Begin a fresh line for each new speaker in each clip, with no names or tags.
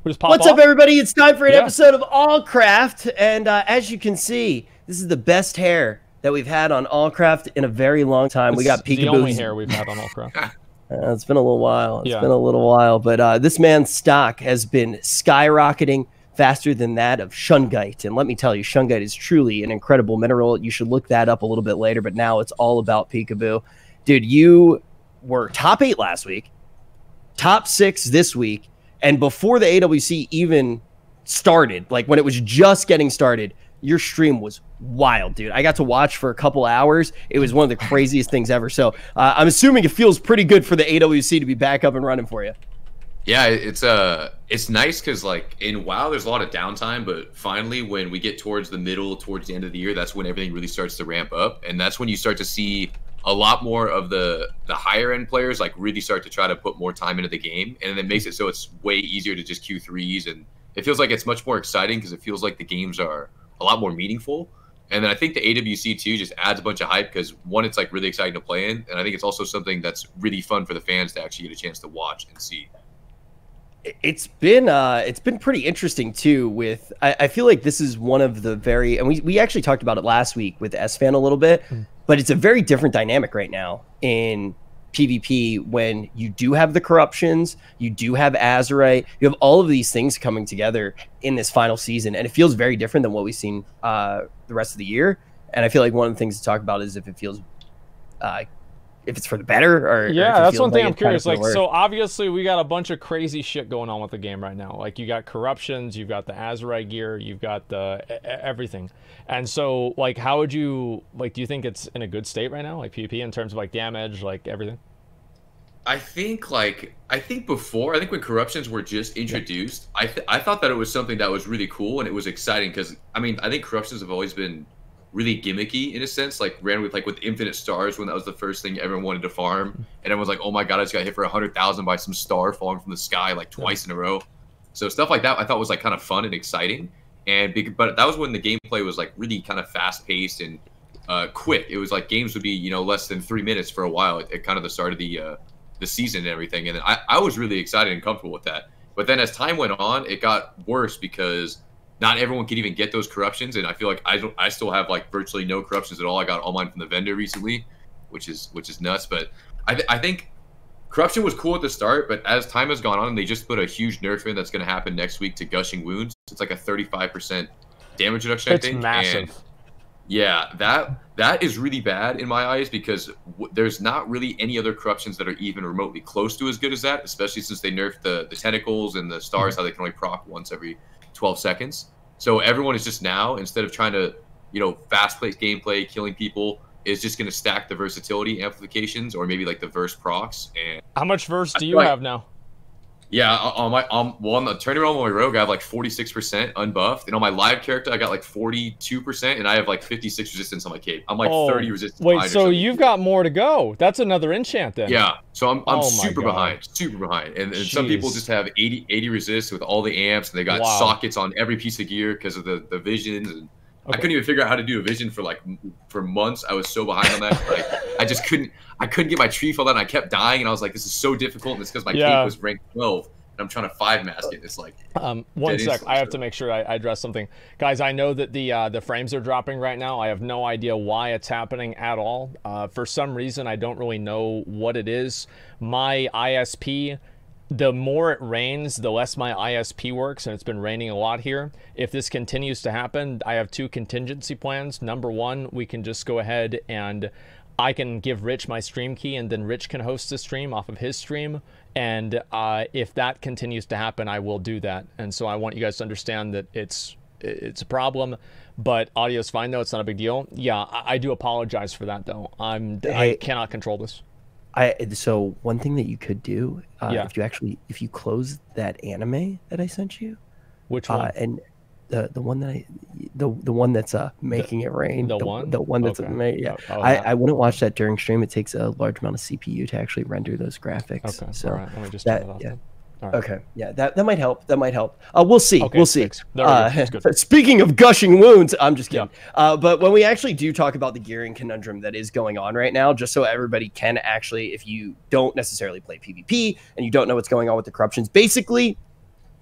What's up, everybody? It's time for an episode of Allcraft, and as you can see, this is the best hair that we've had on Allcraft in a very long time. We got Pika.
The only hair we've had on Allcraft.
It's been a little while. It's been a little while, but this man's stock has been skyrocketing faster than that of shungite. And let me tell you, shungite is truly an incredible mineral. You should look that up a little bit later, but now it's all about Peekaboo. Dude, you were top 8 last week, top 6 this week, and before the AWC even started, like when it was just getting started, your stream was wild, dude. I got to watch for a couple hours. It was one of the craziest things ever. So I'm assuming it feels pretty good for the AWC to be back up and running for you.
Yeah, it's nice because like in WoW there's a lot of downtime, but finally when we get towards the middle, towards the end of the year, that's when everything really starts to ramp up, and that's when you start to see a lot more of the higher end players like really start to try to put more time into the game, and it makes it so it's way easier to just Q3s, and it feels like it's much more exciting because it feels like the games are a lot more meaningful. And then I think the AWC too just adds a bunch of hype because one, it's like really exciting to play in, and I think it's also something that's really fun for the fans to actually get a chance to watch and see.
It's been pretty interesting too. With I feel like this is one of the very, and we actually talked about it last week with S-Fan a little bit, but it's a very different dynamic right now in PvP when you do have the corruptions, you do have Azerite, you have all of these things coming together in this final season, and it feels very different than what we've seen the rest of the year. And I feel like one of the things to talk about is if it feels if it's for the better, or
that's one thing I'm curious. Like, so obviously we got a bunch of crazy shit going on with the game right now. Like, you got corruptions, you've got the Azerite gear, you've got the everything. And so, like, how would you, like, do you think it's in a good state right now, like PvP, in terms of like damage, like everything?
I think before, I think when corruptions were just introduced, I thought that it was something that was really cool and it was exciting because I mean I think corruptions have always been really gimmicky in a sense, like ran with infinite stars when that was the first thing everyone wanted to farm, and everyone's like, oh my god, I just got hit for 100,000 by some star falling from the sky like twice in a row. So stuff like that I thought was like kind of fun and exciting, but that was when the gameplay was like really kind of fast paced and quick. It was like games would be, you know, less than 3 minutes for a while at kind of the start of the season and everything, and then I was really excited and comfortable with that. But then as time went on, it got worse because not everyone can even get those corruptions, and I feel like I still have like virtually no corruptions at all. I got all mine from the vendor recently, which is nuts. But I think corruption was cool at the start, but as time has gone on, they just put a huge nerf in that's going to happen next week to gushing wounds. It's like a 35% damage reduction.
It's massive.
And yeah, that is really bad in my eyes because there's not really any other corruptions that are even remotely close to as good as that, especially since they nerfed the tentacles and the stars, how they can only proc once every 12 seconds. So everyone is just now, instead of trying to, you know, fast-paced gameplay, killing people, is just going to stack the versatility amplifications or maybe like the verse procs. And
how much verse do you have now?
Yeah, on the tournament on my rogue, I have like 46% unbuffed, and on my live character, I got like 42%, and I have like 56 resistance on my cape. I'm like 30 resistance.
Wait, so you've got more to go? That's another enchant then.
Yeah, so I'm super behind, and some people just have 80 resist with all the amps, and they got sockets on every piece of gear because of the visions. And I couldn't even figure out how to do a vision for months. I was so behind on that. Like I couldn't get my tree filled out, and I kept dying, and I was like, this is so difficult, and it's because my cape was ranked 12, and I'm trying to 5-mask it. It's like
one sec, I have to make sure I address something. Guys, I know that the frames are dropping right now. I have no idea why it's happening at all. For some reason, I don't really know what it is. My ISP, the more it rains, the less my ISP works, and it's been raining a lot here. If this continues to happen, I have 2 contingency plans. Number 1, we can just go ahead and I can give Rich my stream key, and then Rich can host the stream off of his stream. And if that continues to happen, I will do that. And so I want you guys to understand that it's a problem, but audio's fine though. It's not a big deal. Yeah, I do apologize for that though. I cannot control this.
So one thing that you could do, if you close that anime that I sent you,
which one?
And the one that the one that's making it rain, the one that's I wouldn't watch that during stream. It takes a large amount of CPU to actually render those graphics.
Okay,
so
all right. Let me just turn it off.
Yeah.
Right.
Okay, yeah, that might help. That might help. We'll see.
Okay,
we'll see.
Good.
Speaking of gushing wounds, I'm just kidding. Yeah. But when we actually do talk about the gearing conundrum that is going on right now, just so everybody can actually, if you don't necessarily play PvP and you don't know what's going on with the corruptions, basically,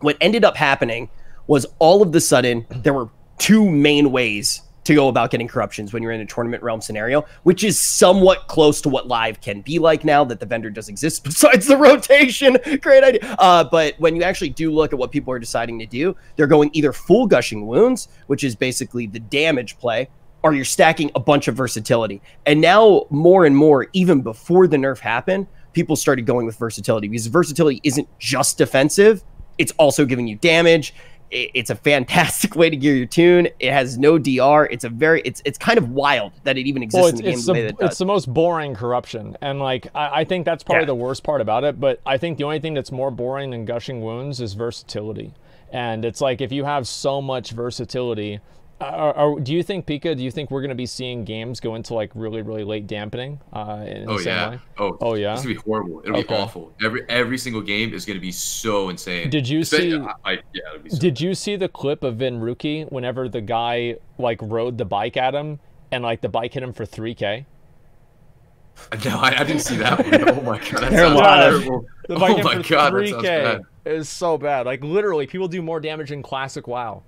What ended up happening was all of the sudden there were two main ways to go about getting corruptions when you're in a tournament realm scenario, which is somewhat close to what live can be like now that the vendor does exist besides the rotation. Great idea. But when you actually do look at what people are deciding to do, they're going either full gushing wounds, which is basically the damage play, or you're stacking a bunch of versatility. And now more and more, even before the nerf happened, people started going with versatility, because versatility isn't just defensive. It's also giving you damage. It's a fantastic way to gear your tune. It has no DR. It's kind of wild that it even exists in the game the way that it does.
It's the most boring corruption. And like, I think that's probably the worst part about it. But I think the only thing that's more boring than gushing wounds is versatility. And it's like, if you have so much versatility, do you think, Pika, do you think we're going to be seeing games go into like really, really late dampening in the same way?
Oh yeah. It's going to be horrible. It'll be awful. Every single game is going to be so insane.
Did you see the clip of Vinruki whenever the guy like rode the bike at him and like the bike hit him for 3K?
No, I didn't see that one. Oh my god, that sounds terrible.
The bike hit him for 3K. It is so bad. Like literally, people do more damage in classic WoW.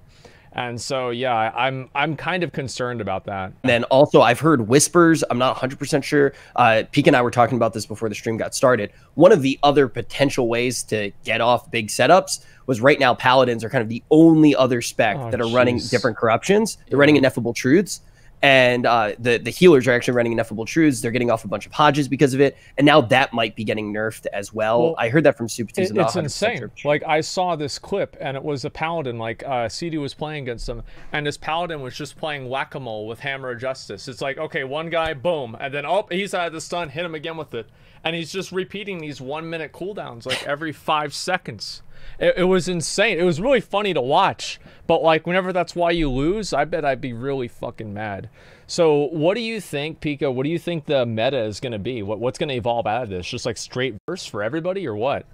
And so, yeah, I'm kind of concerned about that.
And then also, I've heard whispers. I'm not 100% sure. Pika and I were talking about this before the stream got started. One of the other potential ways to get off big setups was right now Paladins are kind of the only other spec that are running different corruptions. They're running Ineffable Truths. And the healers are actually running Ineffable Truths. They're getting off a bunch of Hodges because of it. And now that might be getting nerfed as well. I heard that from Super2.
It's insane. Like, I saw this clip, and it was a Paladin. Like, CD was playing against him, and this Paladin was just playing Whack-A-Mole with Hammer of Justice. It's like, okay, one guy, boom. And then, oh, he's out of the stun, hit him again with it. And he's just repeating these 1-minute cooldowns, like, every 5 seconds. It was insane. It was really funny to watch. But, like, whenever that's why you lose, I bet I'd be really fucking mad. So, what do you think, Pika? What do you think the meta is going to be? What's going to evolve out of this? Just, like, straight verse for everybody, or what?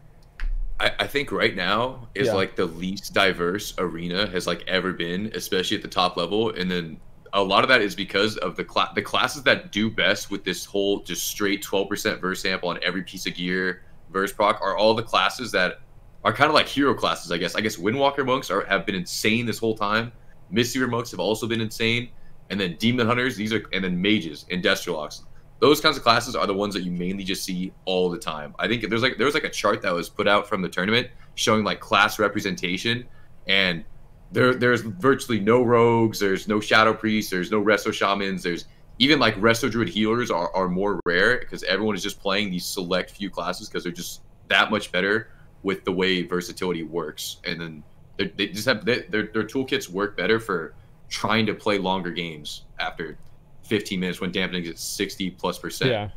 I think right now is, like, the least diverse arena has, like, ever been, especially at the top level. And then a lot of that is because of the classes that do best with this whole just straight 12% verse sample on every piece of gear verse proc are all the classes that are kind of like hero classes, I guess. I guess Windwalker monks have been insane this whole time. Mistweaver monks have also been insane, and then demon hunters, and then mages and Destrolox. Those kinds of classes are the ones that you mainly just see all the time. I think there was like a chart that was put out from the tournament showing like class representation, and there's virtually no rogues, there's no shadow priests, there's no resto shamans, there's even like resto druid healers are more rare because everyone is just playing these select few classes because they're just that much better with the way versatility works. And then they just have their toolkits work better for trying to play longer games after 15 minutes when dampening is at 60+%.
Yeah.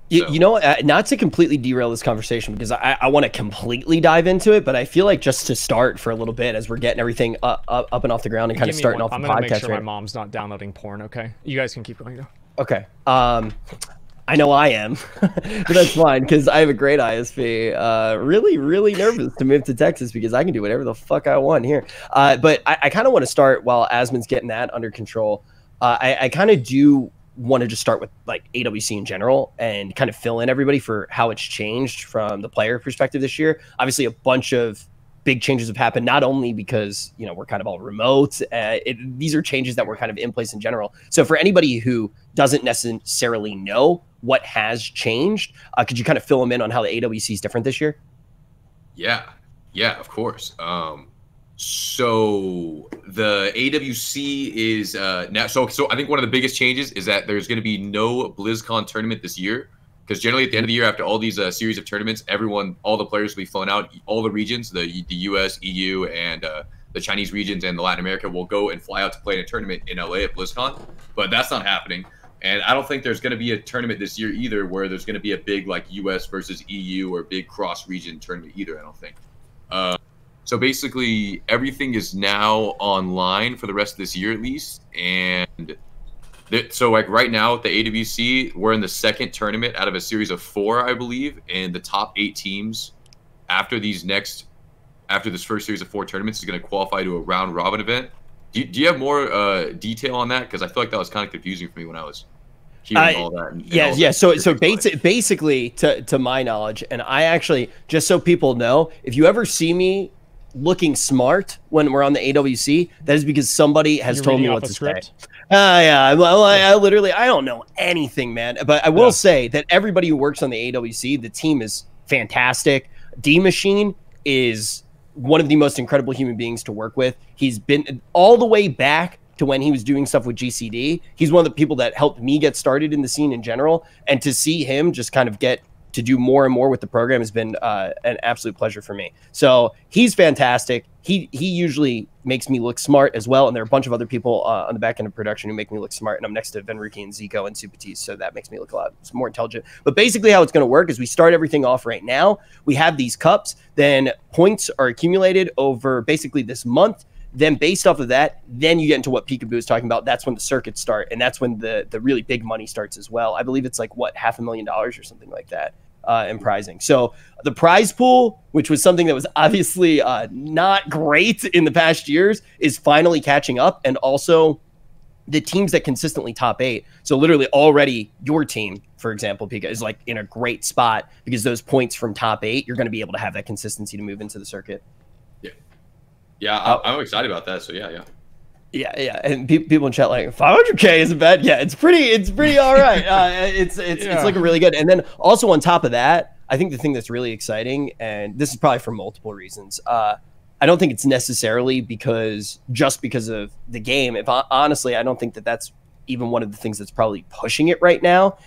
You know, not to completely derail this conversation because I want to completely dive into it, but I feel like just to start for a little bit as we're getting everything up and off the ground and kind of starting off the podcast.
I'm going to make sure my mom's not downloading porn, okay? You guys can keep going, though.
Okay. I know I am, but that's fine because I have a great ISP. Really, really nervous to move to Texas because I can do whatever the fuck I want here. But I kind of want to start while Asmon's getting that under control. I kind of do want to just start with like AWC in general and kind of fill in everybody for how it's changed from the player perspective this year. Obviously, a bunch of big changes have happened, not only because, you know, we're kind of all remote. These are changes that were kind of in place in general. So for anybody who doesn't necessarily know what has changed, could you kind of fill them in on how the AWC is different this year?
Yeah, of course. So the AWC is now. So I think one of the biggest changes is that there's going to be no BlizzCon tournament this year. Because generally at the end of the year, after all these series of tournaments, all the players will be flown out. All the regions, the US, EU, and the Chinese regions and the Latin America will go and fly out to play in a tournament in LA at BlizzCon. But that's not happening. And I don't think there's going to be a tournament this year either where there's going to be a big like US versus EU or big cross-region tournament either, I don't think. So basically, everything is now online for the rest of this year at least. And so like right now at the AWC, we're in the second tournament out of a series of 4, I believe, and the top 8 teams after this first series of 4 tournaments is going to qualify to a round robin event. Do you have more detail on that? Because I feel like that was kind of confusing for me when I was hearing all that.
Yeah. So basically, to my knowledge, and I actually, just so people know, if you ever see me looking smart when we're on the AWC, that is because somebody has told me what to say. Yeah, I literally, I don't know anything, man. But I will say that everybody who works on the AWC, the team is fantastic. D-Machine is one of the most incredible human beings to work with. He's been all the way back to when he was doing stuff with GCD. He's one of the people that helped me get started in the scene in general. And to see him just kind of get to do more and more with the program has been an absolute pleasure for me. So he's fantastic. He usually makes me look smart as well. And there are a bunch of other people on the back end of production who make me look smart. And I'm next to Venruki and Zico and Supatis, so that makes me look a lot more intelligent. But basically how it's going to work is we start everything off right now. We have these cups. Then points are accumulated over basically this month. Then based off of that, then you get into what Peekaboo is talking about. That's when the circuits start. And that's when the really big money starts as well. I believe it's like, what, $500,000 or something like that. In prizing. So the prize pool, which was something that was obviously not great in the past years, is finally catching up. And also the teams that consistently top 8. So literally already your team, for example, Pika, is like in a great spot because those points from top 8, you're going to be able to have that consistency to move into the circuit. Yeah.
Yeah, I'm excited about that. So yeah.
Yeah, and people in chat like 500K isn't bad. Yeah, it's pretty all right. It's looking really good. And then also on top of that, I think the thing that's really exciting, and this is probably for multiple reasons. I don't think it's necessarily because of the game. Honestly, I don't think that's even one of the things that's probably pushing it right now,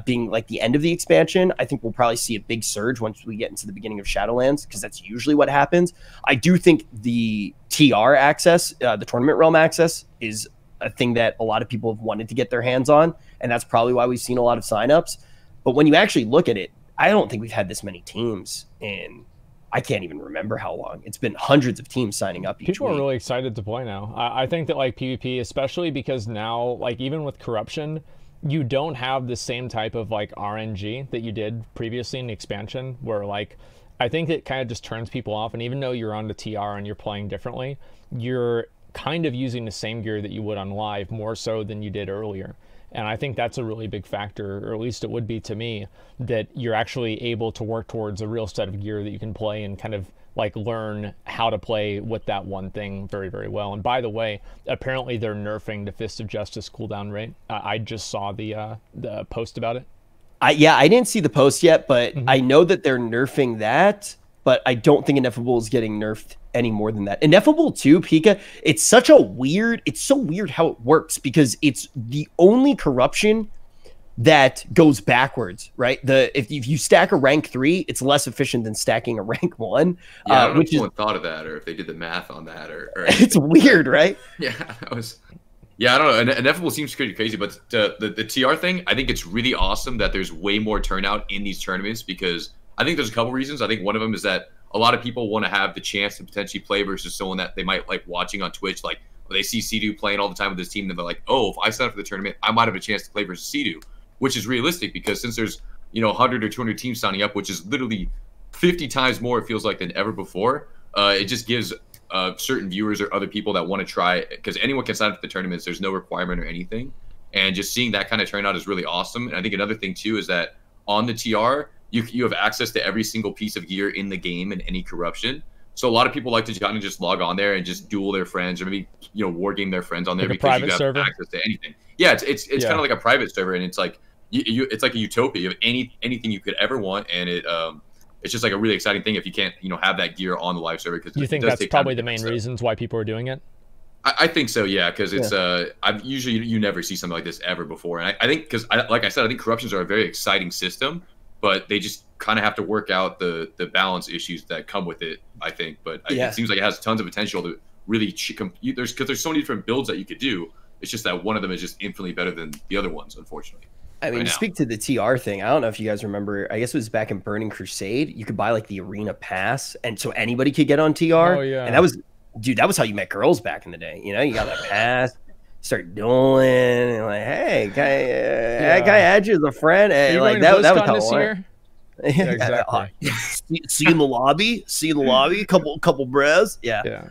being like the end of the expansion. I think we'll probably see a big surge once we get into the beginning of Shadowlands, because that's usually what happens. I do think the TR access, the Tournament Realm access, is a thing that a lot of people have wanted to get their hands on, and that's probably why we've seen a lot of signups. But when you actually look at it, I don't think we've had this many teams in, I can't even remember how long. It's been hundreds of teams signing up each
People
week.
are really excited to play now. I think that like PvP, especially because now, like even with corruption, you don't have the same type of like RNG that you did previously in the expansion, where like, I think it kind of just turns people off. And even though you're on the TR and you're playing differently, you're kind of using the same gear that you would on live more so than you did earlier. And I think that's a really big factor, or at least it would be to me, that you're actually able to work towards a real set of gear that you can play and kind of like learn how to play with that one thing very, very well. And by the way, apparently they're nerfing the Fist of Justice cooldown rate. I just saw the post about it.
I didn't see the post yet, but I know that they're nerfing that, but I don't think Ineffable is getting nerfed any more than that. Ineffable too, Pika, it's so weird how it works, because it's the only corruption that goes backwards, right? If you stack a rank 3, it's less efficient than stacking a rank 1.
Yeah, I don't know if anyone thought of that, or if they did the math on that, or
it's weird, right?
Yeah, I don't know. Ineffable seems pretty crazy, but the TR thing, I think it's really awesome that there's way more turnout in these tournaments, because I think there's a couple reasons. I think one of them is that a lot of people want to have the chance to potentially play versus someone that they might like watching on Twitch. Like they see Sea-Doo playing all the time with his team, and they're like, oh, if I sign up for the tournament, I might have a chance to play versus Sea-Doo, which is realistic, because since there's 100 or 200 teams signing up, which is literally 50 times more, it feels like, than ever before. It just gives certain viewers or other people that want to try, because anyone can sign up for the tournaments. There's no requirement or anything, and just seeing that kind of turnout is really awesome. And I think another thing too is that on the TR, you have access to every single piece of gear in the game and any corruption. So a lot of people like to kind of just log on there and just duel their friends, or maybe war game their friends on there,
like
because you have
server.
access to anything. Yeah, it's kind of like a private server, and it's like it's like a utopia. You have anything you could ever want, and it's just like a really exciting thing if you can't have that gear on the live server. Because
you think that's probably the main reasons why people are doing it?
I think so, yeah, because it's I've usually you never see something like this ever before, and I think because like I said, I think corruptions are a very exciting system, but they just kind of have to work out the balance issues that come with it, I think. But it seems like it has tons of potential to really because there's so many different builds that you could do. It's just that one of them is just infinitely better than the other ones, unfortunately.
I mean, to speak to the TR thing, I don't know if you guys remember, I guess it was back in Burning Crusade, you could buy like the arena pass, and so anybody could get on TR.
Oh, yeah.
And that was how you met girls back in the day. You got that pass, start dueling, and like, hey, can I add you as a friend? And like that was how it went.
Yeah, exactly.
See in the lobby, couple bros. Yeah.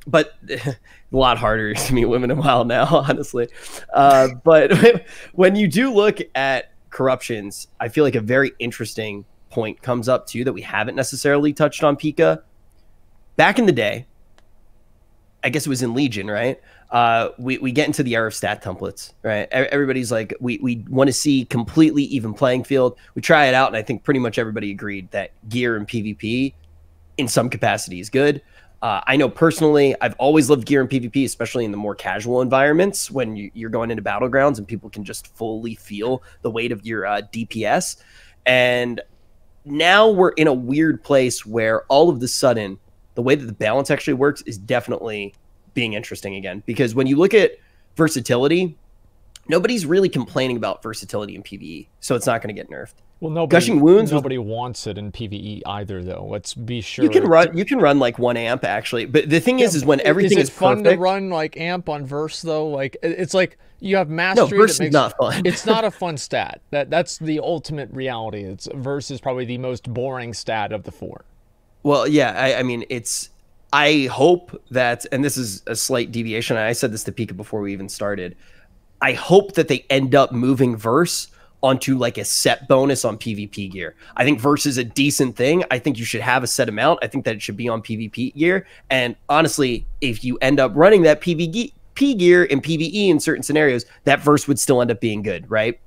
But a lot harder to meet women in WoW now, honestly. But when you do look at corruptions, I feel like a very interesting point comes up too that we haven't necessarily touched on, Pika. back in the day, I guess it was in Legion, right? We get into the era of stat templates, right? Everybody's like, we want to see completely even playing field. We try it out, and I think pretty much everybody agreed that gear in PvP in some capacity is good. I know personally, I've always loved gear in PvP, especially in the more casual environments when you're going into battlegrounds and people can just fully feel the weight of your DPS. And now we're in a weird place where all of the sudden, the way that the balance actually works is definitely being interesting again. Because when you look at versatility, nobody's really complaining about versatility in PvE, so it's not going to get nerfed.
Well,
Gushing Wounds.
Nobody wants it in PvE either, though. Let's be sure.
You can run like 1 amp actually, but the thing is when everything is
fun
perfect,
to run like amp on verse though. Like it's like you have mastery.
No, verse is not fun.
It's not a fun stat. That's the ultimate reality. It's verse is probably the most boring stat of the 4.
Well, yeah, I mean, I hope that, and this is a slight deviation. I said this to Pika before we even started. I hope that they end up moving verse onto like a set bonus on PvP gear. I think verse is a decent thing. I think you should have a set amount. I think that it should be on PvP gear. And honestly, if you end up running that PvP gear in PvE in certain scenarios, that verse would still end up being good, right?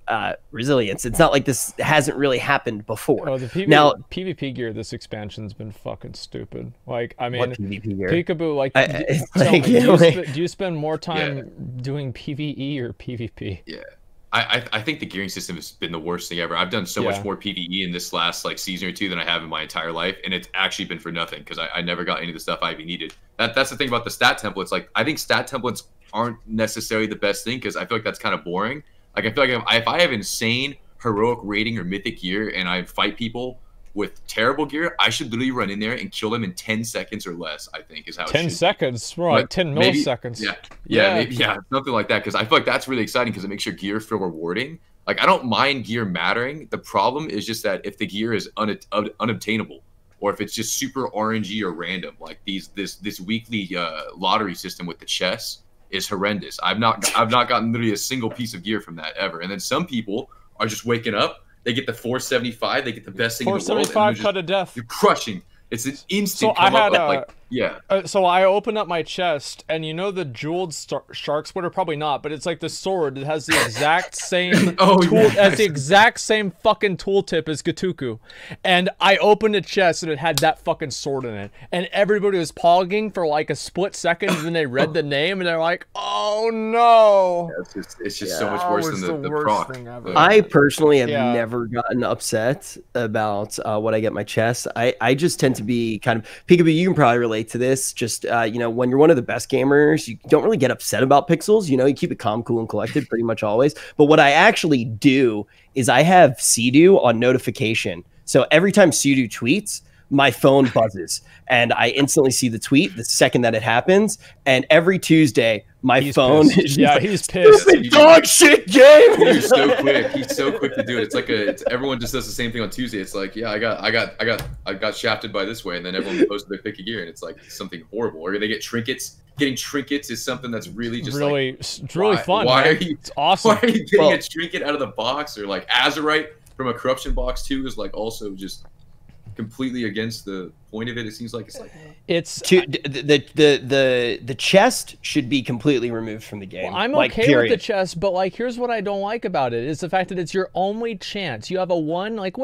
Resilience. It's not like this hasn't really happened before.
Oh, the PvP gear this expansion's been fucking stupid. Like, I mean, Peekaboo, like, do you spend more time doing PvE or PvP?
Yeah. I think the gearing system has been the worst thing ever. I've done so much more PvE in this last like season or 2 than I have in my entire life, and it's actually been for nothing because I never got any of the stuff I even needed. That's the thing about the stat templates. Like, I think stat templates aren't necessarily the best thing because I feel like that's kind of boring. Like, I feel like if I have insane heroic rating or mythic gear and I fight people with terrible gear, I should literally run in there and kill them in 10 seconds or less, I think, is how
10 seconds? More like 10 milliseconds.
Maybe, something like that, because I feel like that's really exciting because it makes your gear feel rewarding. Like, I don't mind gear mattering. The problem is just that if the gear is unobtainable, or if it's just super RNG or random, like this weekly lottery system with the chests is horrendous. I've not gotten literally a single piece of gear from that ever. And then some people are just waking up, they get the 475, they get the best thing in the world.
475 cut of death.
You're crushing. It's an instant come up like,
so I open up my chest, and you know the jeweled shark splitter? Probably not, but it's like the sword that has the exact same has the exact same fucking tooltip as Gatuku. And I opened a chest, and it had that fucking sword in it. And everybody was pogging for like a split second, and then they read the name, and they're like, oh no.
Yeah, it's just so much worse than the proc.
Thing ever.
I personally have never gotten upset about what I get in my chest. I just tend to be kind of Peekaboo. You can probably relate to this. Just you know, when you're one of the best gamers, you don't really get upset about pixels. You know, you keep it calm, cool, and collected pretty much always. But what I actually do is I have Sea-Doo on notification. So every time Sea-Doo tweets, my phone buzzes, and I instantly see the tweet the second that it happens. And every Tuesday, my phone is
he's pissed.
Stupid dog shit game.
He's so quick. He's so quick to do it. It's like everyone just does the same thing on Tuesday. It's like, yeah, I got shafted by this way, and then everyone posted their pick of gear, and it's like something horrible. Or they get trinkets. Getting trinkets is something that's really just
it's really fun.
Why are you?
It's awesome.
Why are you getting a trinket out of the box, or like Azurite from a corruption box too is like also just completely against the point of it. It seems like it's
the chest should be completely removed from the game.
Well, I'm okay with the chest, but like here's what I don't like about it is the fact that it's your only chance. You have a one, like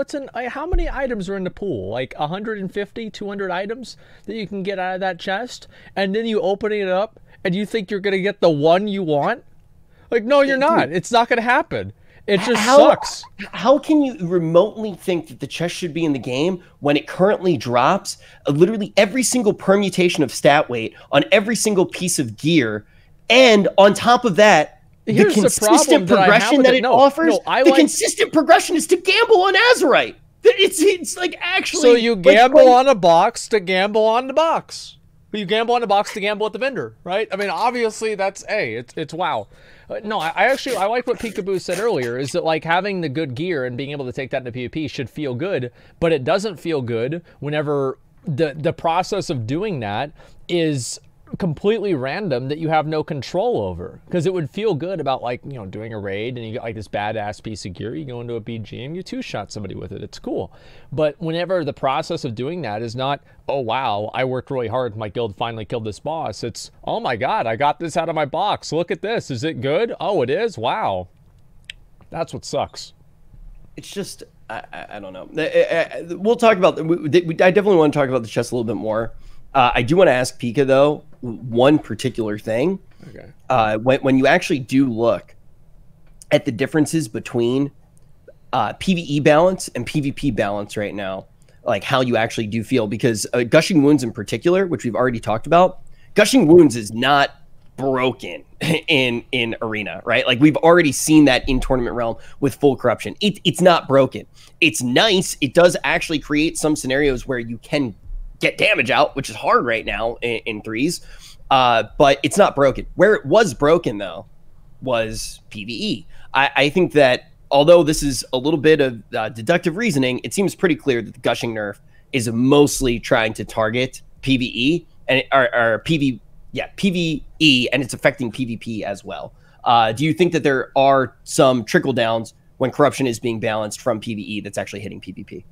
how many items are in the pool? Like 150, 200 items that you can get out of that chest, and then you open it up and you think you're gonna get the one you want? Like, no, you're not. It's not gonna happen. It just sucks.
How can you remotely think that the chest should be in the game when it currently drops literally every single permutation of stat weight on every single piece of gear, and on top of that, the consistent progression that it offers? Consistent progression is to gamble on Azurite. It's like actually.
So you gamble on a box to gamble on the box. You gamble on the box to gamble at the vendor, right? I mean, obviously that's it's WoW. No, I like what Peekaboo said earlier, is that like having the good gear and being able to take that into PvP should feel good, but it doesn't feel good whenever the process of doing that is completely random that you have no control over, because it would feel good about, like, you know, doing a raid and you get like this badass piece of gear, you go into a BG and you two-shot somebody with it. It's cool. But whenever the process of doing that is not, oh wow, I worked really hard and my guild finally killed this boss, it's, oh my god, I got this out of my box, look at this, is it good? Oh, it is? Wow. That's what sucks.
It's just, I don't know. We'll talk about, I definitely want to talk about the chess a little bit more. I do want to ask Pika, though, one particular thing. Okay. When you actually do look at the differences between PvE balance and PvP balance right now, like how you actually do feel, because Gushing Wounds in particular, which we've already talked about, Gushing Wounds is not broken in Arena, right? Like, we've already seen that in Tournament Realm with full corruption. It's not broken. It's nice. It does actually create some scenarios where you can get damage out, which is hard right now in threes, but it's not broken. Where it was broken, though, was PvE. I think that although this is a little bit of deductive reasoning, it seems pretty clear that the Gushing nerf is mostly trying to target PvE and or PvE, and it's affecting PvP as well. Do you think that there are some trickle downs when corruption is being balanced from PvE that's actually hitting PvP?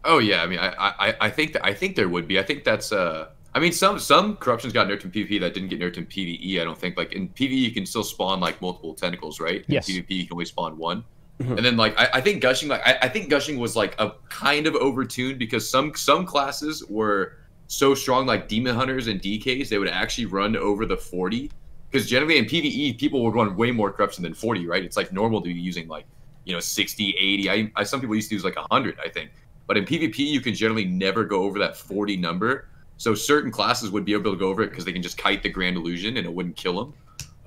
Oh yeah, I mean, I think there would be. I think that's I mean, some corruptions got nerfed in PvP that didn't get nerfed in PvE. I don't think, like, in PvE you can still spawn like multiple tentacles, right?
Yes.
In PvP you can only spawn one. And then, like, I think Gushing, like, I think Gushing was like a kind of overtuned, because some classes were so strong, like Demon Hunters and DKs, they would actually run over the 40. Because generally in PvE, people would run way more corruption than 40, right? It's like normal to be using, like, you know, 60, 80. Some people used to use like 100, I think. But in PvP, you can generally never go over that 40 number. So certain classes would be able to go over it because they can just kite the Grand Illusion and it wouldn't kill them.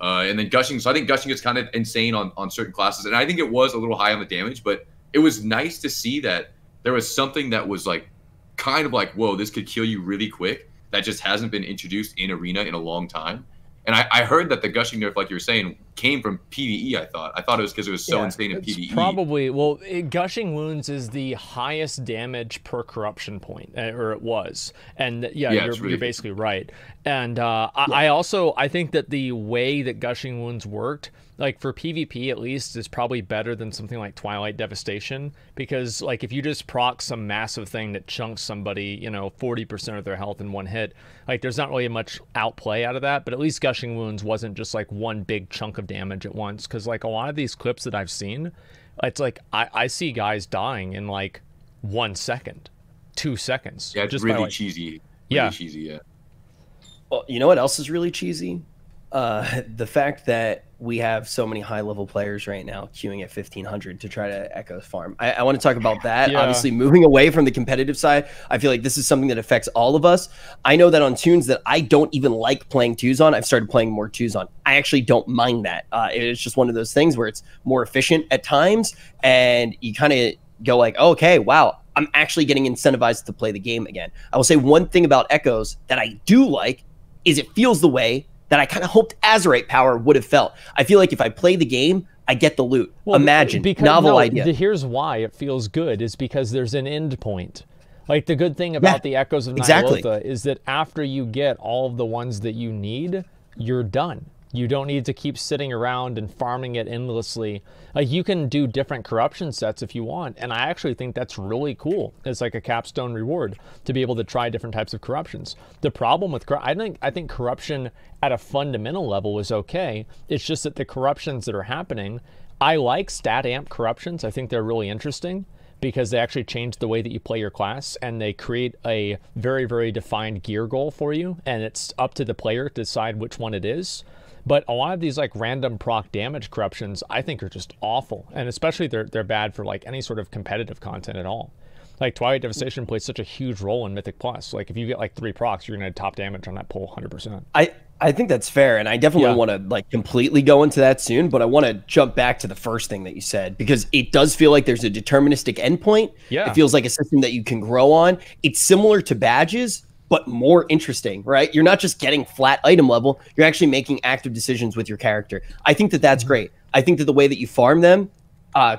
And then Gushing, so I think Gushing is kind of insane on certain classes. And I think it was a little high on the damage, but it was nice to see that there was something that was like, kind of like, whoa, this could kill you really quick, that just hasn't been introduced in Arena in a long time. And I heard that the Gushing nerf, like you were saying, came from PvE, I thought it was because it was so insane in PvE.
Probably. Well, Gushing Wounds is the highest damage per corruption point, or it was. And you're basically right. And I think that the way that Gushing Wounds worked, like for PvP at least, is probably better than something like Twilight Devastation, because like if you just proc some massive thing that chunks somebody, you know, 40% of their health in one hit, like there's not really much outplay out of that. But at least Gushing Wounds wasn't just like one big chunk of damage at once, because like a lot of these clips that I've seen, it's like I see guys dying in like 1 second, 2 seconds.
Yeah, it's
just
really cheesy. Really cheesy, yeah.
Well, you know what else is really cheesy? The fact that we have so many high-level players right now queuing at 1500 to try to Echo farm. I want to talk about that. Yeah. Obviously, moving away from the competitive side, I feel like this is something that affects all of us. I know that on tunes that I don't even like playing twos on, I've started playing more twos on. I actually don't mind that. It's just one of those things where it's more efficient at times, and you kind of go like, oh, okay, wow, I'm actually getting incentivized to play the game again. I will say one thing about Echoes that I do like is it feels the way that I kind of hoped Azerite Power would have felt. I feel like if I play the game, I get the loot. Well, imagine, novel idea.
Here's why it feels good, is because there's an end point. Like the good thing about the Echoes of Ny'alotha is that after you get all of the ones that you need, you're done. You don't need to keep sitting around and farming it endlessly. Like you can do different corruption sets if you want, and I actually think that's really cool. It's like a capstone reward to be able to try different types of corruptions. The problem with I think corruption at a fundamental level is okay. It's just that the corruptions that are happening, I like stat amp corruptions. I think they're really interesting because they actually change the way that you play your class, and they create a very, very defined gear goal for you, and it's up to the player to decide which one it is. But a lot of these like random proc damage corruptions, I think, are just awful, and especially they're bad for like any sort of competitive content at all. Like Twilight Devastation plays such a huge role in Mythic Plus. Like if you get like 3 procs, you're gonna top damage on that pull 100%.
I think that's fair, and I definitely want to like completely go into that soon. But I want to jump back to the first thing that you said, because it does feel like there's a deterministic endpoint. Yeah, it feels like a system that you can grow on. It's similar to badges, but more interesting, right? You're not just getting flat item level, you're actually making active decisions with your character. I think that that's great. I think that the way that you farm them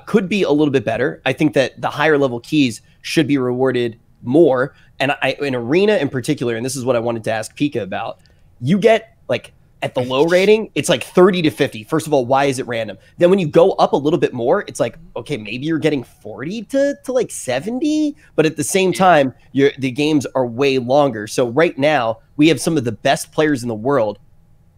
could be a little bit better. I think that the higher level keys should be rewarded more. And in Arena in particular, and this is what I wanted to ask Pika about, you get like at the low rating, it's like 30 to 50. First of all, why is it random? Then when you go up a little bit more, it's like, okay, maybe you're getting 40 to like 70, but at the same time, the games are way longer. So right now, we have some of the best players in the world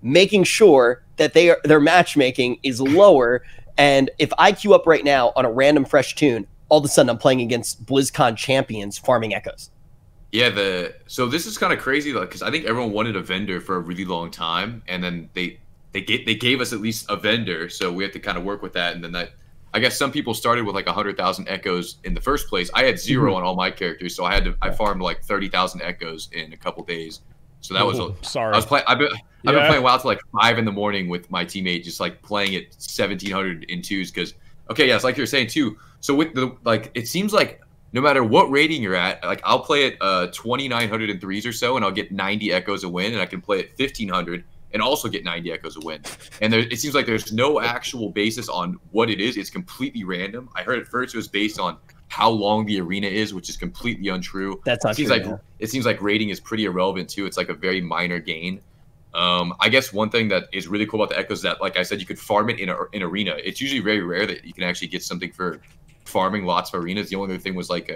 making sure that their matchmaking is lower. And if I queue up right now on a random fresh tune, all of a sudden I'm playing against BlizzCon champions farming echoes.
Yeah, so this is kind of crazy, like, because I think everyone wanted a vendor for a really long time, and then they gave us at least a vendor, so we had to kind of work with that. And then I guess some people started with like 100,000 echoes in the first place. I had 0 on all my characters, so I farmed like 30,000 echoes in a couple days. So that was
sorry.
I've been playing WoW till like 5 in the morning with my teammate, just like playing at 1700 in twos. Because it's like you're saying too. So with it seems like no matter what rating you're at, like I'll play at 2,900 in threes or so, and I'll get 90 echoes a win, and I can play at 1,500 and also get 90 echoes a win. And it seems like there's no actual basis on what it is. It's completely random. I heard at first it was based on how long the arena is, which is completely untrue.
That's not true.
It seems like rating is pretty irrelevant too. It's like a very minor gain. I guess one thing that is really cool about the echoes is that, like I said, you could farm it in arena. It's usually very rare that you can actually get something for farming lots of arenas. The only other thing was like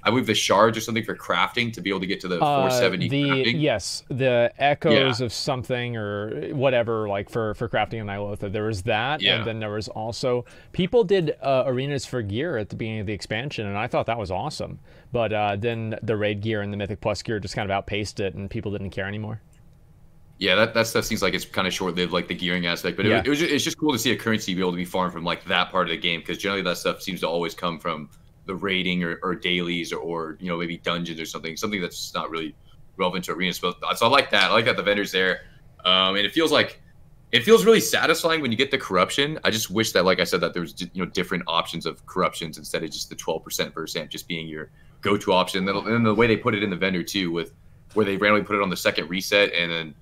I believe the shards or something for crafting to be able to get to the 470 crafting.
Yes, the echoes of something or whatever, like for crafting in Nilotha. There was that, and then there was also people did arenas for gear at the beginning of the expansion, and I thought that was awesome. But then the raid gear and the Mythic Plus gear just kind of outpaced it, and people didn't care anymore.
Yeah, that stuff seems like it's kind of short-lived, like the gearing aspect. But it's just cool to see a currency be able to be farmed from like that part of the game, because generally that stuff seems to always come from the raiding or dailies or maybe dungeons or something that's just not really relevant to arenas. So I like that. I like that the vendor's there, and it feels really satisfying when you get the corruption. I just wish that, like I said, that there was different options of corruptions instead of just the 12% versus amp just being your go-to option. And then the way they put it in the vendor too, with where they randomly put it on the second reset, and then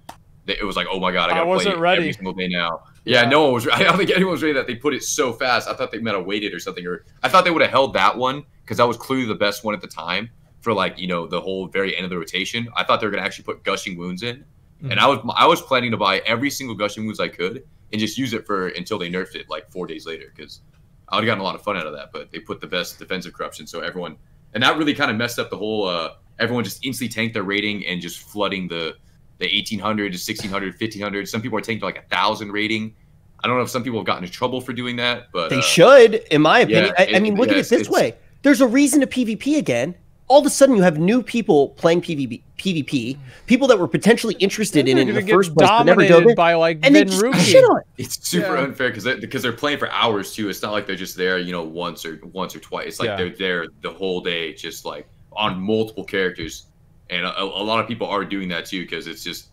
it was like, oh my god, I gotta play it every single day now. Yeah, no one was. I don't think anyone was ready that they put it so fast. I thought they might have waited or something, or I thought they would have held that one because that was clearly the best one at the time for like the whole very end of the rotation. I thought they were gonna actually put gushing wounds in, and I was planning to buy every single gushing wounds I could and just use it until they nerfed it like 4 days later, because I would have gotten a lot of fun out of that. But they put the best defensive corruption, so everyone, and that really kind of messed up the whole. Everyone just instantly tanked their rating and just flooding the 1,800 to 1,600, 1,500. Some people are taking like 1,000 rating. I don't know if some people have gotten in trouble for doing that, but
they should, in my opinion. I mean, look at it this way: there's a reason to PvP again. All of a sudden, you have new people playing PvP, people that were potentially interested in it in the first place, but never dove in,
by like
and they just shit on it.
It's super unfair because they're playing for hours too. It's not like they're just there, once or twice. It's like they're there the whole day, just like on multiple characters. And a lot of people are doing that too, because it's just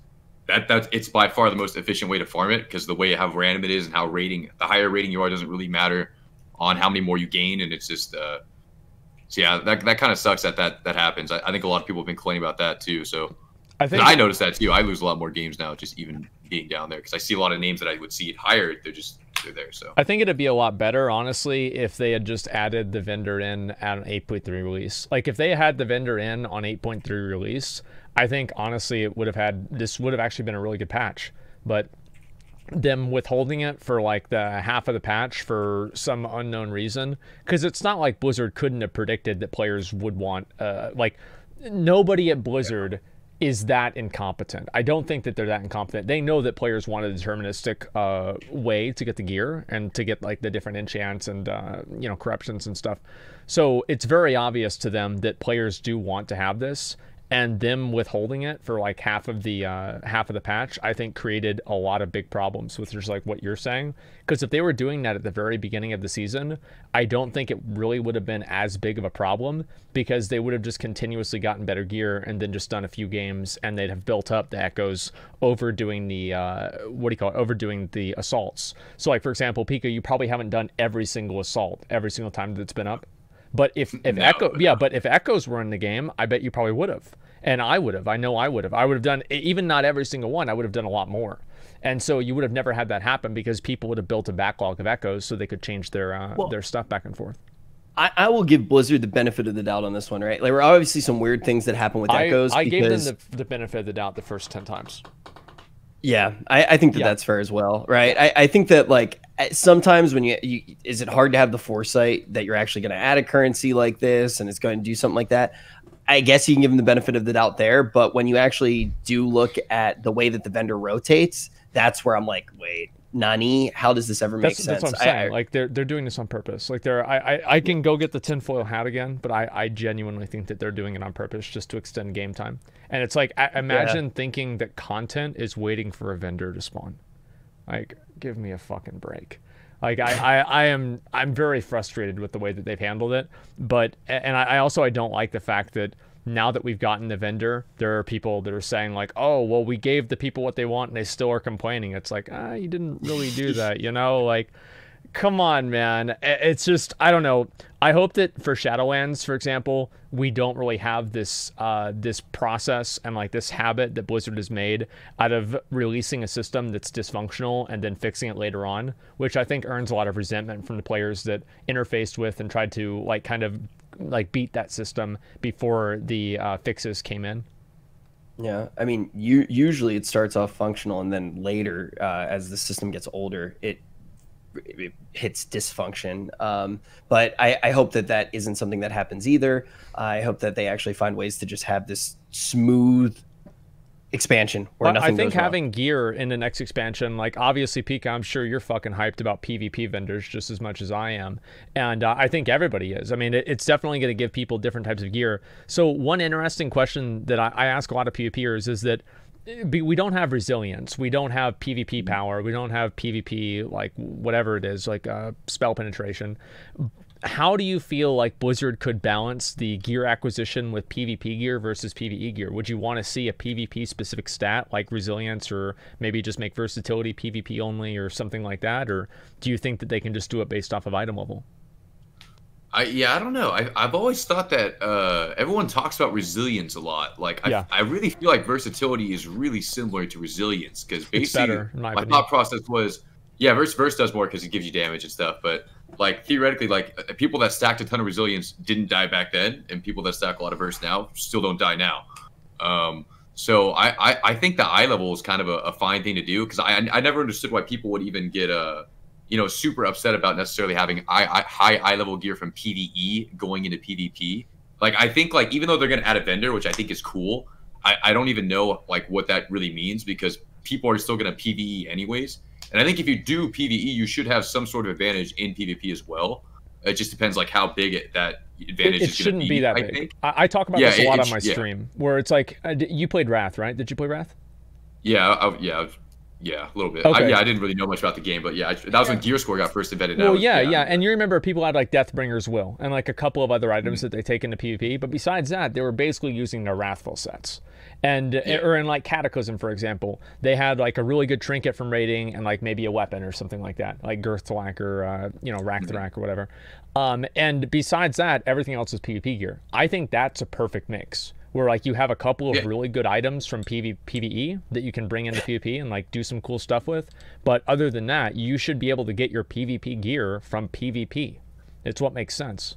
it's by far the most efficient way to farm it, because the way how random it is and how the higher rating you are doesn't really matter on how many more you gain, and it's just so yeah, that kind of sucks that happens. I think a lot of people have been complaining about that too. So I noticed that too. I lose a lot more games now just even being down there, because I see a lot of names that I would see it higher. They're there. So
I think it'd be a lot better, honestly, if they had just added the vendor in at an 8.3 release. Like if they had the vendor in on 8.3 release, I think honestly this would have actually been a really good patch. But them withholding it for like the half of the patch for some unknown reason, because it's not like Blizzard couldn't have predicted that players would want like nobody at Blizzard is that incompetent. I don't think that they're that incompetent. They know that players want a deterministic way to get the gear and to get like the different enchants and corruptions and stuff. So it's very obvious to them that players do want to have this, and them withholding it for like half of the patch, I think created a lot of big problems with just like what you're saying. Because if they were doing that at the very beginning of the season, I don't think it really would have been as big of a problem, because they would have just continuously gotten better gear and then just done a few games, and they'd have built up the echoes, overdoing the overdoing the assaults. So like for example, Pika, you probably haven't done every single assault every single time that it's been up. But if echoes were in the game, I bet you probably would have. And I would have. I know I would have. I would have done, even not every single one, I would have done a lot more. And so you would have never had that happen, because people would have built a backlog of echoes so they could change their stuff back and forth.
I will give Blizzard the benefit of the doubt on this one, right? Like, there were obviously some weird things that happened with echoes.
I gave them the benefit of the doubt the first 10 times.
Yeah, I think that that's fair as well, right? I think that like sometimes when you is it hard to have the foresight that you're actually going to add a currency like this and it's going to do something like that? I guess you can give them the benefit of the doubt there, but when you actually do look at the way that the vendor rotates, that's where I'm like, wait, Nani, how does this ever make sense?
That's what I'm saying. Like they're doing this on purpose. Like I can go get the tinfoil hat again, but I genuinely think that they're doing it on purpose just to extend game time. And it's like, imagine thinking that content is waiting for a vendor to spawn. Like, give me a fucking break. Like I'm very frustrated with the way that they've handled it. But I also don't like the fact that now that we've gotten the vendor, there are people that are saying like, oh, well, we gave the people what they want and they still are complaining. It's like, you didn't really do that, you know? Like, come on, man. It's just, I don't know. I hope that for Shadowlands, for example, we don't really have this this process and like this habit that Blizzard has made out of releasing a system that's dysfunctional and then fixing it later on, which I think earns a lot of resentment from the players that interfaced with and tried to like kind of like beat that system before the fixes came in.
Yeah, I mean, usually it starts off functional and then later, as the system gets older, it hits dysfunction. But I hope that that isn't something that happens either. I hope that they actually find ways to just have this smooth expansion where nothing
I think
goes wrong.
having gear in the next expansion, like obviously Pika, I'm sure you're fucking hyped about PvP vendors just as much as I am, and I think everybody is. I mean, it's definitely going to give people different types of gear. So one interesting question that I ask a lot of PvPers is that we don't have resilience, we don't have PvP power, we don't have PvP like whatever it is, like spell penetration. How do you feel like Blizzard could balance the gear acquisition with PvP gear versus PvE gear? Would you want to see a PvP specific stat like resilience, or maybe just make versatility PvP only or something like that? Or do you think that they can just do it based off of item level?
I don't know. I've always thought that everyone talks about resilience a lot. Like I really feel like versatility is really similar to resilience, because basically my thought process was, verse does more because it gives you damage and stuff, but like theoretically, like people that stacked a ton of resilience didn't die back then, and people that stack a lot of verse now still don't die now. So I think the eye level is kind of a fine thing to do, because I never understood why people would even get super upset about necessarily having high eye level gear from PvE going into PvP. Like I think like even though they're gonna add a vendor, which I think is cool, I don't even know like what that really means, because people are still gonna PvE anyways. And I think if you do PvE, you should have some sort of advantage in PvP as well. It just depends like how big that advantage is going to be.
It shouldn't be that big. I talk about this a lot on my stream, where it's like, you played Wrath, right? Did you play Wrath?
Yeah, a little bit. Okay. I didn't really know much about the game, but that was when Gear Score got first invented.
Well, and you remember people had like Deathbringer's Will and like a couple of other items that they take into PvP, but besides that, they were basically using their Wrathful sets. And or in like Cataclysm, for example, they had like a really good trinket from raiding and like maybe a weapon or something like that, like Girththwack or Rack or whatever. And besides that, everything else is PvP gear. I think that's a perfect mix, where like you have a couple of really good items from PvE that you can bring into PvP and like do some cool stuff with. But other than that, you should be able to get your PvP gear from PvP. It's what makes sense.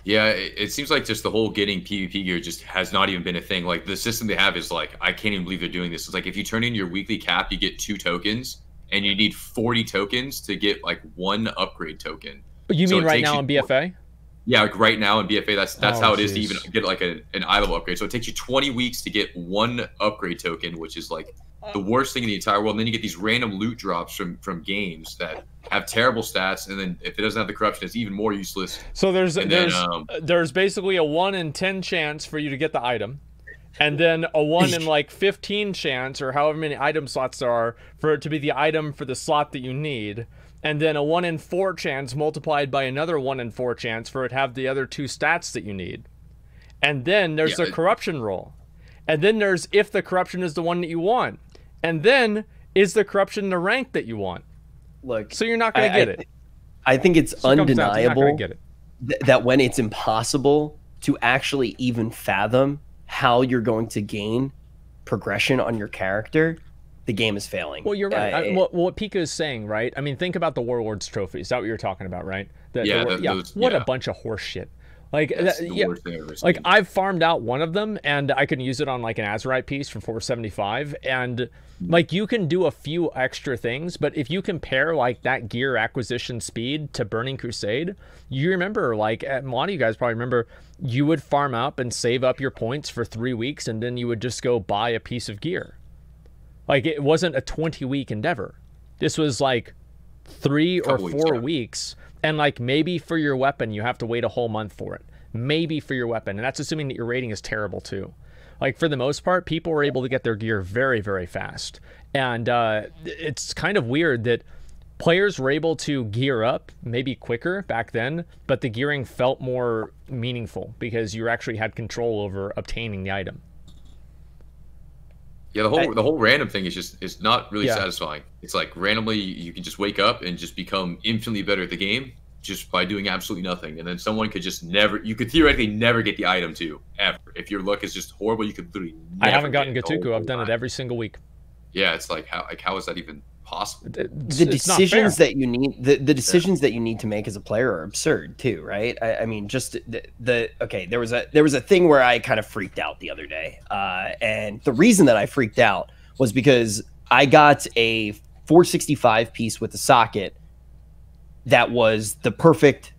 Yeah, it seems like just the whole getting PvP gear just has not even been a thing. Like the system they have is like, I can't even believe they're doing this. It's like if you turn in your weekly cap, you get 2 tokens, and you need 40 tokens to get like 1 upgrade token.
You mean right now in BFA?
Yeah, like right now in BFA, that's how it is to even get like an eye level upgrade. So it takes you 20 weeks to get 1 upgrade token, which is like the worst thing in the entire world. And then you get these random loot drops from games that have terrible stats, and then if it doesn't have the corruption, it's even more useless.
So there's basically a 1 in 10 chance for you to get the item, and then a 1 in like 15 chance, or however many item slots there are, for it to be the item for the slot that you need. And then a 1 in 4 chance multiplied by another 1 in 4 chance for it to have the other 2 stats that you need. And then there's the corruption roll. And then there's if the corruption is the one that you want. And then is the corruption the rank that you want.
Look,
so you're not going to get it.
I think it's undeniable that when it's impossible to actually even fathom how you're going to gain progression on your character, the game is failing.
Well, you're right. What Pika is saying, right? I mean, think about the Warlord's trophy. Is that what you're talking about, right? What a bunch of horse shit. Like, yeah, like I've farmed out one of them, and I can use it on like an Azurite piece for 475, and like you can do a few extra things, but if you compare like that gear acquisition speed to Burning Crusade, you remember, like, a lot of you guys probably remember, you would farm up and save up your points for 3 weeks, and then you would just go buy a piece of gear. Like, it wasn't a 20-week endeavor. This was like 3 or 4 weeks. And like maybe for your weapon, you have to wait a whole month for it. Maybe for your weapon. And that's assuming that your rating is terrible too. Like, for the most part, people were able to get their gear very, very fast. And it's kind of weird that players were able to gear up maybe quicker back then, but the gearing felt more meaningful because you actually had control over obtaining the item.
Yeah, the whole random thing is not really satisfying. It's like randomly you can just wake up and just become infinitely better at the game just by doing absolutely nothing, and then someone could just you could theoretically never get the item too, ever. If your luck is just horrible, you could literally never.
I haven't gotten Gatuku. I've done it every single week.
Yeah, it's like how is that even possible?
The decisions that you need, the decisions that you need to make as a player are absurd too, right? I mean, just okay, there was a thing where I kind of freaked out the other day, and the reason that I freaked out was because I got a 465 piece with a socket that was the perfect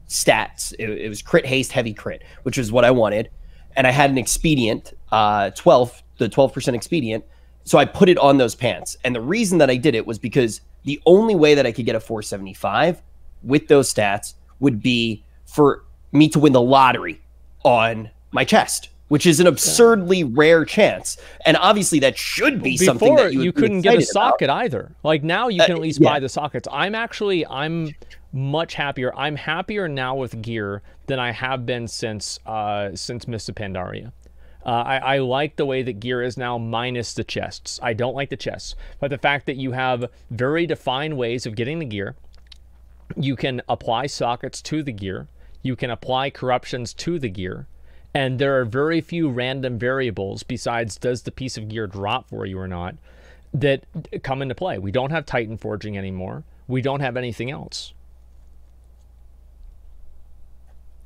stats. It was crit haste, heavy crit, which was what I wanted, and I had an expedient, the 12% expedient. So I put it on those pants. And the reason that I did it was because the only way that I could get a 475 with those stats would be for me to win the lottery on my chest, which is an absurdly rare chance. And obviously that should be something that
you couldn't get a socket either. Like, now you can at least buy the sockets. I'm much happier. I'm happier now with gear than I have been since Mists of Pandaria. I like the way that gear is now, minus the chests. I don't like the chests, but the fact that you have very defined ways of getting the gear, you can apply sockets to the gear, you can apply corruptions to the gear, and there are very few random variables besides does the piece of gear drop for you or not that come into play. We don't have Titan forging anymore. We don't have anything else.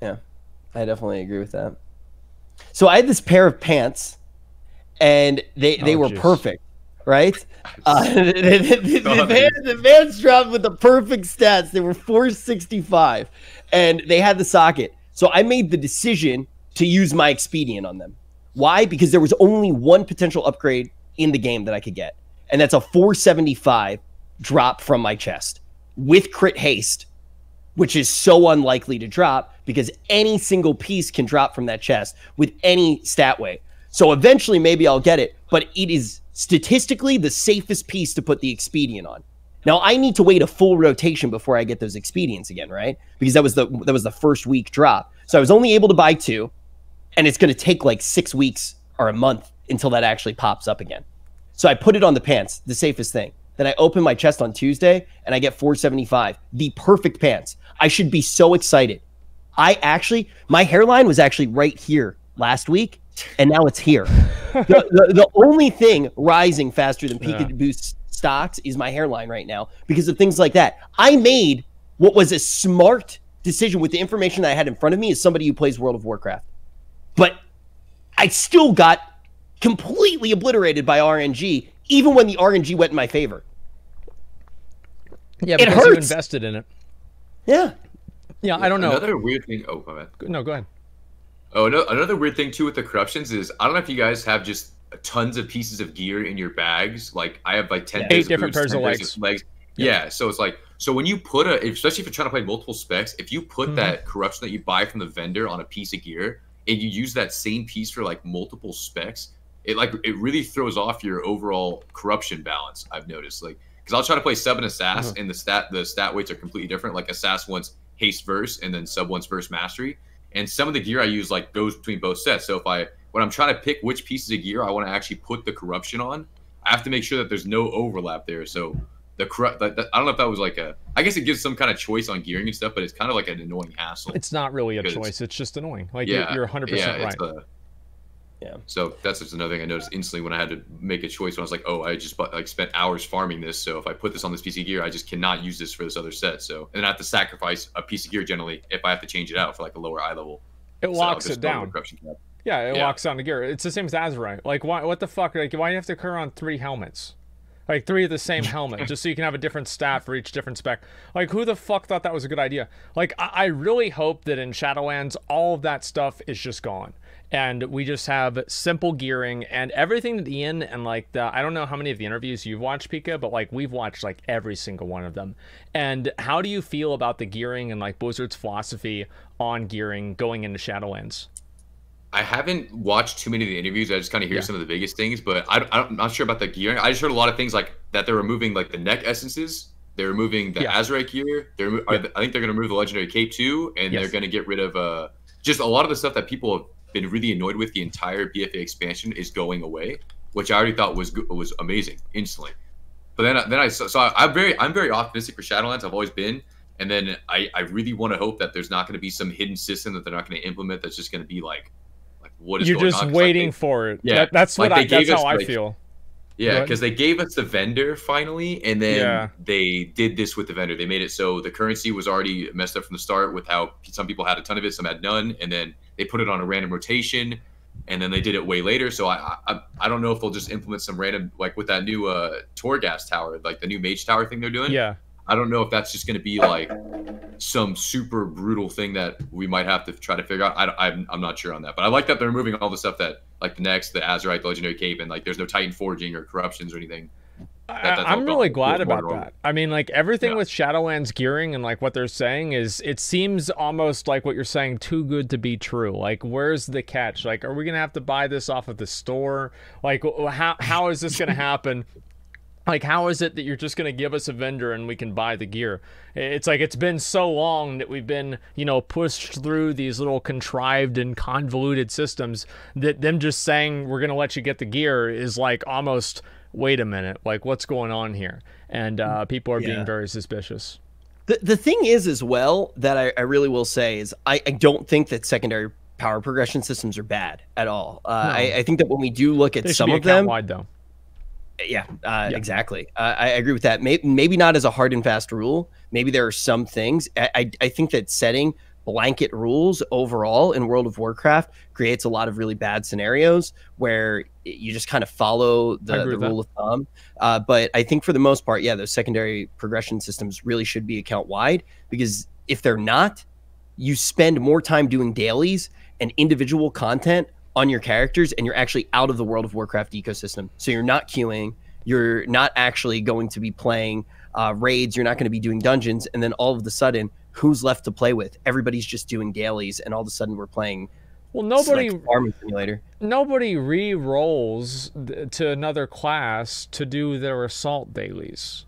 Yeah, I definitely agree with that. So I had this pair of pants, and they were perfect, right? The pants dropped with the perfect stats. They were 465, and they had the socket. So I made the decision to use my expedient on them. Why? Because there was only one potential upgrade in the game that I could get, and that's a 475 drop from my chest with crit haste, which is so unlikely to drop because any single piece can drop from that chest with any stat way. So eventually maybe I'll get it, but it is statistically the safest piece to put the expedient on. Now I need to wait a full rotation before I get those expedients again, right? Because that was the first week drop. So I was only able to buy 2, and it's going to take like 6 weeks or a month until that actually pops up again. So I put it on the pants, the safest thing. Then I open my chest on Tuesday and I get 475, the perfect pants. I should be so excited. My hairline was actually right here last week, and now it's here. The only thing rising faster than Pika boost stocks is my hairline right now because of things like that. I made what was a smart decision with the information that I had in front of me as somebody who plays World of Warcraft. But I still got completely obliterated by RNG, even when the RNG went in my favor.
Yeah, because you invested in it.
Yeah.
Yeah, I don't know.
Another weird thing. Oh, my bad.
No, go ahead.
Oh, no. Another weird thing too with the corruptions is I don't know if you guys have just tons of pieces of gear in your bags. Like I have like 10
8 different pairs of legs.
Yeah. So it's like, so when you put especially if you're trying to play multiple specs, if you put that corruption that you buy from the vendor on a piece of gear and you use that same piece for like multiple specs, it really throws off your overall corruption balance. I've noticed, like, because I'll try to play sub and Assass, and the stat weights are completely different. Like Assass wants haste verse, and then sub wants verse mastery. And some of the gear I use like goes between both sets. So when I'm trying to pick which pieces of gear I want to actually put the corruption on, I have to make sure that there's no overlap there. So I don't know if that was like I guess it gives some kind of choice on gearing and stuff, but it's kind of like an annoying hassle.
It's not really a choice. It's just annoying. Like you're 100% right.
Yeah.
So that's just another thing I noticed instantly when I had to make a choice. When I was like, oh, I just spent hours farming this. So if I put this on this piece of gear, I just cannot use this for this other set. So and then I have to sacrifice a piece of gear generally if I have to change it out for like a lower eye level.
It locks it down. Yeah, it locks down the gear. It's the same as Azerite. Like, why? What the fuck? Like, why do you have to carry on 3 helmets? Like 3 of the same helmet, just so you can have a different stat for each different spec. Like, who the fuck thought that was a good idea? Like, I really hope that in Shadowlands, all of that stuff is just gone. And we just have simple gearing and everything that Ian and like I don't know how many of the interviews you've watched, Pika, but like we've watched like every single one of them. And how do you feel about the gearing and like Blizzard's philosophy on gearing going into Shadowlands?
I haven't watched too many of the interviews. I just kind of hear some of the biggest things, but I'm not sure about the gearing. I just heard a lot of things like that they're removing like the neck essences. They're removing the Azerite gear. I think they're going to remove the legendary cape too, and they're going to get rid of just a lot of the stuff that people have been really annoyed with the entire BFA expansion is going away, which I already thought was amazing instantly. But then I'm very optimistic for Shadowlands. I've always been, and then I really want to hope that there's not going to be some hidden system that they're not going to implement that's just going to be like what is
you're
going
just
on?
waiting for it. Yeah, that's what that's how I feel.
Yeah, because they gave us the vendor finally, and then they did this with the vendor. They made it so the currency was already messed up from the start with how some people had a ton of it, some had none, and then they put it on a random rotation, and then they did it way later. So I don't know if they'll just implement some random, like with that new Torghast tower, like the new mage tower thing they're doing.
Yeah.
I don't know if that's just going to be like some super brutal thing that we might have to try to figure out. I'm not sure on that, but I like that they're removing all the stuff that like the next, the Azerite, the legendary cape, and like there's no Titan forging or corruptions or anything.
I'm really glad about that. I mean, like everything with Shadowlands gearing and like what they're saying is, it seems almost like what you're saying too good to be true. Like, where's the catch? Like, are we gonna have to buy this off of the store? Like, how is this gonna happen? Like, how is it that you're just going to give us a vendor and we can buy the gear? It's like, it's been so long that we've been, you know, pushed through these little contrived and convoluted systems that them just saying we're going to let you get the gear is like almost, wait a minute, like what's going on here? And people are being very suspicious.
The thing is as well that I really will say is I don't think that secondary power progression systems are bad at all. No. I think that when we do look at some of them...
wide though.
Yeah, exactly. I agree with that. Maybe not as a hard and fast rule. Maybe there are some things. I think that setting blanket rules overall in World of Warcraft creates a lot of really bad scenarios where you just kind of follow the rule of thumb. But I think for the most part, those secondary progression systems really should be account wide, because if they're not, you spend more time doing dailies and individual content on your characters, and you're actually out of the World of Warcraft ecosystem. So you're not queuing, you're not actually going to be playing raids, you're not going to be doing dungeons, and then all of a sudden, who's left to play with? Everybody's just doing dailies, and all of a sudden we're playing farming simulator.
Nobody re-rolls to another class to do their assault dailies.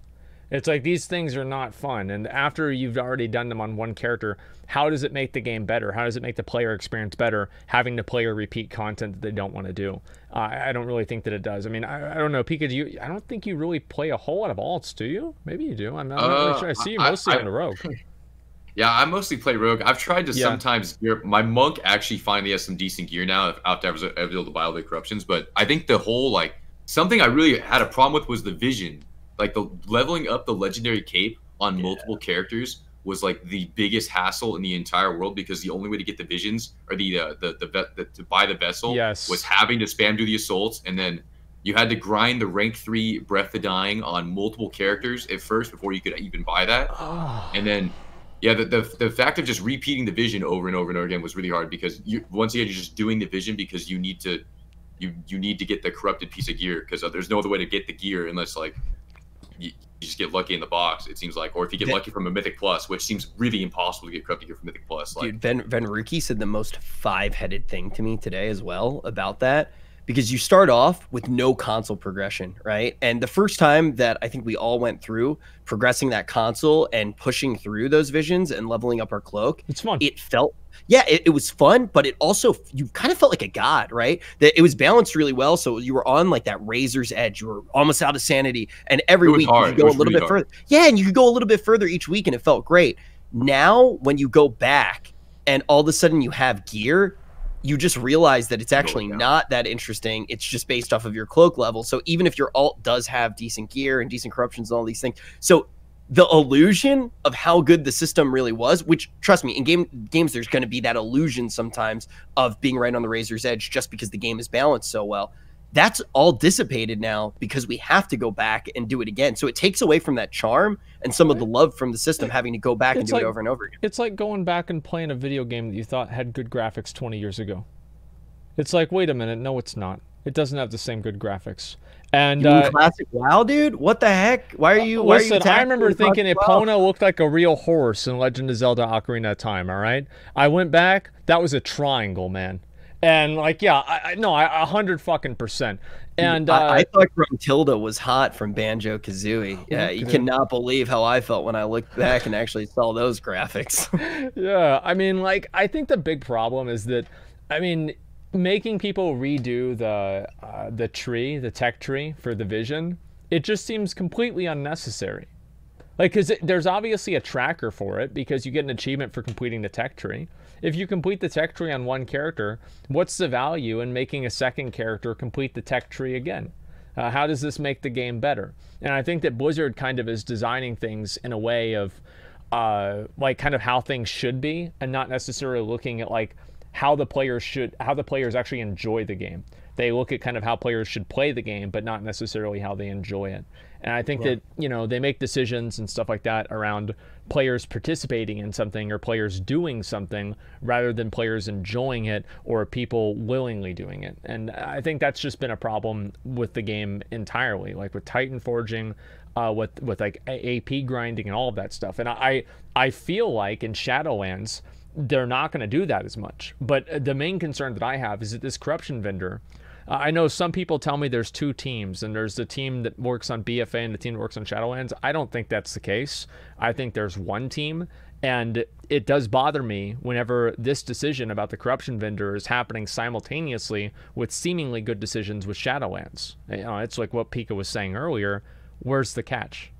It's like, these things are not fun, and after you've already done them on one character, how does it make the game better? How does it make the player experience better, having to play or repeat content that they don't want to do? I don't really think that it does. I mean, I don't know, Pika, I don't think you really play a whole lot of alts, do you? Maybe you do. I'm not really sure. I see you mostly on the rogue.
Yeah, I mostly play rogue. I've tried to sometimes gear. My monk actually finally has some decent gear now after I was able to buy all the corruptions, but I think the whole, something I really had a problem with was the vision. Like, the leveling up the legendary cape on multiple characters was like the biggest hassle in the entire world, because the only way to get the visions or to buy the vessel was having to spam do the assaults, and then you had to grind the rank 3 Breath of Dying on multiple characters at first before you could even buy that. And then the fact of just repeating the vision over and over and over again was really hard, because once again you're just doing the vision because you need to get the corrupted piece of gear, because there's no other way to get the gear unless you just get lucky in the box, it seems like, or if you get lucky from a Mythic Plus, which seems really impossible to get corrupted gear from Mythic Plus.
Dude, Venruki said the most 5-headed thing to me today as well about that, because you start off with no console progression, right? And the first time that I think we all went through progressing that console and pushing through those visions and leveling up our cloak,
it's fun.
It felt, it was fun, but it also, you kind of felt like a god, right? That it was balanced really well. So you were on like that razor's edge. You were almost out of sanity. And every week you could go a little bit further. Yeah, and you could go a little bit further each week, and it felt great. Now, when you go back and all of a sudden you have gear, you just realize that it's actually not that interesting. It's just based off of your cloak level. So even if your alt does have decent gear and decent corruptions and all these things, so the illusion of how good the system really was, which, trust me, in games there's going to be that illusion sometimes of being right on the razor's edge just because the game is balanced so well. That's all dissipated now because we have to go back and do it again. So it takes away from that charm and some of the love from the system having to go back and do it over and over again.
It's like going back and playing a video game that you thought had good graphics 20 years ago. It's like, wait a minute, no, it's not. It doesn't have the same good graphics. And
classic WoW, dude. What the heck? Why are you?
Listen, I remember thinking Epona looked like a real horse in Legend of Zelda: Ocarina of Time. All right, I went back. That was a triangle, man. And like, yeah, I 100%. And
I thought Gruntilda was hot from Banjo-Kazooie. Yeah, you cannot believe how I felt when I looked back and actually saw those graphics.
Yeah, I mean, like, I think the big problem is that, I mean, making people redo the tree, the tech tree for the vision, it just seems completely unnecessary. Like, because there's obviously a tracker for it because you get an achievement for completing the tech tree. If you complete the tech tree on one character, what's the value in making a second character complete the tech tree again? How does this make the game better? And I think that Blizzard kind of is designing things in a way of like kind of how things should be, and not necessarily looking at like how the players actually enjoy the game. They look at kind of how players should play the game, but not necessarily how they enjoy it. And I think that, you know, they make decisions and stuff like that around players participating in something or players doing something rather than players enjoying it or people willingly doing it. And I think that's just been a problem with the game entirely, like with Titan forging, with like AP grinding and all of that stuff. And I feel like in Shadowlands, they're not going to do that as much. But the main concern that I have is that this corruption vendor, I know some people tell me there's two teams, and there's the team that works on BFA and the team that works on Shadowlands. I don't think that's the case. I think there's one team, and it does bother me whenever this decision about the corruption vendor is happening simultaneously with seemingly good decisions with Shadowlands. You know, it's like what Pika was saying earlier. Where's the catch?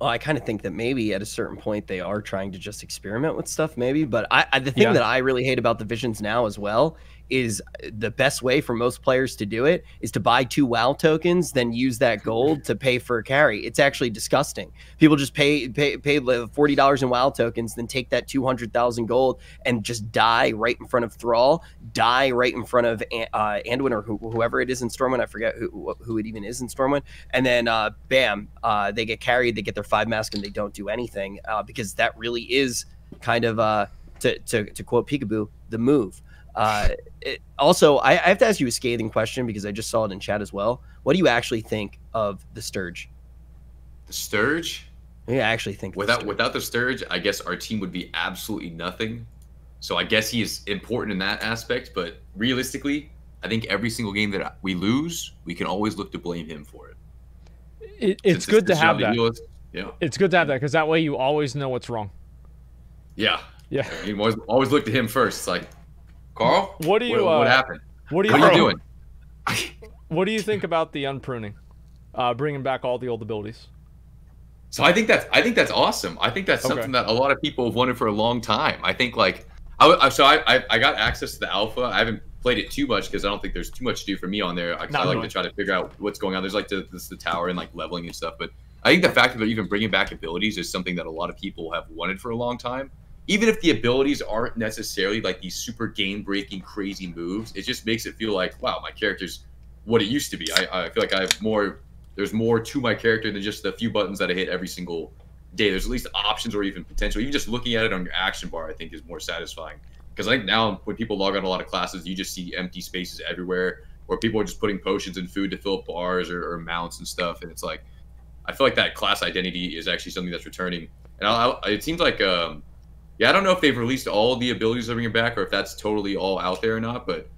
Well, I kind of think that maybe at a certain point they are trying to just experiment with stuff, maybe. But the thing that I really hate about the Visions now as well is the best way for most players to do it is to buy 2 WoW tokens, then use that gold to pay for a carry. It's actually disgusting. People just pay $40 in WoW tokens, then take that 200,000 gold and just die right in front of Thrall, die right in front of Anduin or whoever it is in Stormwind. I forget who it even is in Stormwind. And then bam, they get carried, they get their 5 mask, and they don't do anything because that really is kind of, to quote Peekaboo, the move. Also, I have to ask you a scathing question because I just saw it in chat as well. What do you actually think of the Sturge?
The Sturge?
Yeah, I actually think
without the Sturge, I guess our team would be absolutely nothing. So I guess he is important in that aspect, but realistically, I think every single game that we lose, we can always look to blame him for it.
It's good to have that.
Yeah.
It's good to have that because that way you always know what's wrong.
Yeah.
Yeah.
You always look to him first. It's like, Carl, what happened?
What are you doing? What do you think about the unpruning, bringing back all the old abilities?
So I think that's awesome. I think that's something that a lot of people have wanted for a long time. I think like I got access to the alpha. I haven't played it too much because I don't think there's too much to do for me on there. I like to try to figure out what's going on. There's like the tower and like leveling and stuff. But I think the fact that they're even bringing back abilities is something that a lot of people have wanted for a long time. Even if the abilities aren't necessarily like these super game-breaking crazy moves, it just makes it feel like, wow, my character's what it used to be. I feel like there's more to my character than just the few buttons that I hit every single day. There's at least options or even potential. Even just looking at it on your action bar, I think is more satisfying. Because I think now when people log on a lot of classes, you just see empty spaces everywhere, or people are just putting potions and food to fill up bars or mounts and stuff. And it's like, I feel like that class identity is actually something that's returning. And it seems like... yeah, I don't know if they've released all the abilities they're bringing back or if that's totally all out there or not, but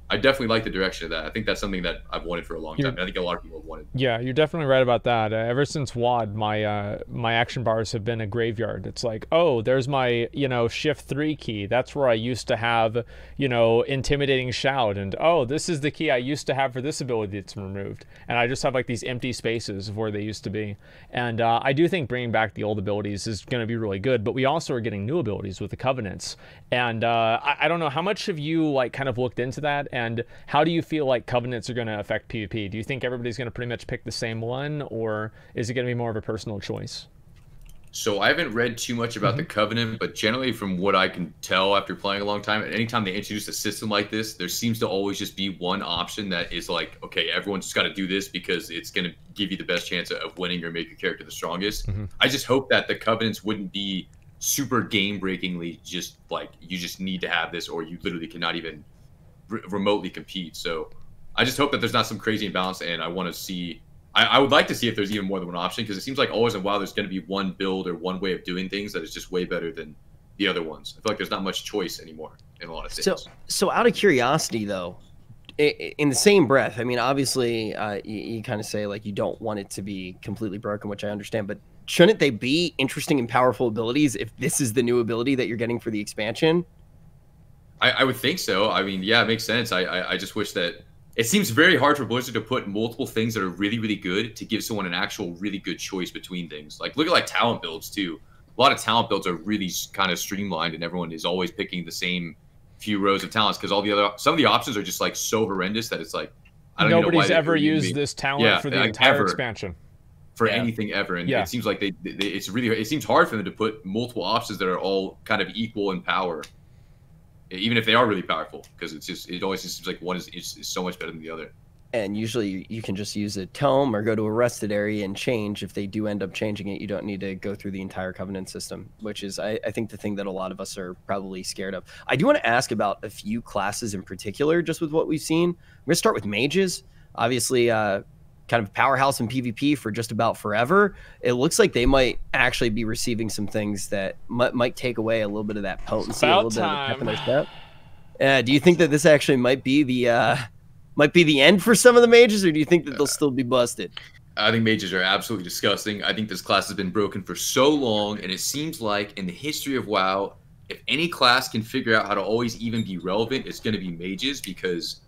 I definitely like the direction of that. I think that's something that I've wanted for a long time. And I think a lot of people have wanted.
Yeah, you're definitely right about that. Ever since WoD, my action bars have been a graveyard. It's like, oh, there's my, shift 3 key. That's where I used to have, intimidating shout, and oh, this is the key I used to have for this ability that's removed. And I just have like these empty spaces of where they used to be. And I do think bringing back the old abilities is going to be really good, but we also are getting new abilities with the Covenants. And I don't know, how much have you like kind of looked into that? And how do you feel like Covenants are going to affect PvP? Do you think everybody's going to pretty much pick the same one, or is it going to be more of a personal choice?
So I haven't read too much about the Covenant, but generally from what I can tell after playing a long time, anytime they introduce a system like this, there seems to always just be one option that is like, okay, everyone's just got to do this because it's going to give you the best chance of winning or make your character the strongest. I just hope that the Covenants wouldn't be super game-breakingly just like, you just need to have this or you literally cannot even remotely compete. So I just hope that there's not some crazy imbalance, and I want to see, I would like to see if there's even more than one option, because it seems like always in WoW there's going to be one build or one way of doing things that is just way better than the other ones. I feel like there's not much choice anymore in a lot of things.
So out of curiosity though, in the same breath, I mean, obviously you kind of say like you don't want it to be completely broken, which I understand, but shouldn't they be interesting and powerful abilities if this is the new ability that you're getting for the expansion?
I would think so. I mean, yeah, it makes sense. I just wish that it seems very hard for Blizzard to put multiple things that are really, really good to give someone an actual really good choice between things. Like, look at like talent builds too. A lot of talent builds are really kind of streamlined, and everyone is always picking the same few rows of talents because some of the options are just like so horrendous that it's like, I don't know why
nobody's ever used this talent for the entire expansion.
For anything ever, and it seems like it seems hard for them to put multiple options that are all kind of equal in power, even if they are really powerful, because it always just seems like one is so much better than the other.
And usually you can just use a tome or go to a rested area and change. If they do end up changing it, you don't need to go through the entire Covenant system, which is I think the thing that a lot of us are probably scared of. I do want to ask about a few classes in particular, just with what we've seen. We're gonna start with mages. Obviously kind of powerhouse in PvP for just about forever. It looks like they might actually be receiving some things that might take away a little bit of that potency, a little bit of the pep in their step. Do you think that this actually might be the end for some of the mages, or do you think that they'll still be busted?
I think mages are absolutely disgusting. I think this class has been broken for so long, and it seems like in the history of WoW, if any class can figure out how to always even be relevant, it's going to be mages, because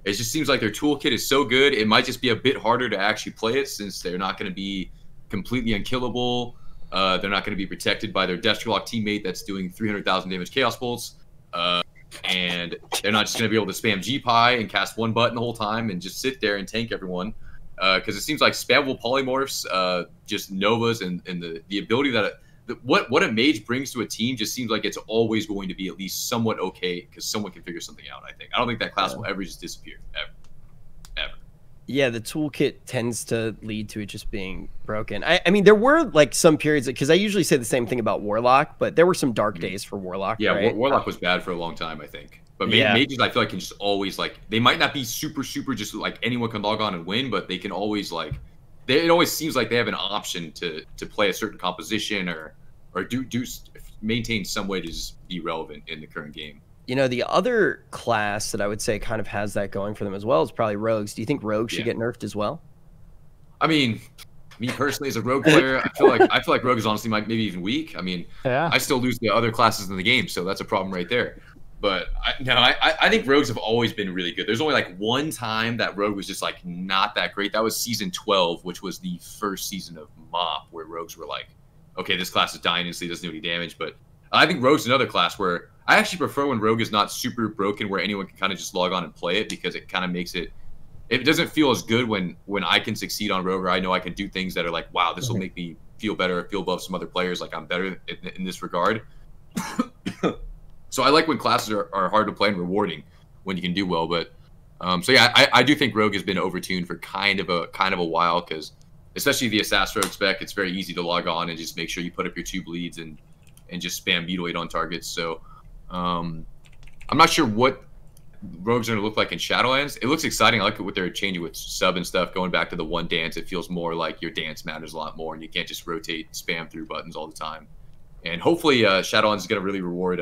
it just seems like their toolkit is so good. It might just be a bit harder to actually play it since they're not going to be completely unkillable. They're not going to be protected by their Destrolock teammate that's doing 300,000 damage Chaos Bolts. And they're not just going to be able to spam G-Pie and cast one button the whole time and just sit there and tank everyone. Because it seems like spammable polymorphs, just Novas, and the ability that what a mage brings to a team just seems like it's always going to be at least somewhat okay, because someone can figure something out. I don't think that class will ever just disappear, ever.
Yeah, the toolkit tends to lead to it just being broken. I mean, there were like some periods, because I usually say the same thing about Warlock, but there were some dark days for Warlock.
Yeah,
right?
Warlock was bad for a long time, I think. But mages, I feel like, can just always, like, they might not be super just like anyone can log on and win, but they can always like, it always seems like they have an option to play a certain composition or maintain some way to just be relevant in the current game.
You know, the other class that I would say kind of has that going for them as well is probably rogues. Do you think rogues should get nerfed as well?
I mean, me personally as a rogue player, I feel like rogue is honestly maybe even weak. I mean, I still lose the other classes in the game, so that's a problem right there. But I think rogues have always been really good. There's only like one time that rogue was just like not that great. That was season 12, which was the first season of MoP, where rogues were like, okay, this class is dying instantly, doesn't do any damage. But I think rogue's another class where I actually prefer when rogue is not super broken, where anyone can kind of just log on and play it, because it kind of makes it doesn't feel as good when I can succeed on rogue, or I know I can do things that are like, wow, this will make me feel better, feel above some other players, like I'm better in this regard. So I like when classes are hard to play and rewarding when you can do well. But so yeah, I do think rogue has been overtuned for kind of a while, because especially the Assassin Rogue spec, it's very easy to log on and just make sure you put up your 2 bleeds and just spam mutilate on targets. So I'm not sure what rogues are going to look like in Shadowlands. It looks exciting. I like what they're changing with sub and stuff, going back to the one dance. It feels more like your dance matters a lot more, and you can't just rotate spam through buttons all the time. And hopefully Shadowlands is going to really reward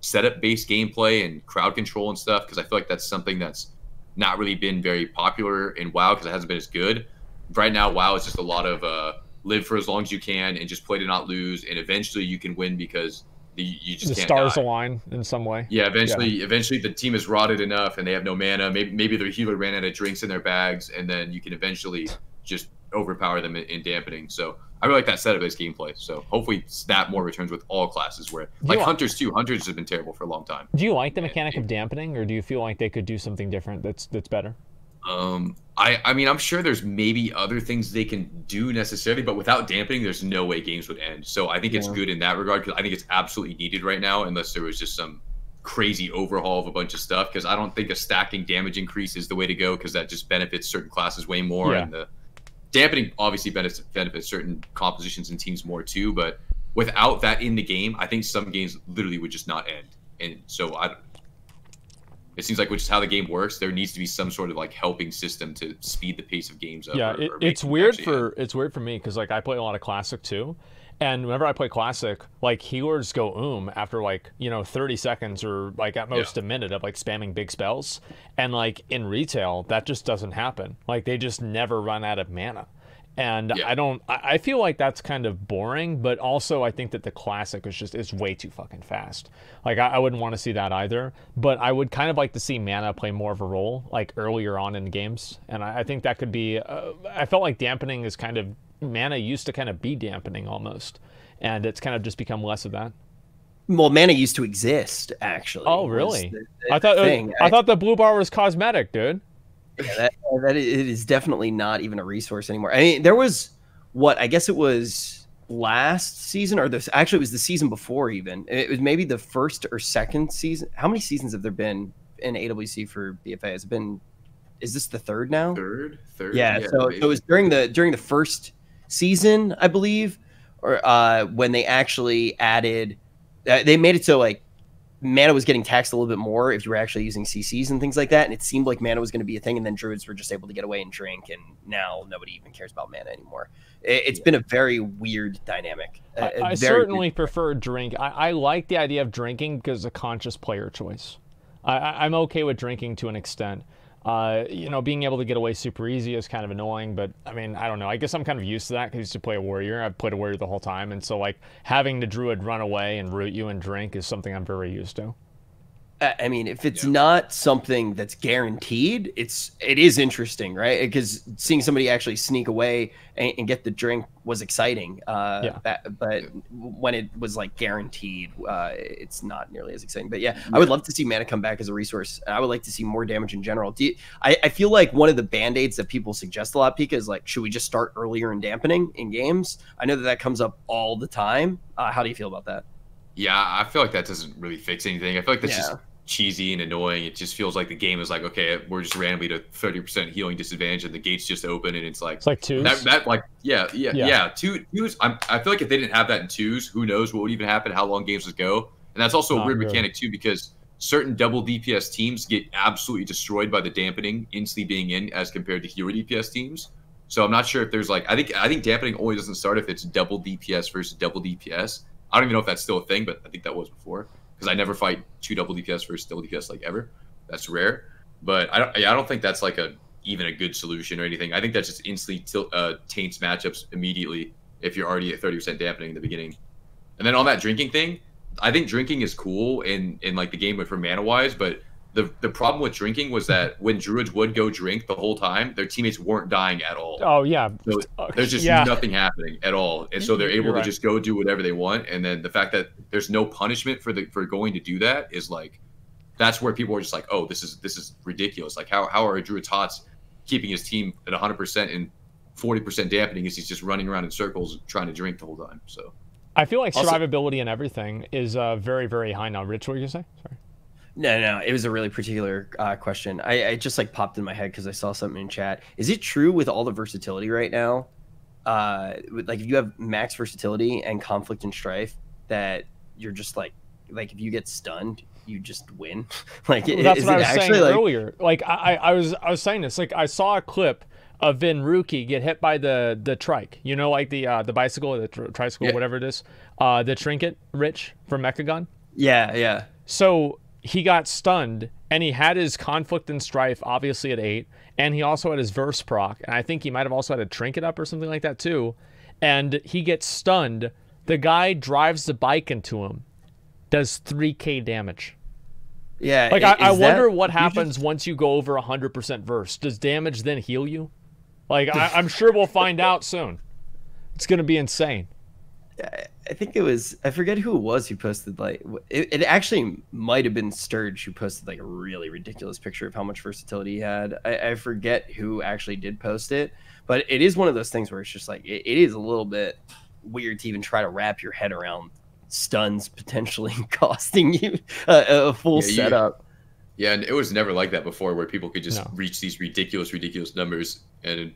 setup-based gameplay and crowd control and stuff, because I feel like that's something that's not really been very popular in WoW because it hasn't been as good. Right now, WoW is just a lot of live for as long as you can and just play to not lose, and eventually you can win because you just can't
stars
die.
align in some way.
Yeah, eventually the team is rotted enough and they have no mana. Maybe their healer ran out of drinks in their bags, and then you can eventually just overpower them in dampening. So I really like that setup-based gameplay. So hopefully that more returns with all classes, where like Hunters too. Hunters have been terrible for a long time.
Do you like the mechanic of dampening, or do you feel like they could do something different that's better?
I mean, I'm sure there's maybe other things they can do necessarily, but without dampening, there's no way games would end. So I think it's good in that regard, because I think it's absolutely needed right now, unless there was just some crazy overhaul of a bunch of stuff, because I don't think a stacking damage increase is the way to go, because that just benefits certain classes way more, and the dampening obviously benefits certain compositions and teams more too. But without that in the game, I think some games literally would just not end. And so it seems like, which is how the game works, there needs to be some sort of like helping system to speed the pace of games up.
Yeah, it's weird for me, because like I play a lot of Classic too, and whenever I play Classic, like healers go after like 30 seconds or like at most a minute of like spamming big spells, and like in retail that just doesn't happen. Like they just never run out of mana. And I feel like that's kind of boring, but also I think that the Classic is way too fucking fast. Like I wouldn't want to see that either, but I would kind of like to see mana play more of a role like earlier on in games. And I think that could be, I felt like dampening is kind of, mana used to kind of be dampening almost, and it's kind of just become less of that.
Well, mana used to exist, actually.
Oh, really? I thought the blue bar was cosmetic, dude.
Yeah, that it is definitely not even a resource anymore. I mean, there was I guess it was last season, or actually it was the season before even. It was maybe the first or second season. How many seasons have there been in AWC for BFA? Is this the third now?
Third.
Yeah. So it was during the first season, I believe, or when they actually added, they made it so like mana was getting taxed a little bit more if you were actually using CCs and things like that, and it seemed like mana was going to be a thing, and then druids were just able to get away and drink, and now nobody even cares about mana anymore. It's been a very weird dynamic.
I certainly prefer drink. I like the idea of drinking because it's a conscious player choice. I'm okay with drinking to an extent. Being able to get away super easy is kind of annoying, but I mean, I don't know. I guess I'm kind of used to that because I used to play a warrior. I've played a warrior the whole time, and so like having the druid run away and root you and drink is something I'm very used to.
I mean, if it's not something that's guaranteed, it is interesting, right? Because seeing somebody actually sneak away and get the drink was exciting. But when it was like guaranteed, it's not nearly as exciting. But I would love to see mana come back as a resource. I would like to see more damage in general. I feel like one of the band-aids that people suggest a lot, Pika, is like, should we just start earlier in dampening in games? I know that comes up all the time. How do you feel about that?
Yeah, I feel like that doesn't really fix anything. I feel like that's just cheesy and annoying. It just feels like the game is like, okay, we're just randomly to 30% healing disadvantage, and the gates just open, and it's like
twos.
That like twos. I feel like if they didn't have that in twos, who knows what would even happen? How long games would go? And that's also a weird mechanic too, because certain double DPS teams get absolutely destroyed by the dampening instantly being in, as compared to hero DPS teams. So I'm not sure if there's like, I think dampening only doesn't start if it's double DPS versus double DPS. I don't even know if that's still a thing, but I think that was before, because I never fight two double DPS versus double DPS like ever. That's rare. But I don't think that's like even a good solution or anything. I think that just instantly taints matchups immediately if you're already at 30% dampening in the beginning. And then on that drinking thing, I think drinking is cool in like the game for mana wise, but the problem with drinking was that when druids would go drink the whole time, their teammates weren't dying at all.
Oh yeah.
So there's just nothing happening at all, and so they're able to just go do whatever they want. And then the fact that there's no punishment for going to do that is like, that's where people are just like, oh, this is ridiculous. Like how are a druid tots keeping his team at 100% and 40% dampening as he's just running around in circles trying to drink the whole time? So
I feel like survivability and everything is very, very high now. Rich, what were you gonna say? Sorry.
No, it was a really particular question. I just like popped in my head because I saw something in chat. Is it true with all the versatility right now, like if you have max versatility and conflict and strife, that you're just like if you get stunned, you just win? Like
that's what I was saying earlier. Like I was saying this. Like I saw a clip of Vinruki get hit by the trike. You know, like the bicycle, the tricycle, whatever it is. The trinket, Rich from Mechagon.
Yeah.
So he got stunned, and he had his Conflict and Strife obviously at 8, and he also had his Verse proc, and I think he might have also had a Trinket up or something like that too. And he gets stunned. The guy drives the bike into him, does 3k damage.
Yeah,
like I wonder what happens once you go over 100% Verse. Does damage then heal you? Like I'm sure we'll find out soon. It's gonna be insane.
I think it was, I forget who it was who posted, like, it actually might have been Sturge who posted like a really ridiculous picture of how much versatility he had. I forget who actually did post it, but it is one of those things where it's just like, it is a little bit weird to even try to wrap your head around stuns potentially costing you a full setup.
Yeah, and it was never like that before, where people could just reach these ridiculous numbers, and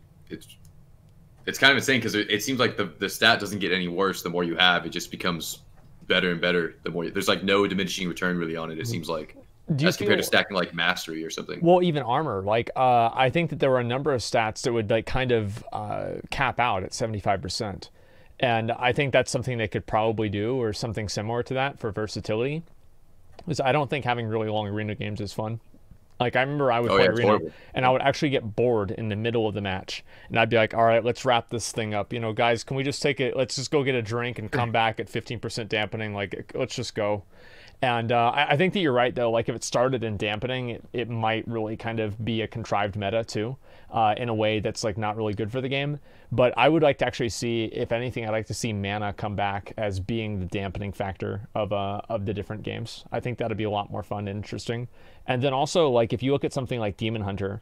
it's kind of insane because it seems like the stat doesn't get any worse the more you have. It just becomes better and better the more. There's like no diminishing return really on it. It seems like as compared to stacking like mastery or something.
Well, even armor. Like I think that there were a number of stats that would like kind of cap out at 75%, and I think that's something they could probably do, or something similar to that for versatility. Because I don't think having really long arena games is fun. Like, I remember I would play arena, and I would actually get bored in the middle of the match. And I'd be like, all right, let's wrap this thing up. You know, guys, can we just take it? Let's just go get a drink and come back at 15% dampening. Like, let's just go. And I think that you're right, though. Like, if it started in dampening, it might really kind of be a contrived meta, too, in a way that's, like, not really good for the game. But I would like to actually see, if anything, I'd like to see mana come back as being the dampening factor of the different games. I think that'd be a lot more fun and interesting. And then also, like, if you look at something like Demon Hunter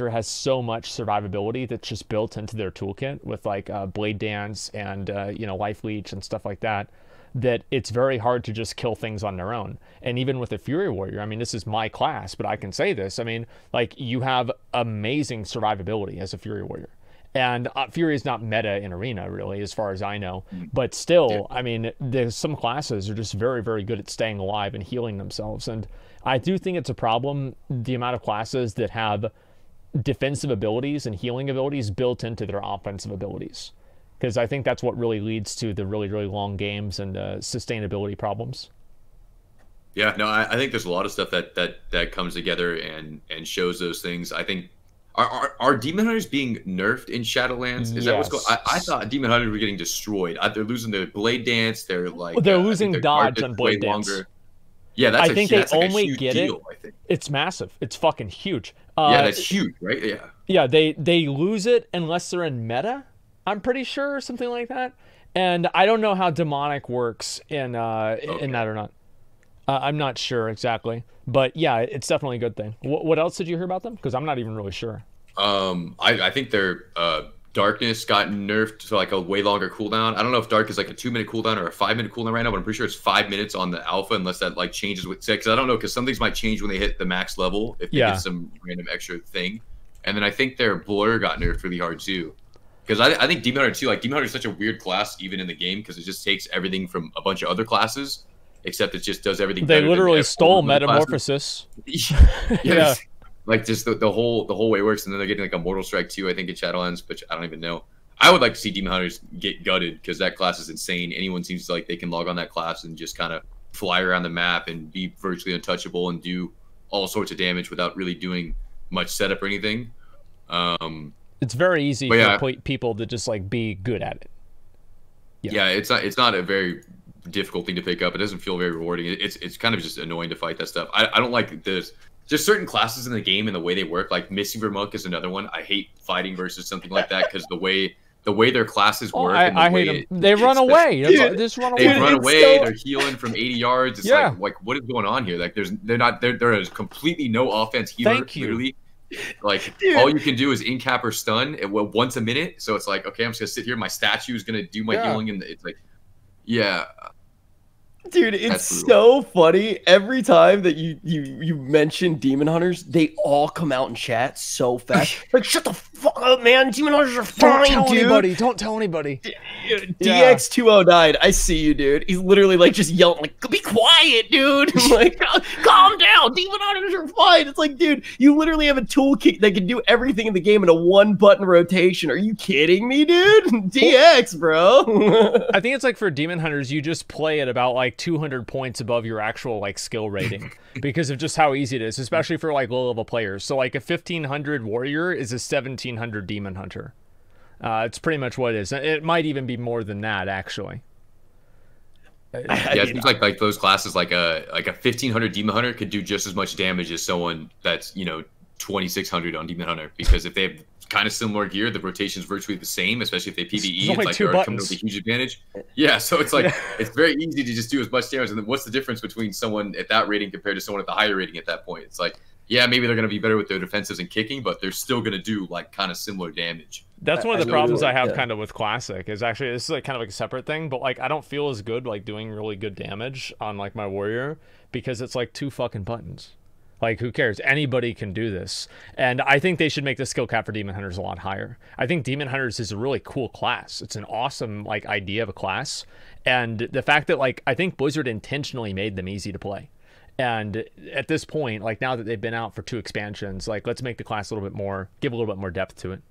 has so much survivability that's just built into their toolkit with, like, Blade Dance and, you know, Life Leech and stuff like that, that it's very hard to just kill things on their own. And even with a Fury Warrior, I mean, this is my class, but I can say this. I mean, like, you have amazing survivability as a Fury Warrior. And Fury is not meta in Arena, really, as far as I know. But still, I mean, there's some classes are just very, very good at staying alive and healing themselves. And I do think it's a problem, the amount of classes that have defensive abilities and healing abilities built into their offensive abilities. Because I think that's what really leads to the really, really long games and sustainability problems.
Yeah, no, I think there's a lot of stuff that comes together and shows those things. I think are Demon Hunters being nerfed in Shadowlands? Is that what's going on? I thought Demon Hunters were getting destroyed. They're losing their Blade Dance. They're like
they're losing dodge on Blade Dance. Longer.
Yeah, that's
I think they only
get
deal, it. I think. It's massive. It's fucking huge.
Yeah, that's huge, right? Yeah.
Yeah, they lose it unless they're in meta. I'm pretty sure, or something like that. And I don't know how demonic works in that or not. I'm not sure exactly, but yeah, it's definitely a good thing. What else did you hear about them? Because I'm not even really sure.
I think their Darkness got nerfed to like a way longer cooldown. I don't know if Dark is like a 2-minute cooldown or a 5-minute cooldown right now, but I'm pretty sure it's 5 minutes on the alpha, unless that like changes with 6. I don't know, because some things might change when they hit the max level if they get some random extra thing. And then I think their Blur got nerfed really hard too. Because I think Demon Hunter too, like Demon Hunter is such a weird class even in the game, because it just takes everything from a bunch of other classes, except it just does everything.
They literally stole Metamorphosis.
Yeah, like just the whole way it works, and then they're getting like a Mortal Strike too, I think, in Shadowlands, but I don't even know. I would like to see Demon Hunters get gutted, because that class is insane. Anyone seems like they can log on that class and just kind of fly around the map and be virtually untouchable and do all sorts of damage without really doing much setup or anything.
It's very easy for people to just like be good at it.
Yeah, it's not a very difficult thing to pick up. It doesn't feel very rewarding. It's kind of just annoying to fight that stuff. I don't like this. Just certain classes in the game and the way they work. Like Missing Vermunk is another one. I hate fighting versus something like that, because the way their classes work.
I hate them. They run away. They just run away.
They run away. They're healing from 80 yards. It's like what is going on here? Like there is completely no offense healer.
Thank you.
Literally. Like all you can do is in cap or stun once a minute. So it's like, okay, I'm just gonna sit here. My statue is gonna do my healing, and it's like,
dude, it's so funny. Every time that you mention Demon Hunters, they all come out in chat so fast. Like, shut the fuck up, man. Demon Hunters are fine, dude.
Don't tell anybody.
DX209, I see you, dude. He's literally like just yelling, like, be quiet, dude. I'm like, calm down. Demon Hunters are fine. It's like, dude, you literally have a toolkit that can do everything in the game in a 1-button rotation. Are you kidding me, dude? DX, bro.
I think it's like for Demon Hunters, you just play at about like like 200 points above your actual like skill rating because of just how easy it is, especially for like low level players. So like a 1500 warrior is a 1700 demon hunter. It's pretty much what it is. It might even be more than that, actually.
Yeah, it seems like those classes, like a 1500 demon hunter could do just as much damage as someone that's 2600 on demon hunter, because if they have kind of similar gear, the rotation is virtually the same, especially if they PvE. It's like they're coming with a huge advantage. Yeah, so it's like it's very easy to just do as much damage. And then what's the difference between someone at that rating compared to someone at the higher rating at that point? It's like, yeah, maybe they're going to be better with their defensives and kicking, but they're still going to do like kind of similar damage.
That's one of the problems I have kind of with Classic, is actually, this is like kind of like a separate thing, but like I don't feel as good like doing really good damage on like my warrior because it's like 2 fucking buttons. Like, who cares? Anybody can do this. And I think they should make the skill cap for Demon Hunters a lot higher. I think Demon Hunters is a really cool class. It's an awesome, like, idea of a class. And the fact that, like, I think Blizzard intentionally made them easy to play. And at this point, like, now that they've been out for 2 expansions, like, let's make the class a little bit more, give a little bit more depth to it.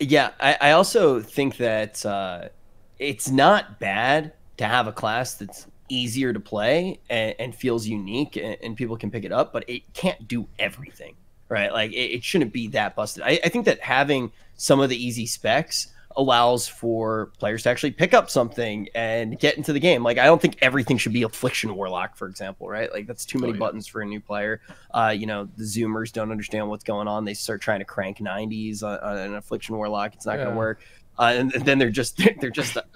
Yeah, I also think that it's not bad to have a class that's easier to play and feels unique and people can pick it up, but it can't do everything, right? Like it shouldn't be that busted. I think that having some of the easy specs allows for players to actually pick up something and get into the game. Like I don't think everything should be Affliction Warlock, for example, right? Like that's too many buttons for a new player. The Zoomers don't understand what's going on. They start trying to crank 90s on an Affliction Warlock. It's not going to work. And then they're just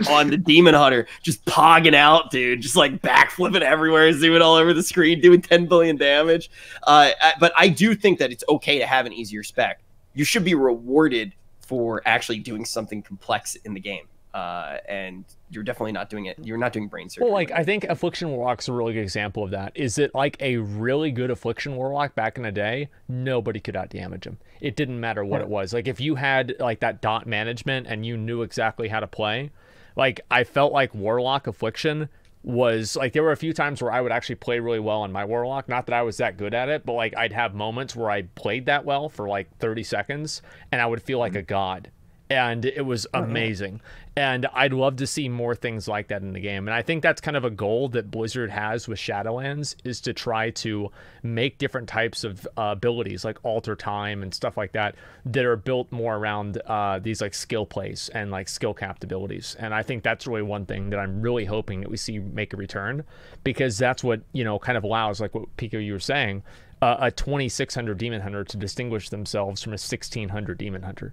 on the Demon Hunter, just pogging out, dude, just like backflipping everywhere, zooming all over the screen, doing 10 billion damage. But I do think that it's okay to have an easier spec. You should be rewarded for actually doing something complex in the game. And you're definitely not doing it. You're not doing brain surgery.
Well, like, I think Affliction Warlock's a really good example of that. Is that like a really good Affliction Warlock back in the day? Nobody could out-damage him. It didn't matter what it was. Like, if you had, like, that dot management and you knew exactly how to play, like, I felt like Warlock Affliction was, like, there were a few times where I would actually play really well on my Warlock. Not that I was that good at it, but, like, I'd have moments where I played that well for, like, 30 seconds, and I would feel like a god. And it was amazing. And I'd love to see more things like that in the game. And I think that's kind of a goal that Blizzard has with Shadowlands, is to try to make different types of abilities like Alter Time and stuff like that that are built more around these like skill plays and like skill capped abilities. And I think that's really one thing that I'm really hoping that we see make a return, because that's what, kind of allows, like what Pika, you were saying, a 2600 Demon Hunter to distinguish themselves from a 1600 Demon Hunter.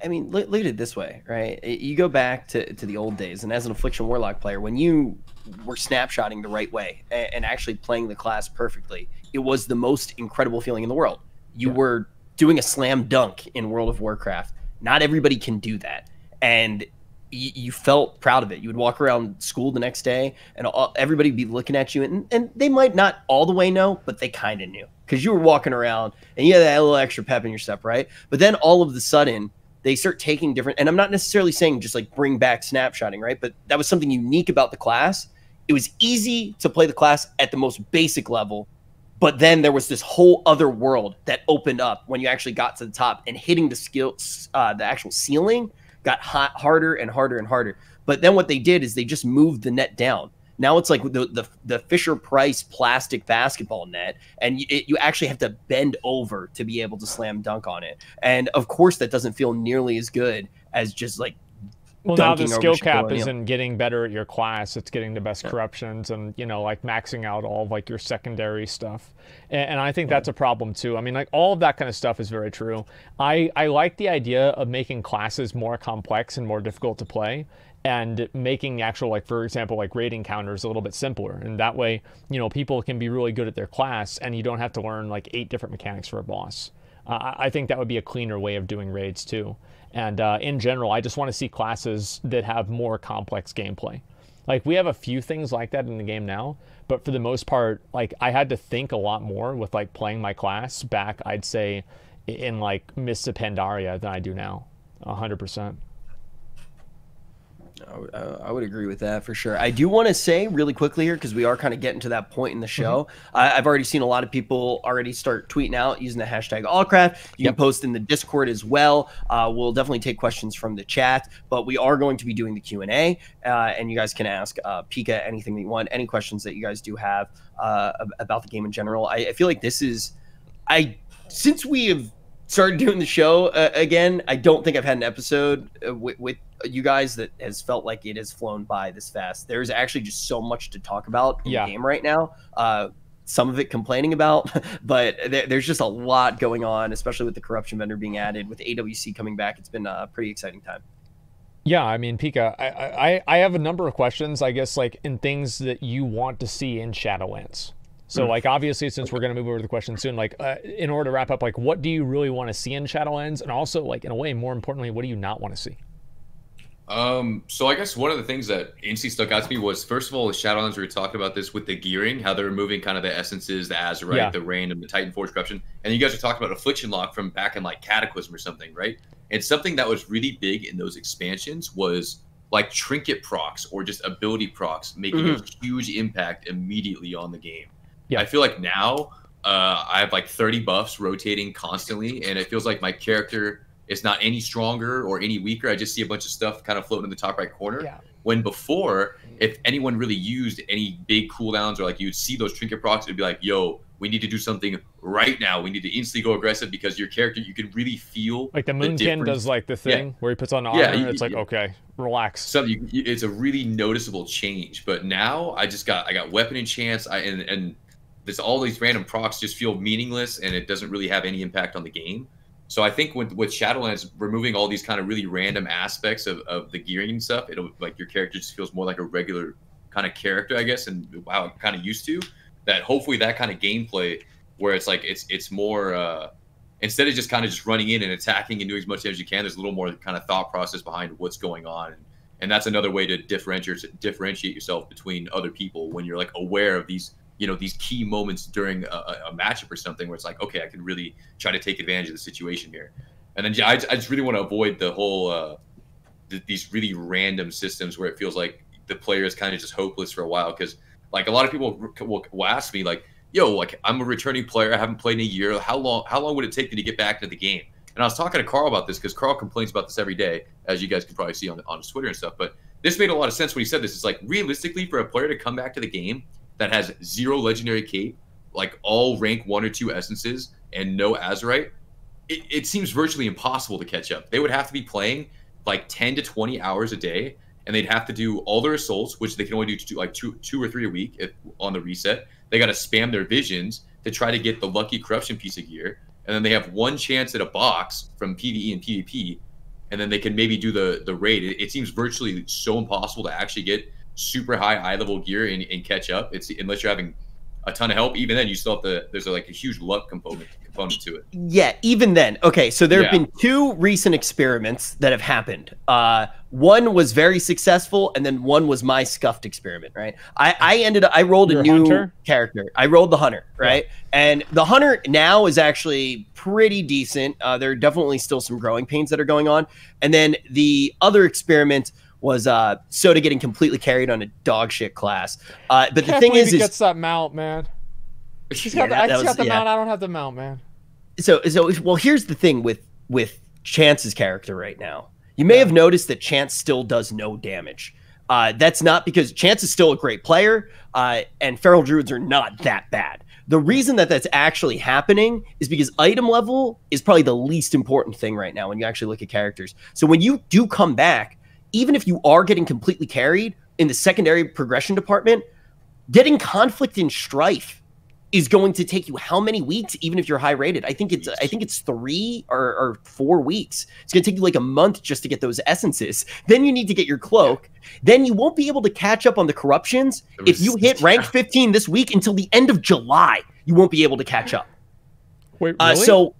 I mean, look at it this way, right? You go back to the old days, and as an Affliction Warlock player, when you were snapshotting the right way and actually playing the class perfectly, it was the most incredible feeling in the world. You were doing a slam dunk in World of Warcraft. Not everybody can do that. And you felt proud of it. You would walk around school the next day, and everybody would be looking at you, and they might not all the way know, but they kind of knew, because you were walking around, and you had that little extra pep in your step, right? But then all of a sudden, they start taking different, and I'm not necessarily saying just like bring back snapshotting, right? But that was something unique about the class. It was easy to play the class at the most basic level, but then there was this whole other world that opened up when you actually got to the top, and hitting the actual ceiling got harder and harder and harder. But then what they did is they just moved the net down. Now it's like the Fisher-Price plastic basketball net, and you actually have to bend over to be able to slam dunk on it. And of course, that doesn't feel nearly as good as just like.
Well, now the skill cap isn't getting better at your class; it's getting the best corruptions, and like maxing out all of like your secondary stuff. And I think that's a problem too. I mean, like all of that kind of stuff is very true. I like the idea of making classes more complex and more difficult to play, and making the actual, like, for example, like raiding counters a little bit simpler. And that way, people can be really good at their class, and you don't have to learn like 8 different mechanics for a boss. I think that would be a cleaner way of doing raids too. And in general, I just want to see classes that have more complex gameplay. Like, we have a few things like that in the game now, but for the most part, like, I had to think a lot more with like playing my class back, I'd say, in like Mists of Pandaria than I do now. 100%.
I would agree with that for sure. I do want to say really quickly here, because we are kind of getting to that point in the show. I've already seen a lot of people already start tweeting out using the hashtag Allcraft. You can post in the Discord as well. We'll definitely take questions from the chat, but we are going to be doing the Q&A, and you guys can ask Pika anything that you want, any questions that you guys do have about the game in general. I feel like this is, since we have started doing the show again, I don't think I've had an episode with you guys that has felt like it has flown by this fast. There's actually just so much to talk about in the game right now. Some of it complaining about, but there's just a lot going on, especially with the corruption vendor being added, with AWC coming back. It's been a pretty exciting time.
Yeah, I mean, Pika, I have a number of questions, I guess, like in things that you want to see in Shadowlands. So, like, obviously, since we're going to move over to the question soon, like, in order to wrap up, like, what do you really want to see in Shadowlands? And also, like, in a way, more importantly, what do you not want to see?
So I guess one of the things that instantly stuck out to me was, first of all, the Shadowlands, we were talking about this with the gearing, how they're removing kind of the essences, the Azurite, the Random, the Titan Forge Corruption. And you guys are talking about Affliction Lock from back in, like, Cataclysm or something, right? And something that was really big in those expansions was, like, trinket procs or just ability procs making a huge impact immediately on the game. I feel like now I have like 30 buffs rotating constantly, and it feels like my character is not any stronger or any weaker. I just see a bunch of stuff kind of floating in the top right corner. When before, if anyone really used any big cooldowns or like you'd see those trinket procs, it'd be like, yo, we need to do something right now. We need to instantly go aggressive, because your character, you can really feel
like the Moonkin does like the thing where he puts on armor and it's like, okay, relax.
So it's a really noticeable change. But now I got weapon enchants, and this, all these random procs just feel meaningless, and it doesn't really have any impact on the game. So I think with Shadowlands, removing all these kind of really random aspects of the gearing and stuff, it'll, like, your character just feels more like a regular kind of character, I guess, and wow, I'm kind of used to that. Hopefully that kind of gameplay where it's like it's more instead of just kind of just running in and attacking and doing as much as you can, there's a little more kind of thought process behind what's going on. And that's another way to differentiate yourself between other people when you're like aware of these, you know, these key moments during a matchup or something where it's like, okay, I can really try to take advantage of the situation here. And then I just really want to avoid the whole these really random systems where it feels like the player is kind of just hopeless for a while. Because like a lot of people will ask me like, yo, like, I'm a returning player, I haven't played in a year, how long would it take me to get back into the game? And I was talking to Carl about this, because Carl complains about this every day, as you guys can probably see on his Twitter and stuff. But this made a lot of sense when he said this. It's like, realistically, for a player to come back to the game that has 0 legendary cape, like all rank 1 or 2 essences, and no Azurite, it seems virtually impossible to catch up. They would have to be playing like 10 to 20 hours a day, and they'd have to do all their assaults, which they can only do like two or three a week on the reset. They got to spam their visions to try to get the lucky corruption piece of gear, and then they have 1 chance at a box from PvE and PvP, and then they can maybe do the raid. It seems virtually so impossible to actually get super high level gear and catch up. It's unless you're having a ton of help. Even then, you still have to. There's like a huge luck component to it.
Yeah, even then. Okay, so there have been 2 recent experiments that have happened. One was very successful, and then one was my scuffed experiment. Right? I rolled a new character. I rolled the hunter. Right? Yeah. And the hunter now is actually pretty decent. There are definitely still some growing pains that are going on. And then the other experiment was Soda getting completely carried on a dog shit class. But the thing is,
he gets that mount, man. He's got the mount. I don't have the mount, man.
So well, here's the thing with Chance's character right now. You may have noticed that Chance still does no damage. That's not because Chance is still a great player, and Feral Druids are not that bad. The reason that that's actually happening is because item level is probably the least important thing right now when you actually look at characters. So when you do come back, even if you are getting completely carried in the secondary progression department, getting conflict and strife is going to take you how many weeks, even if you're high rated? I think it's 3 or 4 weeks. It's going to take you like a month just to get those essences. Then you need to get your cloak. Then you won't be able to catch up on the corruptions. If you hit rank 15 this week until the end of July, you won't be able to catch up.
Wait, really?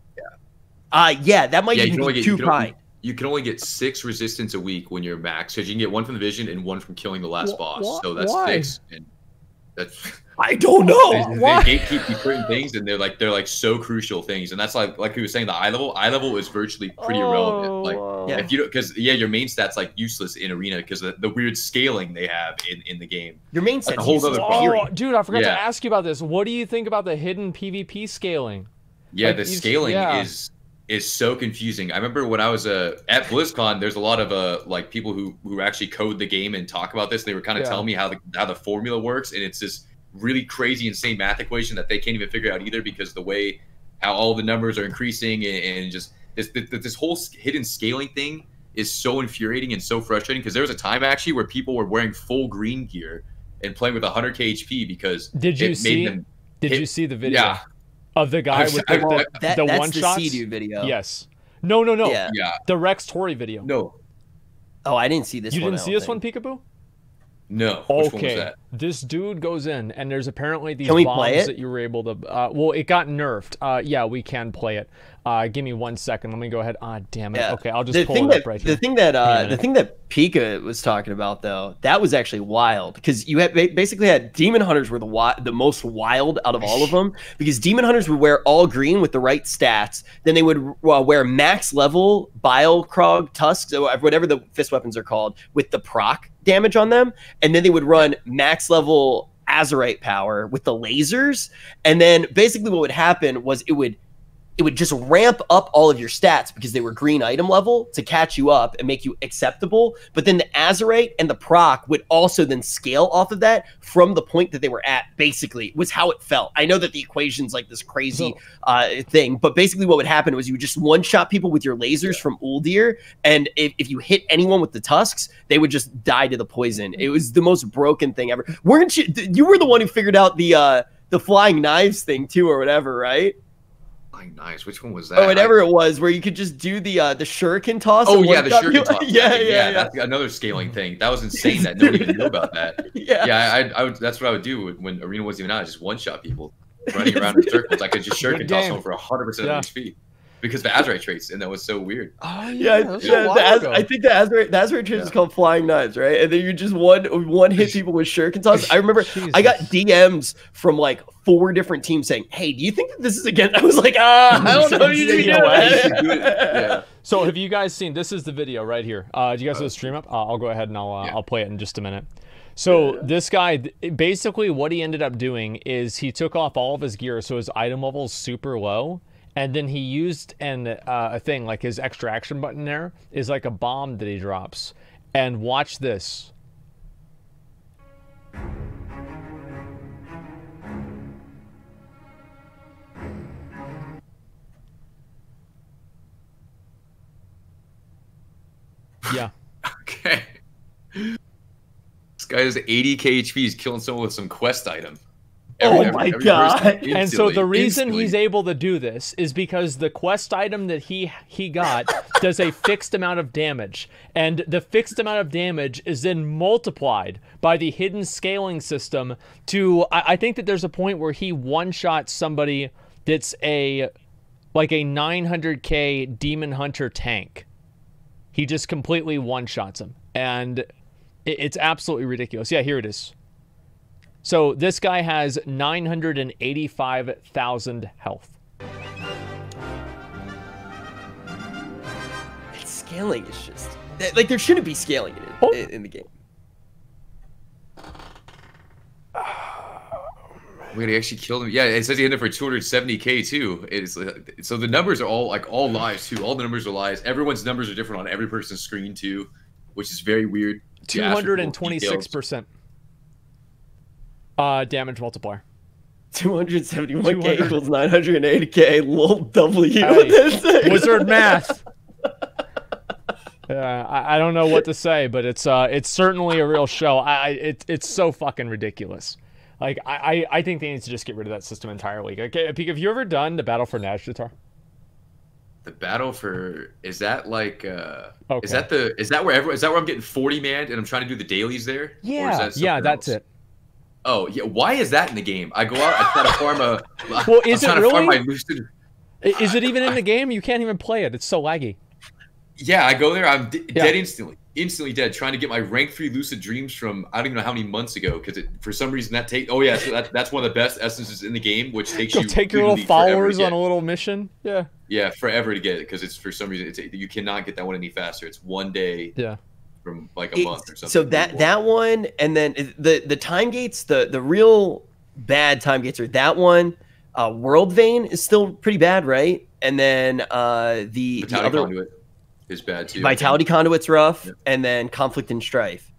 Yeah, that might even be too high.
You can only get 6 resistance a week when you're max, because you can get 1 from the vision and 1 from killing the last boss. So that's 6. And that's
I don't know.
They gatekeep these certain things, and they're like so crucial things, and that's like he was saying, the eye level is virtually pretty irrelevant. Like if you because your main stats like useless in arena because the weird scaling they have in the game.
Your main stats.
A whole other
oh, dude, I forgot to ask you about this. What do you think about the hidden PvP scaling?
Yeah, like, the scaling is so confusing. I remember when I was at BlizzCon, there's a lot of like people who actually code the game and talk about this. They were kind of telling me how the formula works, and it's this really crazy, insane math equation that they can't even figure out either because the way how all the numbers are increasing and just this whole hidden scaling thing is so infuriating and so frustrating because there was a time actually where people were wearing full green gear and playing with 100k HP because
Did you see the video?
Yeah.
Of the guy with the one shots?
That's the Sea-Doo video.
Yes. No.
Yeah.
The Rex Tory video.
No.
Oh, I didn't see this one.
You didn't see this one, Peekaboo?
No.
Okay.
Which one was that?
This dude goes in, and there's apparently these
bombs
that you were able to... well, it got nerfed. Yeah, we can play it. Give me 1 second. Let me go ahead. Ah, damn it. Yeah. Okay, I'll just pull it up right here.
The thing that Pika was talking about, though, that was actually wild. Because you had basically had Demon Hunters were the most wild out of all of them. Because Demon Hunters would wear all green with the right stats. Then they would wear max level Bile Krog Tusks, or whatever the fist weapons are called, with the proc damage on them. And then they would run max level Azerite power with the lasers. And then basically what would happen was it would just ramp up all of your stats because they were green item level to catch you up and make you acceptable. But then the Azerite and the proc would also then scale off of that from the point that they were at, basically, was how it felt. I know that the equation's like this crazy thing, but basically what would happen was you would just one-shot people with your lasers from Uldir, and if you hit anyone with the tusks, they would just die to the poison. It was the most broken thing ever. Weren't you were the one who figured out the flying knives thing too, or whatever, right?
Nice. Which one was that?
Oh, whatever it was, where you could just do the shuriken toss.
Oh yeah, the shuriken toss.
Yeah.
That's another scaling thing. That was insane. That nobody even knew about that. Yeah. I would. That's what I would do when arena wasn't even out. I just one shot people running around in circles. I could just shuriken toss them for 100% of their speed. Because the Azerite traits, and that was so weird.
Oh
yeah. I think the Azerite trait is called flying knives, right? And then you just one hit people with shuriken toss. I remember I got DMs from like 4 different teams saying, "Hey, do you think that this is again?" I was like, I don't know. You do
it. So have you guys seen? This is the video right here. Do you guys have the stream up? I'll go ahead and I'll play it in just a minute. So this guy, basically, what he ended up doing is he took off all of his gear, so his item level is super low. And then he used a thing like his extra action button there is like a bomb that he drops. And watch this. Yeah.
Okay. This guy has 80k HP. He's killing someone with some quest item.
Oh my god.
And so the reason he's able to do this is because the quest item that he got does a fixed amount of damage. And the fixed amount of damage is then multiplied by the hidden scaling system to, I think that there's a point where he one-shots somebody that's like a 900k Demon Hunter tank. He just completely one-shots him. And it's absolutely ridiculous. Yeah, here it is. So this guy has 985,000 health.
Scaling is just like there shouldn't be scaling in the game.
Wait, he actually killed him. Yeah, it says he ended for 270k too. It's so the numbers are all lies too. All the numbers are lies. Everyone's numbers are different on every person's screen too, which is very weird.
226%. Damage multiplier.
271k equals 980k. Lol W. Hey,
wizard math. I don't know what to say, but it's certainly a real show. It's so fucking ridiculous. Like I think they need to just get rid of that system entirely. Okay, Pika, have you ever done the battle for Najdatar?
The battle for is that like is that where I'm getting 40 man and I'm trying to do the dailies there?
Yeah, that's it.
Oh yeah, why is that in the game? I go out, I try to farm a.
Well, is it really? Is it even in the game? You can't even play it. It's so laggy.
Yeah, I go there. I'm dead instantly. instantly dead trying to get my rank 3 lucid dreams from I don't even know how many months ago, because for some reason that take so that's one of the best essences in the game, which takes you
take your little followers on a little mission. Yeah,
forever to get it, because it's for some reason you cannot get that one any faster. It's 1 day from like a month or something.
So that one, and then the time gates, the real bad time gates are that one. World Vein is still pretty bad, right? And then the other
Conduit is bad too.
Vitality Conduit's rough, and then Conflict and Strife.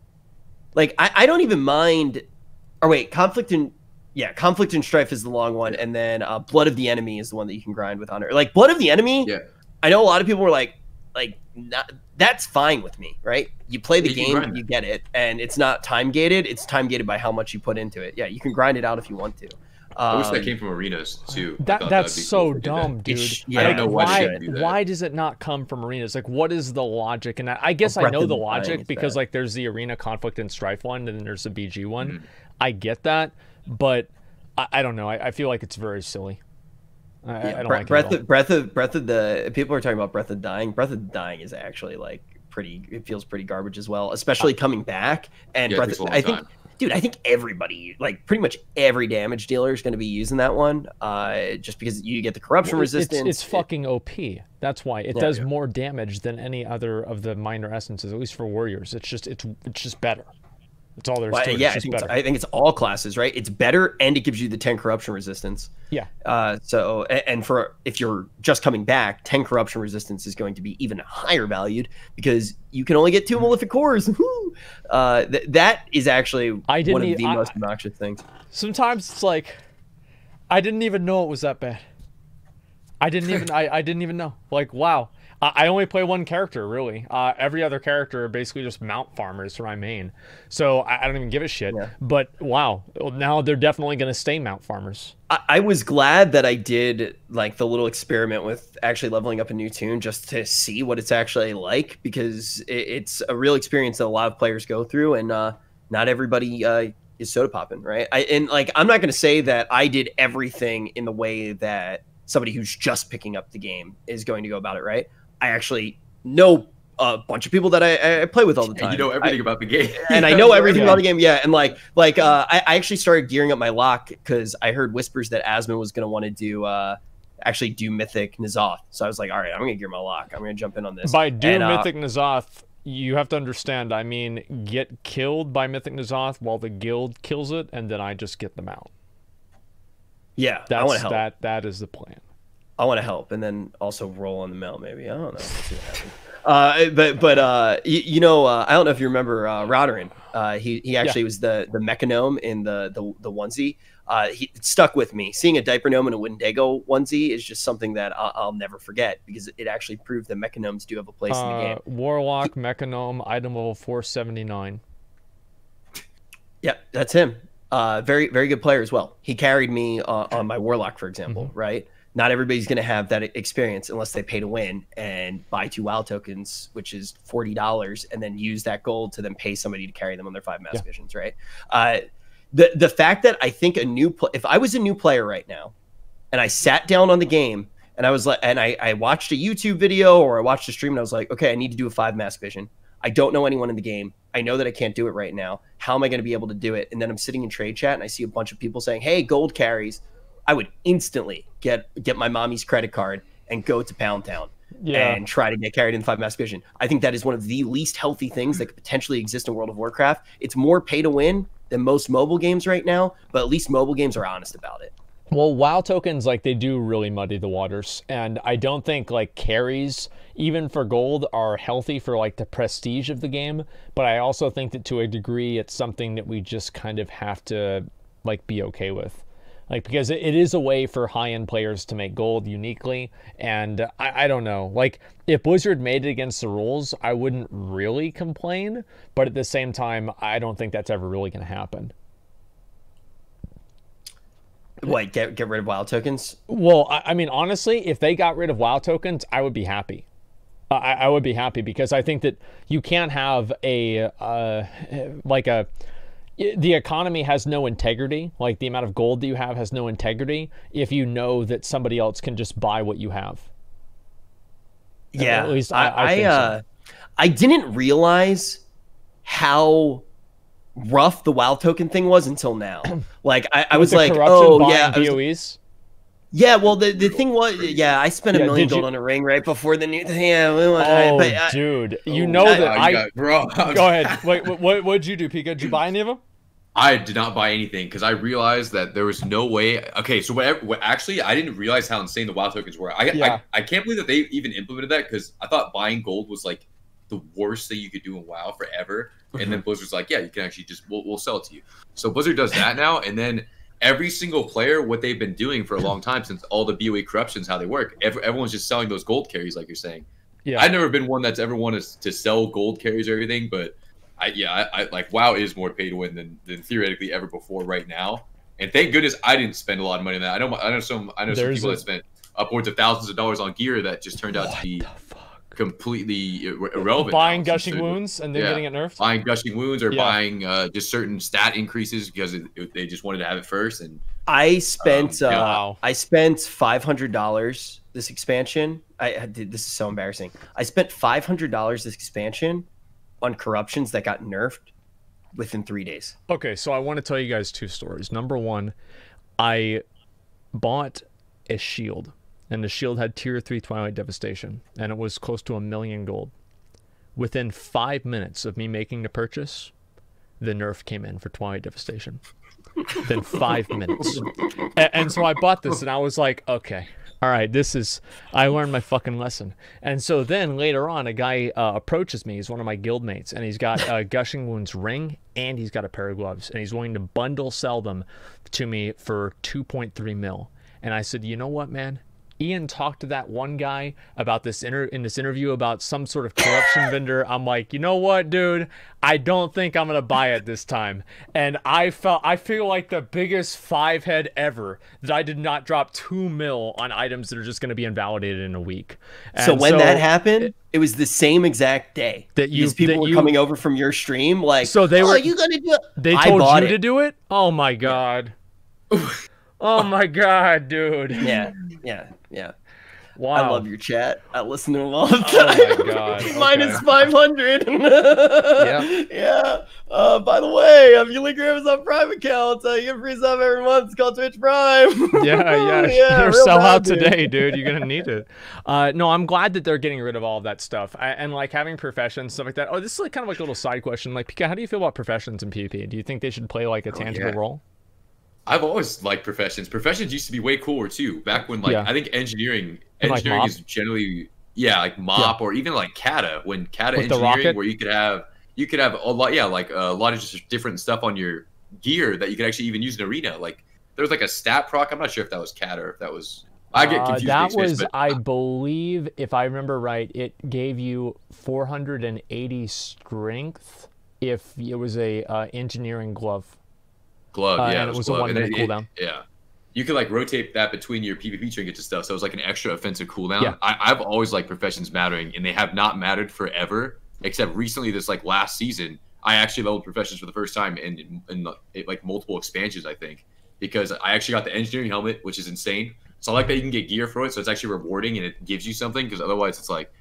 Like I don't even mind. Or wait, Conflict and Strife is the long one, and then Blood of the Enemy is the one that you can grind with Honor. Like Blood of the Enemy. Yeah. I know a lot of people were like that's fine with me, right? You play the game, you get it, and it's not time gated. It's time gated by how much you put into it. Yeah, you can grind it out if you want to.
I wish that came from arenas too.
That's so dumb, dude.
I don't know
why does it not come from arenas? Like, what is the logic? And I guess I know the logic because like there's the arena Conflict and Strife one, and then there's the BG one. I get that, but I don't know. I feel like it's very silly. I don't like it.
Breath of the people are talking about Breath of Dying. Breath of Dying is actually like it feels pretty garbage as well, especially coming back. And I think everybody, like pretty much every damage dealer is going to be using that one, just because you get the corruption resistance.
It's fucking OP. That's why it does more damage than any other of the minor essences, at least for warriors. It's just better. That's all there's to it.
Yeah, I think it's all classes, right? It's better, and it gives you the 10 corruption resistance.
Yeah.
So, and for if you're just coming back, 10 corruption resistance is going to be even higher valued because you can only get 2 malefic cores. That is actually one of the most obnoxious things.
Sometimes it's like, I didn't even know it was that bad. I didn't even know. Like, wow. I only play one character, really. Every other character are basically just mount farmers for my main. So I don't even give a shit. Yeah. But wow, now they're definitely going to stay mount farmers.
I was glad that I did like the little experiment with actually leveling up a new tune just to see what it's actually like, because it's a real experience that a lot of players go through, and not everybody is soda popping, right? I'm not going to say that I did everything in the way that somebody who's just picking up the game is going to go about it, right? I actually know a bunch of people that I play with all the time.
You know everything about the game.
And I know everything about the game, yeah. And I actually started gearing up my lock because I heard whispers that Asmon was going to want to do Mythic N'Zoth. So I was like, all right, I'm going to gear my lock. I'm going to jump in on this.
By Mythic N'Zoth, you have to understand, I mean, get killed by Mythic N'Zoth while the guild kills it, and then I just get them out.
Yeah, I want to help.
That is the plan.
I want to help, and then also roll on the mill, maybe. I don't know. Let's see what happens. I don't know if you remember Roderin. He actually was the mechanome in the onesie. He stuck with me. Seeing a diaper gnome and a Wendigo onesie is just something that I'll never forget, because it actually proved that mechanomes do have a place in the game.
Warlock mechanome, item level 479.
Yeah, that's him. Very, very good player as well. He carried me on my Warlock, for example, right? Not everybody's going to have that experience unless they pay to win and buy 2 WoW tokens, which is $40, and then use that gold to then pay somebody to carry them on their 5 mass visions, right? The fact that I think if I was a new player right now and I sat down on the game and I was like, and I watched a YouTube video or I watched a stream and I was like, okay, I need to do a 5 mass vision. I don't know anyone in the game. I know that I can't do it right now. How am I going to be able to do it? And then I'm sitting in trade chat and I see a bunch of people saying, hey, gold carries. I would instantly get my mommy's credit card and go to Pound Town and try to get carried in 5 mass vision. I think that is one of the least healthy things that could potentially exist in World of Warcraft. It's more pay to win than most mobile games right now, but at least mobile games are honest about it.
Well, WoW tokens, they do really muddy the waters, and I don't think carries, even for gold, are healthy for the prestige of the game. But I also think that to a degree, it's something that we just kind of have to be okay with. Because it is a way for high-end players to make gold uniquely, and I don't know. If Blizzard made it against the rules, I wouldn't really complain, but at the same time, I don't think that's ever really going to happen.
What, get rid of WoW tokens?
Well, I mean, honestly, if they got rid of WoW tokens, I would be happy. I would be happy, because I think that you can't have the economy has no integrity. The amount of gold that you have has no integrity if you know that somebody else can just buy what you have.
Yeah,
at least I think so.
I didn't realize how rough the WoW token thing was until now. Like I was like, oh yeah,
BOEs.
Yeah, well the thing was, yeah, I spent $1 million gold on a ring right before the new. Yeah,
dude, you know that
bro.
Go ahead. Wait, what'd you do, Pika? Did you buy any of them?
I did not buy anything because I realized that there was no way. Okay, so actually, I didn't realize how insane the WoW tokens were. I can't believe that they even implemented that because I thought buying gold was like the worst thing you could do in WoW forever. And then Blizzard's like, yeah, you can actually just we'll sell it to you. So Blizzard does that now, and then every single player, what they've been doing for a long time since all the BOE corruptions, how they work, everyone's just selling those gold carries, like you're saying. Yeah, I've never been one that's ever wanted to sell gold carries or everything, but I like WoW is more pay to win than theoretically ever before right now. And thank goodness I didn't spend a lot of money on that. I know some people that spent upwards of thousands of dollars on gear that just turned out to be completely irrelevant.
Buying gushing wounds and then getting it nerfed.
Buying gushing wounds or buying just certain stat increases because they just wanted to have it first. And
I spent I spent $500 this expansion. This is so embarrassing. I spent $500 this expansion on corruptions that got nerfed within 3 days.
Okay, so I want to tell you guys 2 stories. Number 1, I bought a shield, and the shield had tier 3 Twilight Devastation, and it was close to $1 million gold. Within 5 minutes of me making the purchase, the nerf came in for Twilight Devastation. Then 5 minutes. And so I bought this, and I was like, okay. All right, I learned my fucking lesson. And so then later on, a guy approaches me. He's one of my guildmates, and he's got a Gushing Wounds ring, and he's got a pair of gloves, and he's willing to bundle sell them to me for 2.3 mil. And I said, you know what, man? Ian talked to that one guy about this in this interview about some sort of corruption vendor. I'm like, you know what, dude? I don't think I'm gonna buy it this time. And I feel like the biggest 5-head ever that I did not drop 2 mil on items that are just gonna be invalidated in a week. And
so when that happened, it was the same exact day that these people were coming over from your stream. Like,
so they
were, you gonna do it?
They told you to do it? Oh my god. Oh my god, dude.
Yeah.
Wow.
I love your chat. I listen to them all the time.
Oh my god. Okay.
Minus 500. Yeah. By the way, if you link your Amazon Prime account, you get free stuff every month. It's called Twitch Prime.
Yeah. Sell out today, dude. You're gonna need it. No, I'm glad that they're getting rid of all of that stuff. And like having professions, stuff like that. Oh, this is like kind of like a little side question. Like, Pika, how do you feel about professions in PvP? Do you think they should play like a tangible role?
I've always liked professions. Professions used to be way cooler too. Back when I think engineering
like
is generally like mop or even like kata. When kata with engineering, where you could have a lot a lot of just different stuff on your gear that you could actually even use in arena. Like there was like a stat proc. I'm not sure if that was kata or if that was. I get confused.
That was, I believe, if I remember right, it gave you 480 strength if it was a engineering glove.
And
it was a 1-minute cooldown.
Yeah, you could like rotate that between your PvP trinkets and stuff, so it was like an extra offensive cooldown.
Yeah.
I've always liked professions mattering, and they have not mattered forever, except recently. This like last season, I actually leveled professions for the first time in like multiple expansions, I think, because I actually got the engineering helmet, which is insane. So I like that you can get gear for it, so it's actually rewarding and it gives you something. Because otherwise, it's like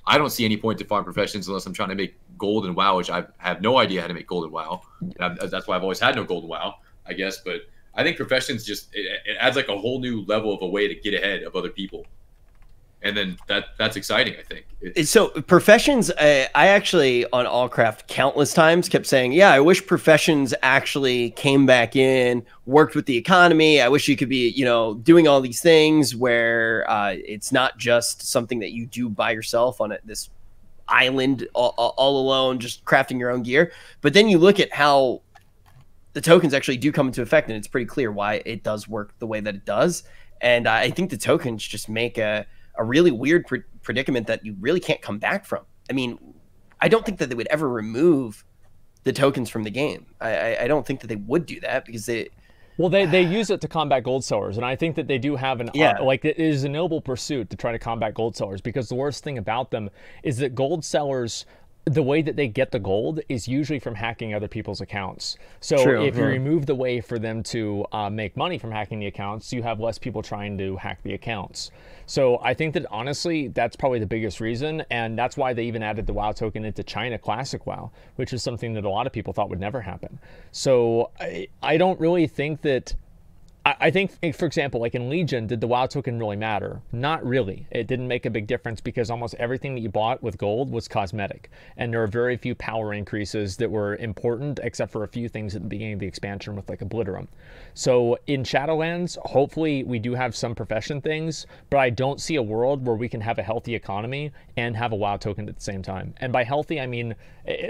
I don't see any point to farm professions unless I'm trying to make gold in WoW, which I have no idea how to make gold in WoW. And that's why I've always had no gold in WoW, I guess. But I think professions just it adds like a whole new level of a way to get ahead of other people, and then that's exciting. I think
so professions. I actually on Allcraft countless times kept saying, yeah, I wish professions actually came back in, worked with the economy. I wish you could be doing all these things where it's not just something that you do by yourself on this island all alone, just crafting your own gear. But then you look at how the tokens actually do come into effect, and it's pretty clear why it does work the way that it does. And I think the tokens just make a really weird predicament that you really can't come back from. I mean, I don't think that they would ever remove the tokens from the game. I don't think that they would do that because they
use it to combat gold sellers, and I think that they do have like it is a noble pursuit to try to combat gold sellers, because the worst thing about them is that gold sellers the way that they get the gold is usually from hacking other people's accounts. So if you remove the way for them to make money from hacking the accounts, you have less people trying to hack the accounts. So I think that honestly, that's probably the biggest reason. And that's why they even added the WoW token into China Classic WoW, which is something that a lot of people thought would never happen. So I don't really think that, I think, for example, like in Legion, did the WoW token really matter? Not really. It didn't make a big difference because almost everything that you bought with gold was cosmetic. And there are very few power increases that were important, except for a few things at the beginning of the expansion with like Obliterum. So in Shadowlands, hopefully we do have some profession things, but I don't see a world where we can have a healthy economy and have a WoW token at the same time. And by healthy, I mean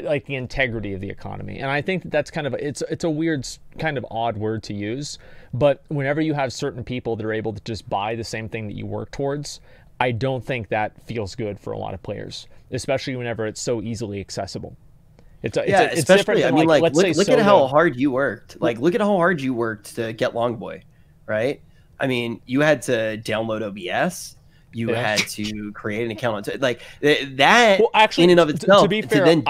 like the integrity of the economy. And I think that that's kind of, it's a weird, kind of odd word to use, but whenever you have certain people that are able to just buy the same thing that you work towards, I don't think that feels good for a lot of players, especially whenever it's so easily accessible. It's
especially, I mean, like look at how hard you worked. Like, look at how hard you worked to get Longboy, right? I mean, you had to download OBS. You had to create an account. Like that, well, actually, in and of itself.
To be fair,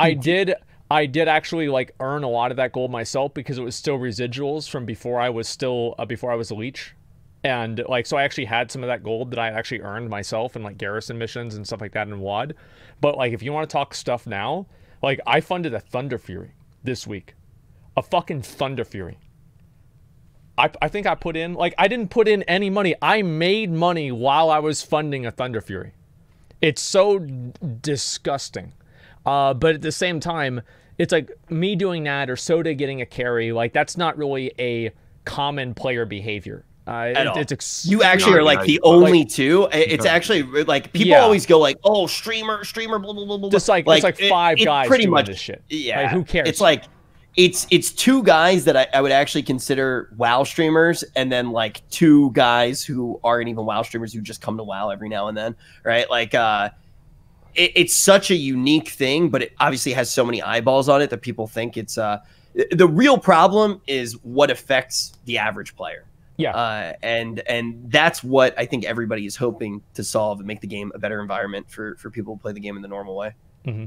I did actually like earn a lot of that gold myself because it was still residuals from before I was still before I was a leech, and like so I actually had some of that gold that I actually earned myself in like garrison missions and stuff like that in WoD. But like if you want to talk stuff now, like I funded a Thunder Fury this week, a fucking Thunder Fury. I think I put in, like, I didn't put in any money. I made money while I was funding a Thunder Fury. It's so disgusting. But at the same time, it's like me doing that or Soda getting a carry. Like, that's not really a common player behavior.
You actually are like the only two. It's actually like people always go like, oh, streamer, blah, blah, blah, blah.
Just like, it's like five guys pretty much this shit.
Yeah.
Like, who cares?
It's like, it's two guys that I would actually consider WoW streamers, and then like two guys who aren't even WoW streamers who just come to WoW every now and then, right? Like, it's such a unique thing, but it obviously has so many eyeballs on it that people think it's the real problem is what affects the average player.
Yeah.
And that's what I think everybody is hoping to solve and make the game a better environment for people to play the game in the normal way.
Mm-hmm.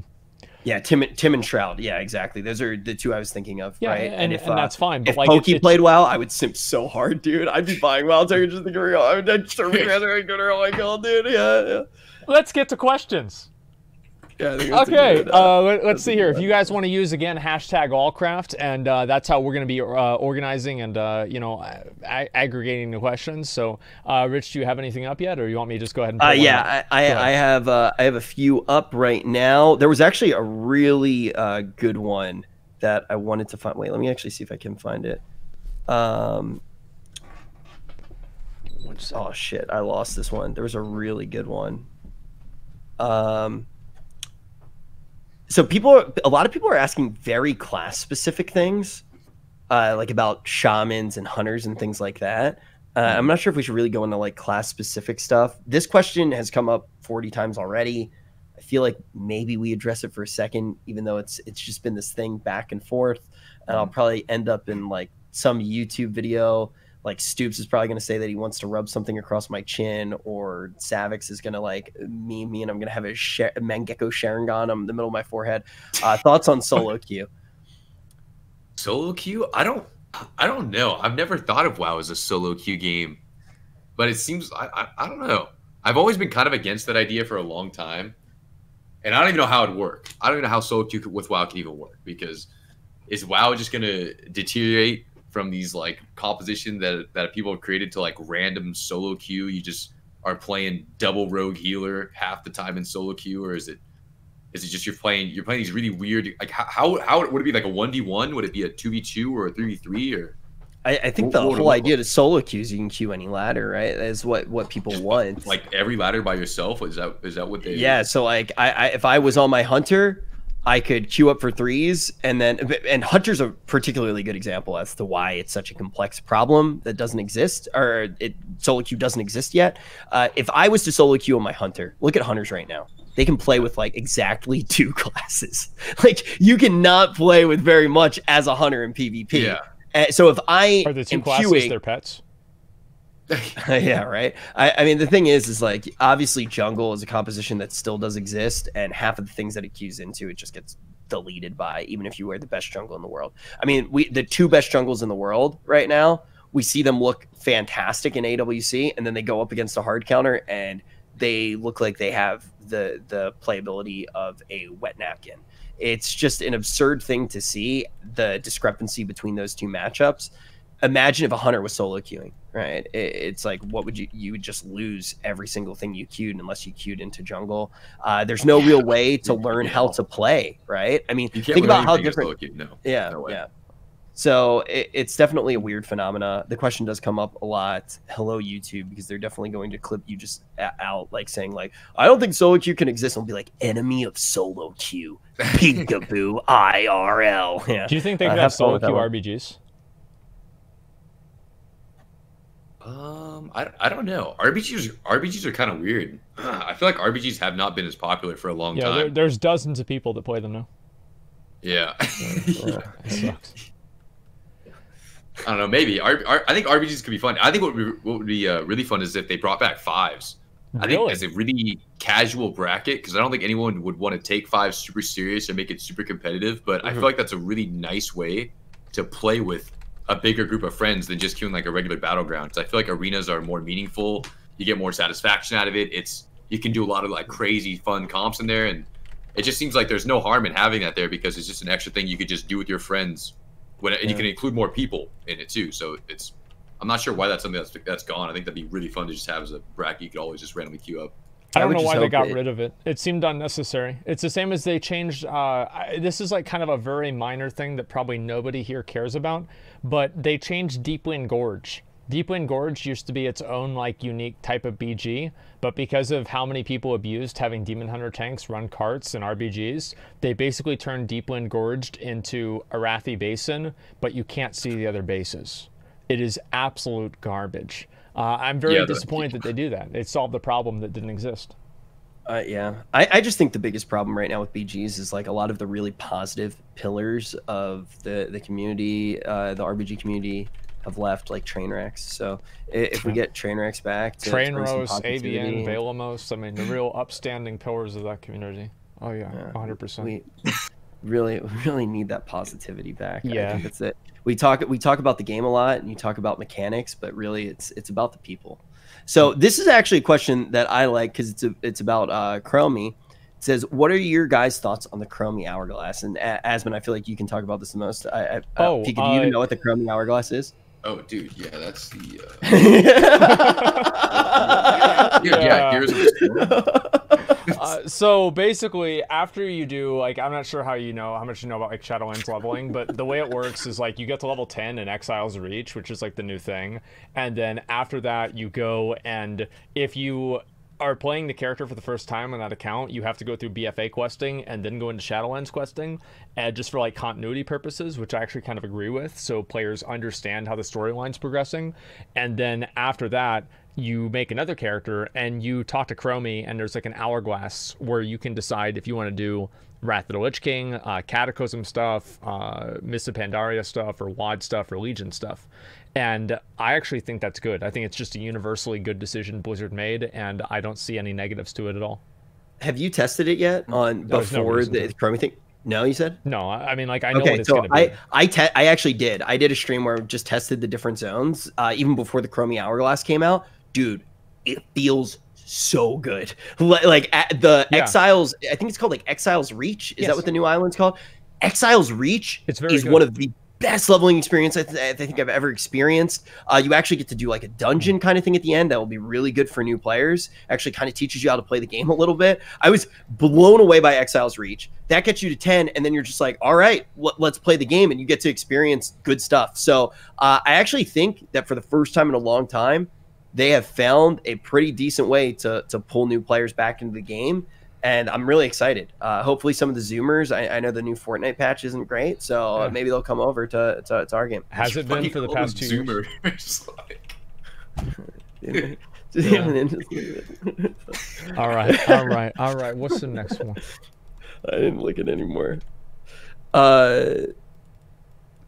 Yeah, Tim and Shroud. Yeah, exactly. Those are the two I was thinking of.
Yeah,
right?
and that's fine. But
if
like,
Pokey played WoW, I would simp so hard, dude. I'd be buying WoW tokens just to go real. I'd start together go to like, oh, dude. Yeah.
Let's get to questions.
Yeah,
okay, let's see here. If you guys want to use, again, hashtag Allcraft, and that's how we're going to be organizing and, aggregating the questions. So, Rich, do you have anything up yet, or you want me to just go ahead and put
yeah, I have a few up right now. There was actually a really good one that I wanted to find. Wait, let me actually see if I can find it. Oh, shit, I lost this one. There was a really good one. So a lot of people are asking very class-specific things, like about shamans and hunters and things like that. I'm not sure if we should really go into like class-specific stuff. This question has come up 40 times already. I feel like maybe we address it for a second, even though it's just been this thing back and forth. And I'll probably end up in like some YouTube video. Like Stoops is probably going to say that he wants to rub something across my chin, or Savix is going to like meme me and I'm going to have a Mangekyo Sharingan on the middle of my forehead. Thoughts on solo queue?
Solo queue? I don't know. I've never thought of WoW as a solo queue game, but it seems, I don't know. I've always been kind of against that idea for a long time, and I don't even know how it'd work. I don't even know how solo queue with WoW can even work, because is WoW just going to deteriorate from these like composition that people have created to like random solo queue? You just are playing double rogue healer half the time in solo queue, or is it just you're playing these really weird, like how would it be, like a 1v1? Would it be a 2v2 or a 3v3? Or
I think the whole idea to solo queues, you can queue any ladder, right? That's what people
just
want.
Like every ladder by yourself? Is that what they?
Yeah. So like if I was on my hunter, I could queue up for threes, and Hunter's a particularly good example as to why it's such a complex problem that doesn't exist, or solo queue doesn't exist yet. If I was to solo queue on my Hunter, look at Hunters right now. They can play with like exactly 2 classes. Like you cannot play with very much as a Hunter in PvP.
Yeah.
So if I
are the 2
am
classes
queuing,
their pets?
Yeah, right. I mean, the thing is like obviously jungle is a composition that still does exist, and half of the things that it queues into, it just gets deleted by, even if you wear the best jungle in the world. I mean, the two best jungles in the world right now, we see them look fantastic in AWC, and then they go up against a hard counter, and they look like they have the playability of a wet napkin. It's just an absurd thing to see, the discrepancy between those two matchups. Imagine if a hunter was solo queuing, right? It's like, what would you would just lose every single thing you queued unless you queued into jungle. There's no real way to learn how to play, right? I mean, think about how different. Yeah, no way. Yeah. So it's definitely a weird phenomena. The question does come up a lot. Hello, YouTube, because they're definitely going to clip you just out, like saying like, I don't think solo queue can exist. I'll be like, enemy of solo queue, peekaboo, IRL. Yeah.
Do you think they could have solo queue RBGs?
I don't know. RBGs are kind of weird. I feel like RBGs have not been as popular for a long time.
There's dozens of people that play them now.
Yeah.
It sucks.
I don't know. Maybe I think RBGs could be fun. I think what would be really fun is if they brought back fives. I think as a really casual bracket, because I don't think anyone would want to take fives super serious or make it super competitive. But I feel like that's a really nice way to play with a bigger group of friends than just queuing like a regular battleground. So I feel like arenas are more meaningful. You get more satisfaction out of it. You can do a lot of like crazy fun comps in there, and it just seems like there's no harm in having that there because it's just an extra thing you could just do with your friends. And you can include more people in it too. So I'm not sure why that's something that's gone. I think that'd be really fun to just have as a bracket. You could always just randomly queue up.
I don't know why they got rid of it. It seemed unnecessary. It's the same as they changed. This is like kind of a very minor thing that probably nobody here cares about, but they changed Deepwind Gorge. Deepwind Gorge used to be its own like unique type of BG, but because of how many people abused having Demon Hunter tanks run carts and RBGs, they basically turned Deepwind Gorge into Arathi Basin, but you can't see the other bases. It is absolute garbage. I'm very disappointed that they do that. It solved the problem that didn't exist.
Yeah, I just think the biggest problem right now with BGs is like a lot of the really positive pillars of the community, the RBG community, have left, like Trainwrecks. So if we get Trainwrecks back,
Trainrose, AVN, Valamos, I mean the real upstanding pillars of that community. Oh yeah, 100%.
We really need that positivity back.
Yeah,
I think that's it. We talk about the game a lot, and you talk about mechanics, but really it's about the people. So this is actually a question that I like because it's about Chromie. It says, what are your guys' thoughts on the Chromie Hourglass? And Asmon, I feel like you can talk about this the most. Pika, do you even know what the Chromie Hourglass is?
Oh, dude, yeah, that's the.
So basically, after you do, like, I'm not sure how much you know about like Shadowlands leveling, but the way it works is like you get to level 10 in Exile's Reach, which is like the new thing, and then after that you go, and if you are playing the character for the first time on that account, you have to go through BFA questing and then go into Shadowlands questing, and just for like continuity purposes, which I actually kind of agree with, so players understand how the storyline's progressing. And then after that, you make another character and you talk to Chromie, and there's like an hourglass where you can decide if you want to do Wrath of the Lich King, Cataclysm stuff, Mists of Pandaria stuff, or WoD stuff, or Legion stuff. And I actually think that's good. I think it's just a universally good decision Blizzard made, and I don't see any negatives to it at all.
Have you tested it yet before the Chromie thing? No, you said?
No, I mean, like, I know what it's going to be.
I actually did. I did a stream where I just tested the different zones, even before the Chromie Hourglass came out. Dude, it feels so good. Like, Exiles, I think it's called, like, Exile's Reach. Is that what the new island's called? Exile's Reach is one of the best leveling experience I think I've ever experienced. You actually get to do like a dungeon kind of thing at the end that will be really good for new players. Actually kind of teaches you how to play the game a little bit. I was blown away by Exile's Reach. That gets you to 10, and then you're just like, all right, let's play the game, and you get to experience good stuff. So I actually think that for the first time in a long time, they have found a pretty decent way to pull new players back into the game. And I'm really excited. Hopefully some of the Zoomers, I know the new Fortnite patch isn't great, so maybe they'll come over to our game.
Has it been for the past 2 years? All right. What's the next one?
I didn't look at any more.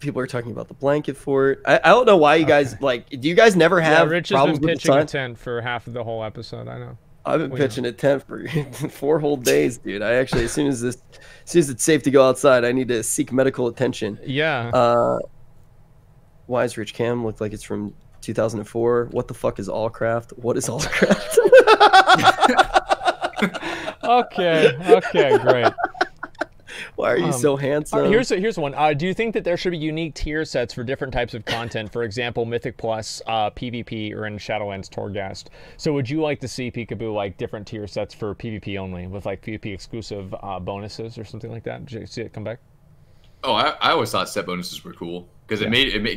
People are talking about the blanket fort. I don't know why you guys like. Do you guys never have
Rich
problems
has been
with the
pitching
sun?
a tent for half of the whole episode. I know.
I've been pitching a tent for 4 whole days, dude. I actually, as soon as it's safe to go outside, I need to seek medical attention.
Yeah.
Why does Rich Cam look like it's from 2004? What the fuck is Allcraft? What is Allcraft?
Okay, great.
Why are you so handsome?
Here's one. Do you think that there should be unique tier sets for different types of content? For example, Mythic Plus, PvP, or in Shadowlands Torghast. So would you like to see Peekaboo like different tier sets for PvP only with like PvP exclusive bonuses or something like that? Did you see it come back?
Oh, I always thought set bonuses were cool because it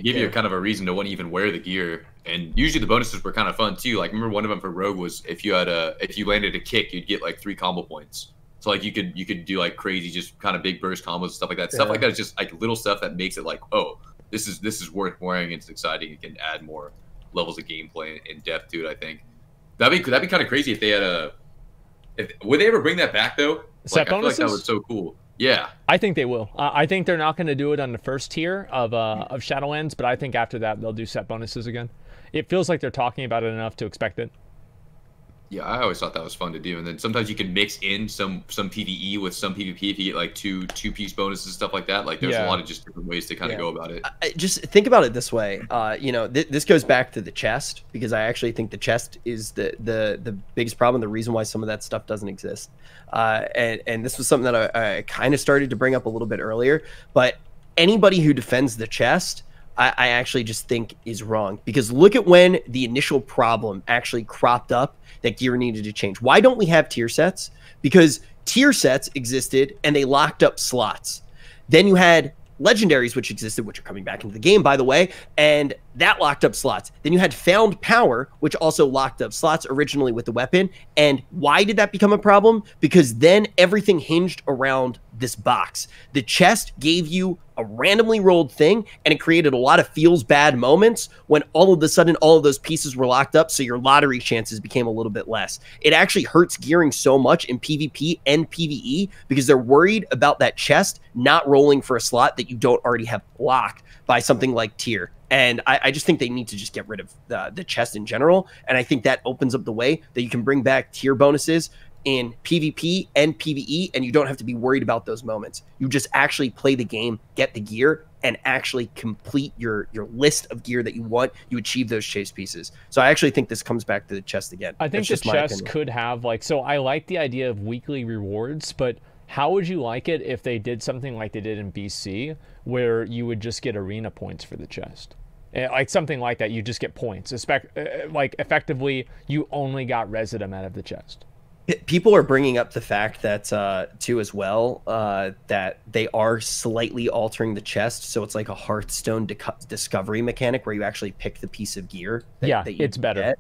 gave you kind of a reason to want to even wear the gear. And usually the bonuses were kind of fun too. Like remember one of them for Rogue was if you landed a kick, you'd get like 3 combo points. So like you could do like crazy, just kind of big burst combos and stuff like that. Stuff like that is just like little stuff that makes it like, oh, this is worth wearing. It's exciting. It can add more levels of gameplay and depth to it. I think that'd be kind of crazy if they had would they ever bring that back though?
Set
bonuses? I feel like that was so cool. Yeah,
I think they will. I think they're not going to do it on the first tier of Shadowlands, but I think after that they'll do set bonuses again. It feels like they're talking about it enough to expect it.
Yeah, I always thought that was fun to do, and then sometimes you can mix in some PvE with some PvP if you get like two-piece bonuses and stuff like that. Like there's a lot of just different ways to kind of go about it.
Just think about it this way. You know, this goes back to the chest because I actually think the chest is the biggest problem. The reason why some of that stuff doesn't exist. And this was something that I kind of started to bring up a little bit earlier. But anybody who defends the chest, I actually just think is wrong because look at when the initial problem actually cropped up that gear needed to change. Why don't we have tier sets? Because tier sets existed and they locked up slots. Then you had legendaries, which existed, which are coming back into the game, by the way, and that locked up slots. Then you had found power, which also locked up slots originally with the weapon. And why did that become a problem? Because then everything hinged around this box. The chest gave you a randomly rolled thing, and it created a lot of feels bad moments when all of a sudden all of those pieces were locked up, so your lottery chances became a little bit less. It actually hurts gearing so much in PvP and PvE because they're worried about that chest not rolling for a slot that you don't already have locked by something like tier. And I just think they need to just get rid of the chest in general, and I think that opens up the way that you can bring back tier bonuses in PvP and PvE, and you don't have to be worried about those moments. You just actually play the game, get the gear, and actually complete your list of gear that you want. You achieve those chase pieces. So I actually think this comes back to the chest again.
I think the chest could have like, so I like the idea of weekly rewards, but how would you like it if they did something like they did in BC, where you would just get arena points for the chest? Like something like that, you just get points. Like effectively, you only got residum out of the chest.
People are bringing up the fact that too as well that they are slightly altering the chest, so it's like a Hearthstone discovery mechanic where you actually pick the piece of gear. That you
it's better.
Get.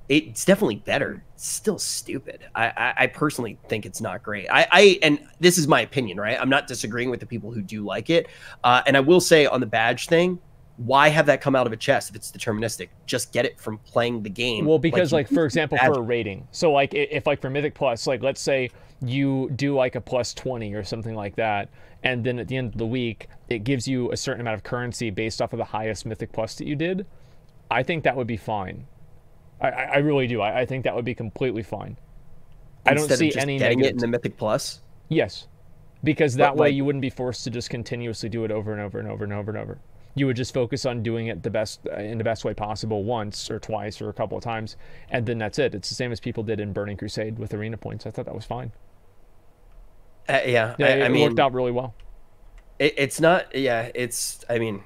It's definitely better. It's still stupid. I personally think it's not great. And this is my opinion, right? I'm not disagreeing with the people who do like it. And I will say on the badge thing, why have that come out of a chest if it's deterministic? Just get it from playing the game.
Well, because like for example, for a rating. So like if like for Mythic Plus, like let's say you do like a plus 20 or something like that, and then at the end of the week, it gives you a certain amount of currency based off of the highest Mythic Plus that you did. I think that would be fine. I really do. I think that would be completely fine. I don't see any
getting it in the Mythic Plus.
Yes, because that way you wouldn't be forced to just continuously do it over and over and over and over and over. You would just focus on doing it in the best way possible once or twice or a couple of times, and then that's it. It's the same as people did in Burning Crusade with arena points. I thought that was fine.
Yeah,
I mean, worked out really well.
It's not. Yeah, it's. I mean,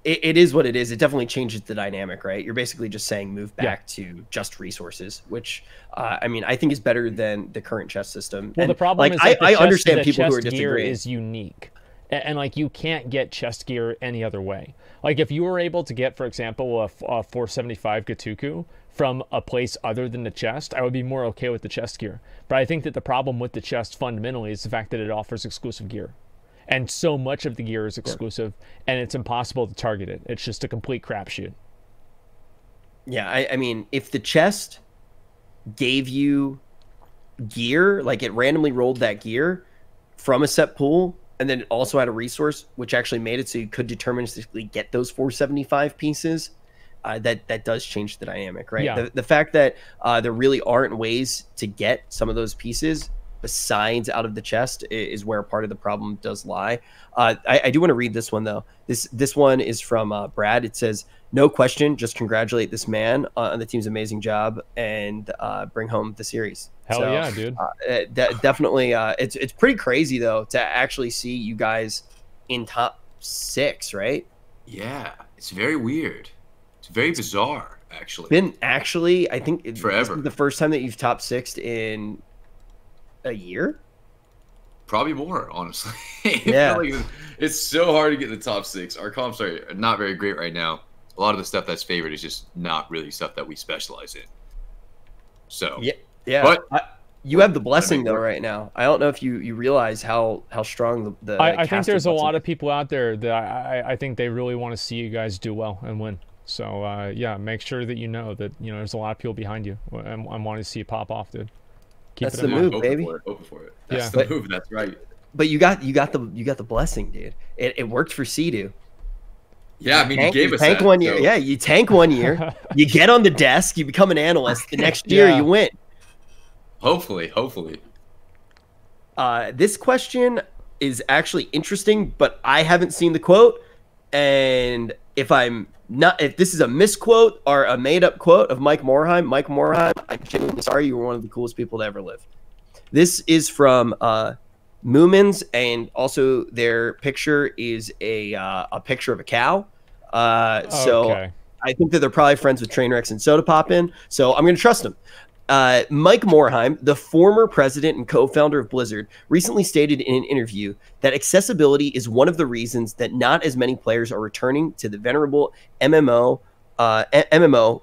it is what it is. It definitely changes the dynamic, right? You're basically just saying move back to just resources, which I mean, I think is better than the current chest system.
Well,
and,
the problem is
I understand people who are disagreeing.
Gear is unique. And like you can't get chest gear any other way. Like if you were able to get, for example, a 475 Gatuku from a place other than the chest, I would be more okay with the chest gear. But I think that the problem with the chest fundamentally is the fact that it offers exclusive gear. And so much of the gear is exclusive, and it's impossible to target it. It's just a complete crapshoot.
Yeah, I mean, if the chest gave you gear, like it randomly rolled that gear from a set pool, and then it also had a resource which actually made it so you could deterministically get those 475 pieces. That does change the dynamic, right?
Yeah.
The fact that there really aren't ways to get some of those pieces besides out of the chest is where part of the problem does lie. I do want to read this one though. This one is from Brad. It says, "No question, just congratulate this man on the team's amazing job and bring home the series."
Hell so, yeah, dude.
Definitely. It's pretty crazy though to actually see you guys in top 6, right?
Yeah, it's very weird. It's very bizarre, actually.
I think
forever.
This is the first time that you've top 6'd in a year.
Probably more, honestly.
Yeah,
like it's so hard to get the top 6. Our comps are not very great right now. A lot of the stuff that's favored is just not really stuff that we specialize in. So
yeah. But you have the blessing though right now. I don't know if you realize how strong the
I think there's a lot of people out there that I think they really want to see you guys do well and win. So yeah, make sure that you know that there's a lot of people behind you. I'm wanting to see you pop off, dude.
That's the move, baby.
Open for it. That's the move. That's right.
But you got the blessing, dude. It worked for Sea-Doo.
Yeah, I mean, you gave us
tank
that,
1 year.
So.
Yeah, you tank 1 year. You get on the desk. You become an analyst. The next year, you win.
Hopefully.
This question is actually interesting, but I haven't seen the quote. And if this is a misquote or a made-up quote of Mike Morheim, I'm genuinely sorry. You were one of the coolest people to ever live. This is from Moomins, and also their picture is a picture of a cow. So
okay.
I think that they're probably friends with Trainwrecks and Soda Poppin', so I'm going to trust them. Mike Morheim, the former president and co-founder of Blizzard, recently stated in an interview that accessibility is one of the reasons that not as many players are returning to the venerable MMO,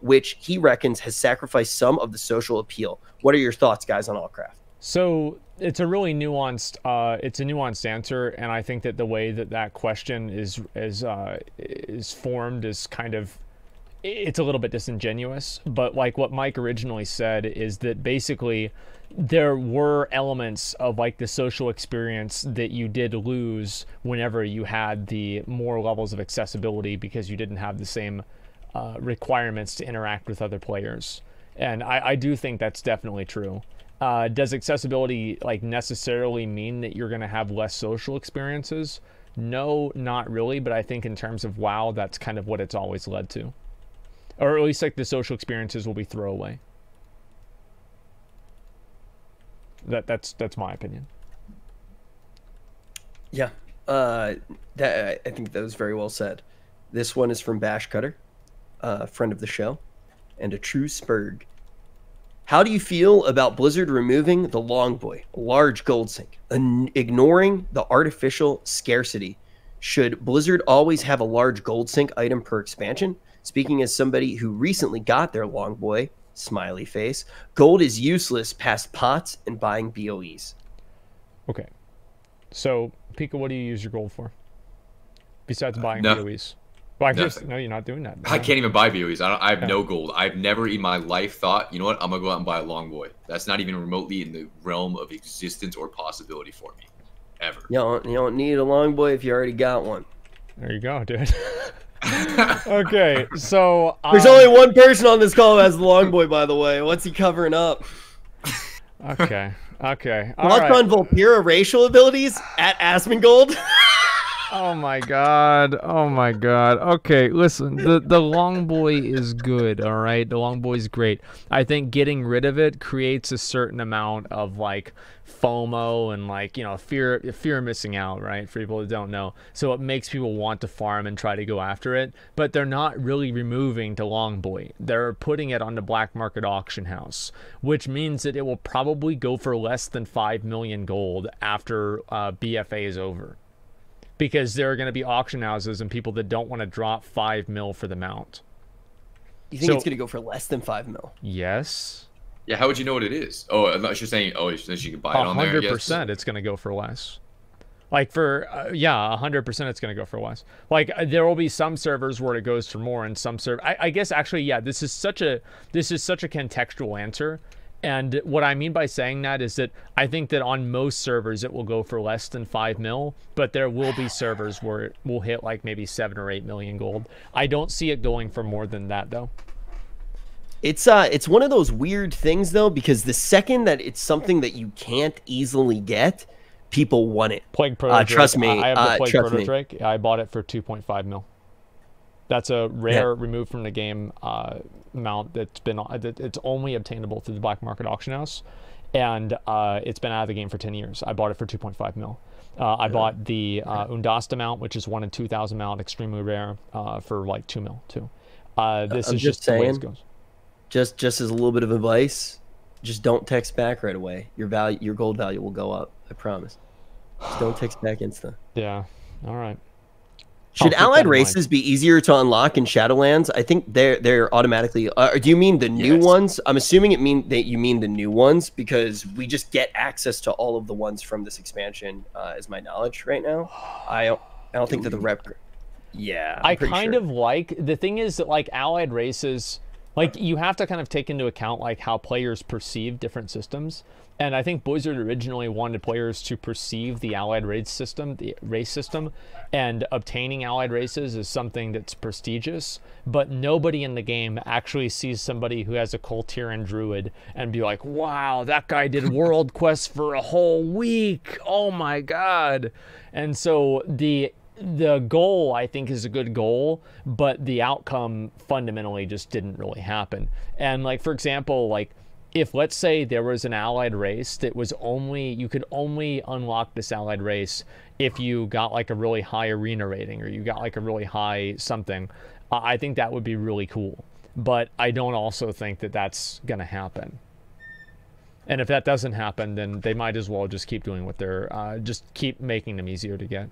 which he reckons has sacrificed some of the social appeal. What are your thoughts, guys, on Allcraft?
So it's a really nuanced, answer, and I think that the way that question is formed is kind of, it's a little bit disingenuous. But like what Mike originally said is that basically there were elements of like the social experience that you did lose whenever you had the more levels of accessibility because you didn't have the same requirements to interact with other players. And I do think that's definitely true. Does accessibility like necessarily mean that you're going to have less social experiences? No, not really. But I think in terms of WoW, that's kind of what it's always led to. Or at least like the social experiences will be throwaway. That's my opinion.
Yeah, I think that was very well said. This one is from Bash Cutter, a friend of the show, and a true Spurg. How do you feel about Blizzard removing the Longboy, a large gold sink, and ignoring the artificial scarcity? Should Blizzard always have a large gold sink item per expansion? Speaking as somebody who recently got their Longboy, smiley face, gold is useless past pots and buying BOEs.
Okay. So, Pika, what do you use your gold for? Besides buying BOEs? Well, no, you're not doing that.
I can't even buy BOEs. I have no gold. I've never in my life thought, you know what, I'm going to go out and buy a Longboy. That's not even remotely in the realm of existence or possibility for me. Ever.
You don't need a Longboy if you already got one.
There you go, dude. Okay, so
there's only one person on this call who has the Longboy, by the way. What's he covering up?
Okay.
Watch on Volpira racial abilities at Asmongold.
Oh my god. Okay, listen, the Longboy is good, all right? The Longboy is great. I think getting rid of it creates a certain amount of like FOMO and like, fear of missing out, right? For people that don't know. So it makes people want to farm and try to go after it, but they're not really removing the Longboy. They're putting it on the black market auction house, which means that it will probably go for less than 5 million gold after BFA is over. Because there are going to be auction houses and people that don't want to drop 5 mil for the mount.
You think it's going to go for less than 5 mil?
Yes.
Yeah, how would you know what it is? Oh, I'm not just saying, you can buy it on there,
100% it's going to go for less. Like for, 100% it's going to go for less. Like there will be some servers where it goes for more and some servers. I guess actually, yeah, this is such a contextual answer. And what I mean by saying that is that I think that on most servers it will go for less than 5 mil, but there will be servers where it will hit like maybe 7 or 8 million gold. I don't see it going for more than that though.
It's one of those weird things though, because the second that it's something that you can't easily get, people want it.
Plague Proto
trust me.
I have the Plague Proto Drake. I bought it for 2.5 mil. That's a rare removed from the game mount that's been, it's only obtainable through the black market auction house, and it's been out of the game for 10 years. I bought it for 2.5 mil. I bought the Undasta mount, which is 1 in 2,000 mount, extremely rare, for like 2 mil too. This is just the way it goes.
Just as a little bit of advice, just don't text back right away. Your gold value will go up. I promise. Just don't text back instant.
Yeah. All right.
Should allied races be easier to unlock in Shadowlands? I think they're automatically. Do you mean the new ones? I'm assuming you mean the new ones, because we just get access to all of the ones from this expansion, is my knowledge right now. I don't think that the rep. Yeah,
I kind of like, the thing is that like allied races, like you have to kind of take into account like how players perceive different systems. And I think Blizzard originally wanted players to perceive the allied race system, and obtaining allied races is something that's prestigious, but nobody in the game actually sees somebody who has a Coltiran Druid and be like, wow, that guy did world quests for a whole week. Oh my God. And so the goal, I think, is a good goal, but the outcome fundamentally just didn't really happen. And like, for example, like, if let's say there was an allied race that was you could only unlock this allied race if you got like a really high arena rating, or you got like a really high something, I think that would be really cool. But I don't also think that that's going to happen. And if that doesn't happen, then they might as well just keep doing what they're, just keep making them easier to get.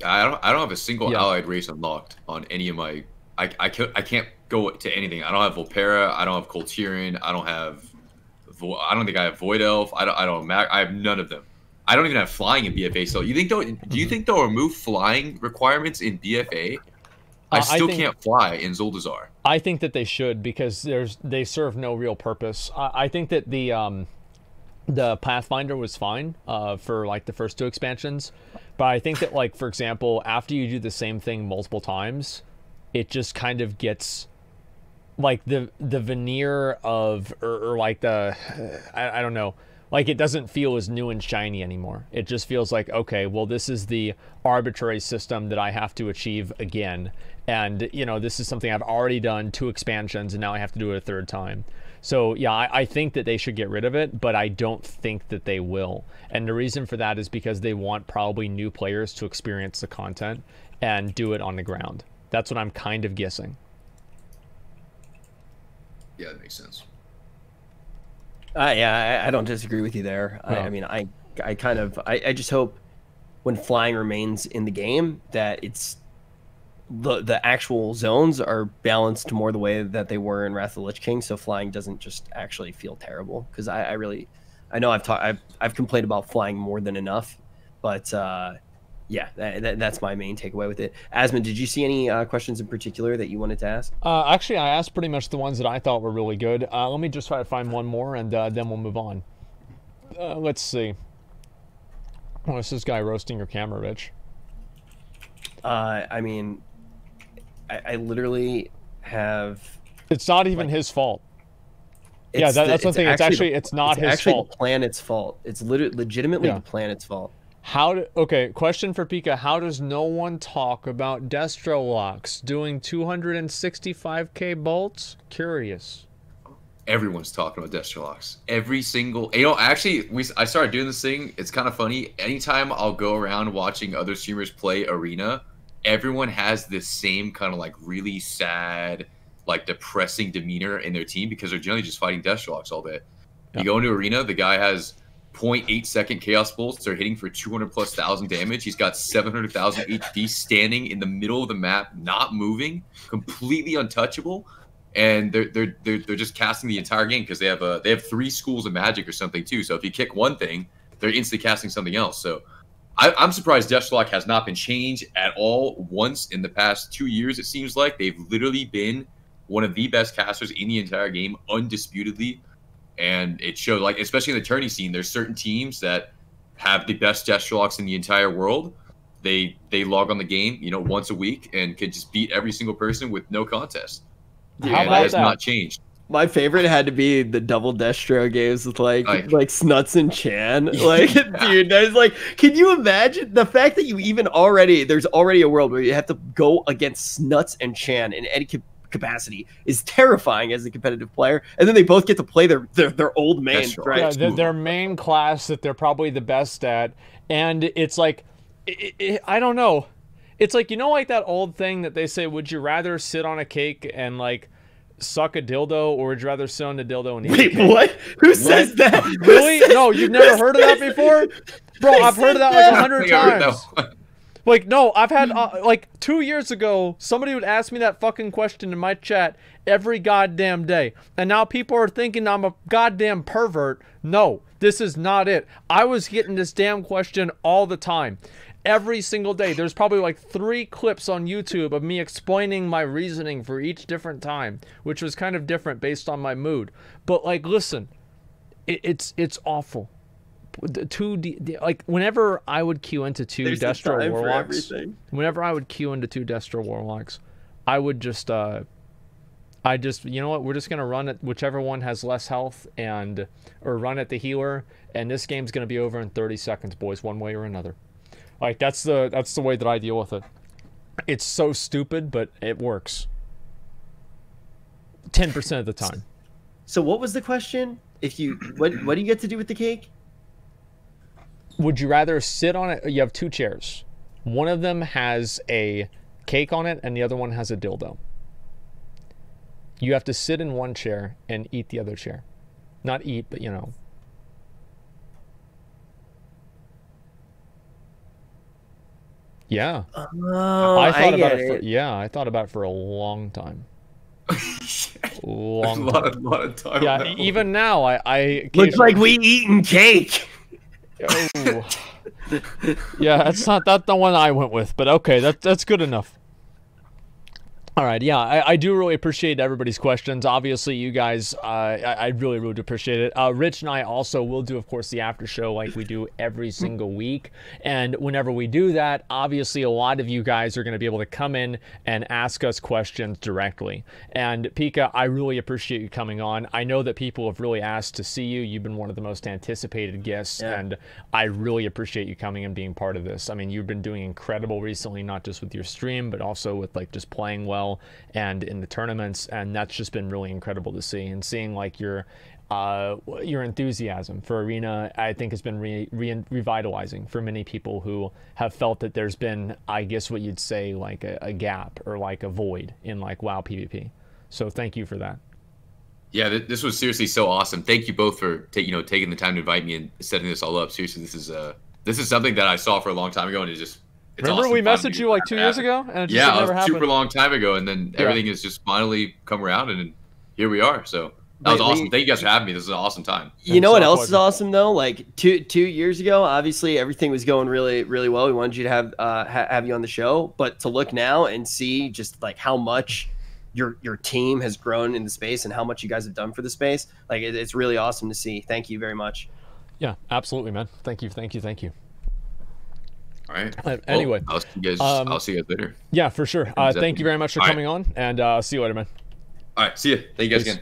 I don't have a single allied race unlocked on any of my. I can't go to anything. I don't have Volpera. I don't have Coltiran. I don't think I have Void Elf. I have none of them. I don't even have flying in BFA. So do you think they'll remove flying requirements in BFA? I still can't fly in Zuldazar.
I think that they should, because they serve no real purpose. I think that the Pathfinder was fine for like the first 2 expansions, but I think that, like, for example, after you do the same thing multiple times, it just kind of gets like the veneer of, or like I don't know, like it doesn't feel as new and shiny anymore. It just feels like, okay, well, this is the arbitrary system that I have to achieve again, and you know, this is something I've already done 2 expansions and now I have to do it a 3rd time. So yeah, I think that they should get rid of it, but I don't think that they will. And the reason for that is because they want probably new players to experience the content and do it on the ground. That's what I'm kind of guessing.
Yeah, that makes sense.
Yeah, I don't disagree with you there. No. I mean, I just hope when flying remains in the game that it's the actual zones are balanced more the way that they were in Wrath of the Lich King, so flying doesn't just actually feel terrible. Because I know I've complained about flying more than enough, but yeah, that's my main takeaway with it. Asmon, did you see any questions in particular that you wanted to ask?
Actually, I asked pretty much the ones that I thought were really good. Let me just try to find one more, and then we'll move on. Let's see. Oh, it's this guy roasting your camera, Rich.
I mean, I literally have...
It's not even his fault. Yeah, that's one thing. It's not his fault. It's actually
the planet's fault. It's legitimately the planet's fault.
Okay, question for Pika. How does no one talk about Destrolox doing 265k bolts? Curious.
Everyone's talking about Destrolox. Every single... You know, actually, I started doing this thing. It's kind of funny. Anytime I'll go around watching other streamers play Arena, everyone has this same kind of like really sad, like depressing demeanor in their team, because they're generally just fighting Destrolox all day. You go into Arena, the guy has 0.8 second Chaos Bolts. They're hitting for 200,000+ damage. He's got 700,000 HP, standing in the middle of the map, not moving, completely untouchable, and they're just casting the entire game because they have 3 schools of magic or something too. So if you kick one thing, they're instantly casting something else. So I'm surprised Destrolox has not been changed at all once in the past 2 years. It seems like they've literally been one of the best casters in the entire game, undisputedly. And it showed, like, especially in the tourney scene, there's certain teams that have the best gesture locks in the entire world. They log on the game, you know, once a week and can just beat every single person with no contest.
How
And
about
that has
that?
not changed.
My favorite had to be the double Destro games with like Snuts and Chan. Like, dude, I was like, can you imagine the fact that you even there's already a world where you have to go against Snuts and Chan in any capacity is terrifying as a competitive player. And then they both get to play their old main.
Right? Yeah, their main class that they're probably the best at. And it's like, I don't know. It's like, you know, like that old thing that they say, would you rather sit on a cake and like suck a dildo, or would you rather sit on a dildo and eat a cake?
What? Who says that?
Really? No, you've never heard of that before? Bro, I've heard of that like 100 times. Like, no, I've had, like, 2 years ago, somebody would ask me that fucking question in my chat every goddamn day. And now people are thinking I'm a goddamn pervert. No, this is not it. I was getting this damn question all the time. Every single day. There's probably like 3 clips on YouTube of me explaining my reasoning for each different time, which was kind of different based on my mood. But like, listen, it's awful. Like whenever I would queue into 2 Destro Warlocks, I would just you know what, we're just gonna run at whichever one has less health or run at the healer, and this game's gonna be over in 30 seconds, boys, one way or another. Like, that's the way that I deal with it. It's so stupid, but it works. 10% of the time.
So what was the question? What do you get to do with the cake?
Would you rather sit on it? You have 2 chairs. One of them has a cake on it, and the other one has a dildo. You have to sit in one chair and eat the other chair. Not eat, but you know. Yeah.
Oh,
I thought about it for a long time.
A lot of time.
Yeah,
now.
even now I
looks like we eating cake.
Oh. Yeah, that's not the one I went with, but okay, that's good enough. All right, yeah, I do really appreciate everybody's questions. Obviously, you guys, I really, really appreciate it. Rich and I also will do, of course, the after show like we do every single week. And whenever we do that, obviously, a lot of you guys are going to be able to come in and ask us questions directly. And Pika, I really appreciate you coming on. I know that people have really asked to see you. You've been one of the most anticipated guests, and I really appreciate you coming and being part of this. I mean, you've been doing incredible recently, not just with your stream, but also with like just playing well and in the tournaments, and that's just been really incredible to see. And seeing like your enthusiasm for Arena, I think has been revitalizing for many people who have felt that there's been, I guess what you'd say, like a gap or like a void in like WoW PvP. So thank you for that.
Yeah, this was seriously so awesome. Thank you both for taking the time to invite me and setting this all up. Seriously, this is something that I saw for a long time ago, and it's
remember
awesome
we messaged you like 2 years ago, and it just never happened.
Super long time ago, and then everything has just finally come around, and here we are. So that was awesome. Thank you guys for having me. This is an awesome time.
You know what else is awesome though? Like two years ago, obviously everything was going really, really well. We wanted you to have you on the show, but to look now and see just like how much your team has grown in the space and how much you guys have done for the space, like it's really awesome to see. Thank you very much.
Yeah, absolutely, man. Thank you.
All right.
Anyway,
I'll see you guys later.
Yeah, for sure. Thank you very much for coming on, and see you later, man.
All right. See you. Thank you guys again.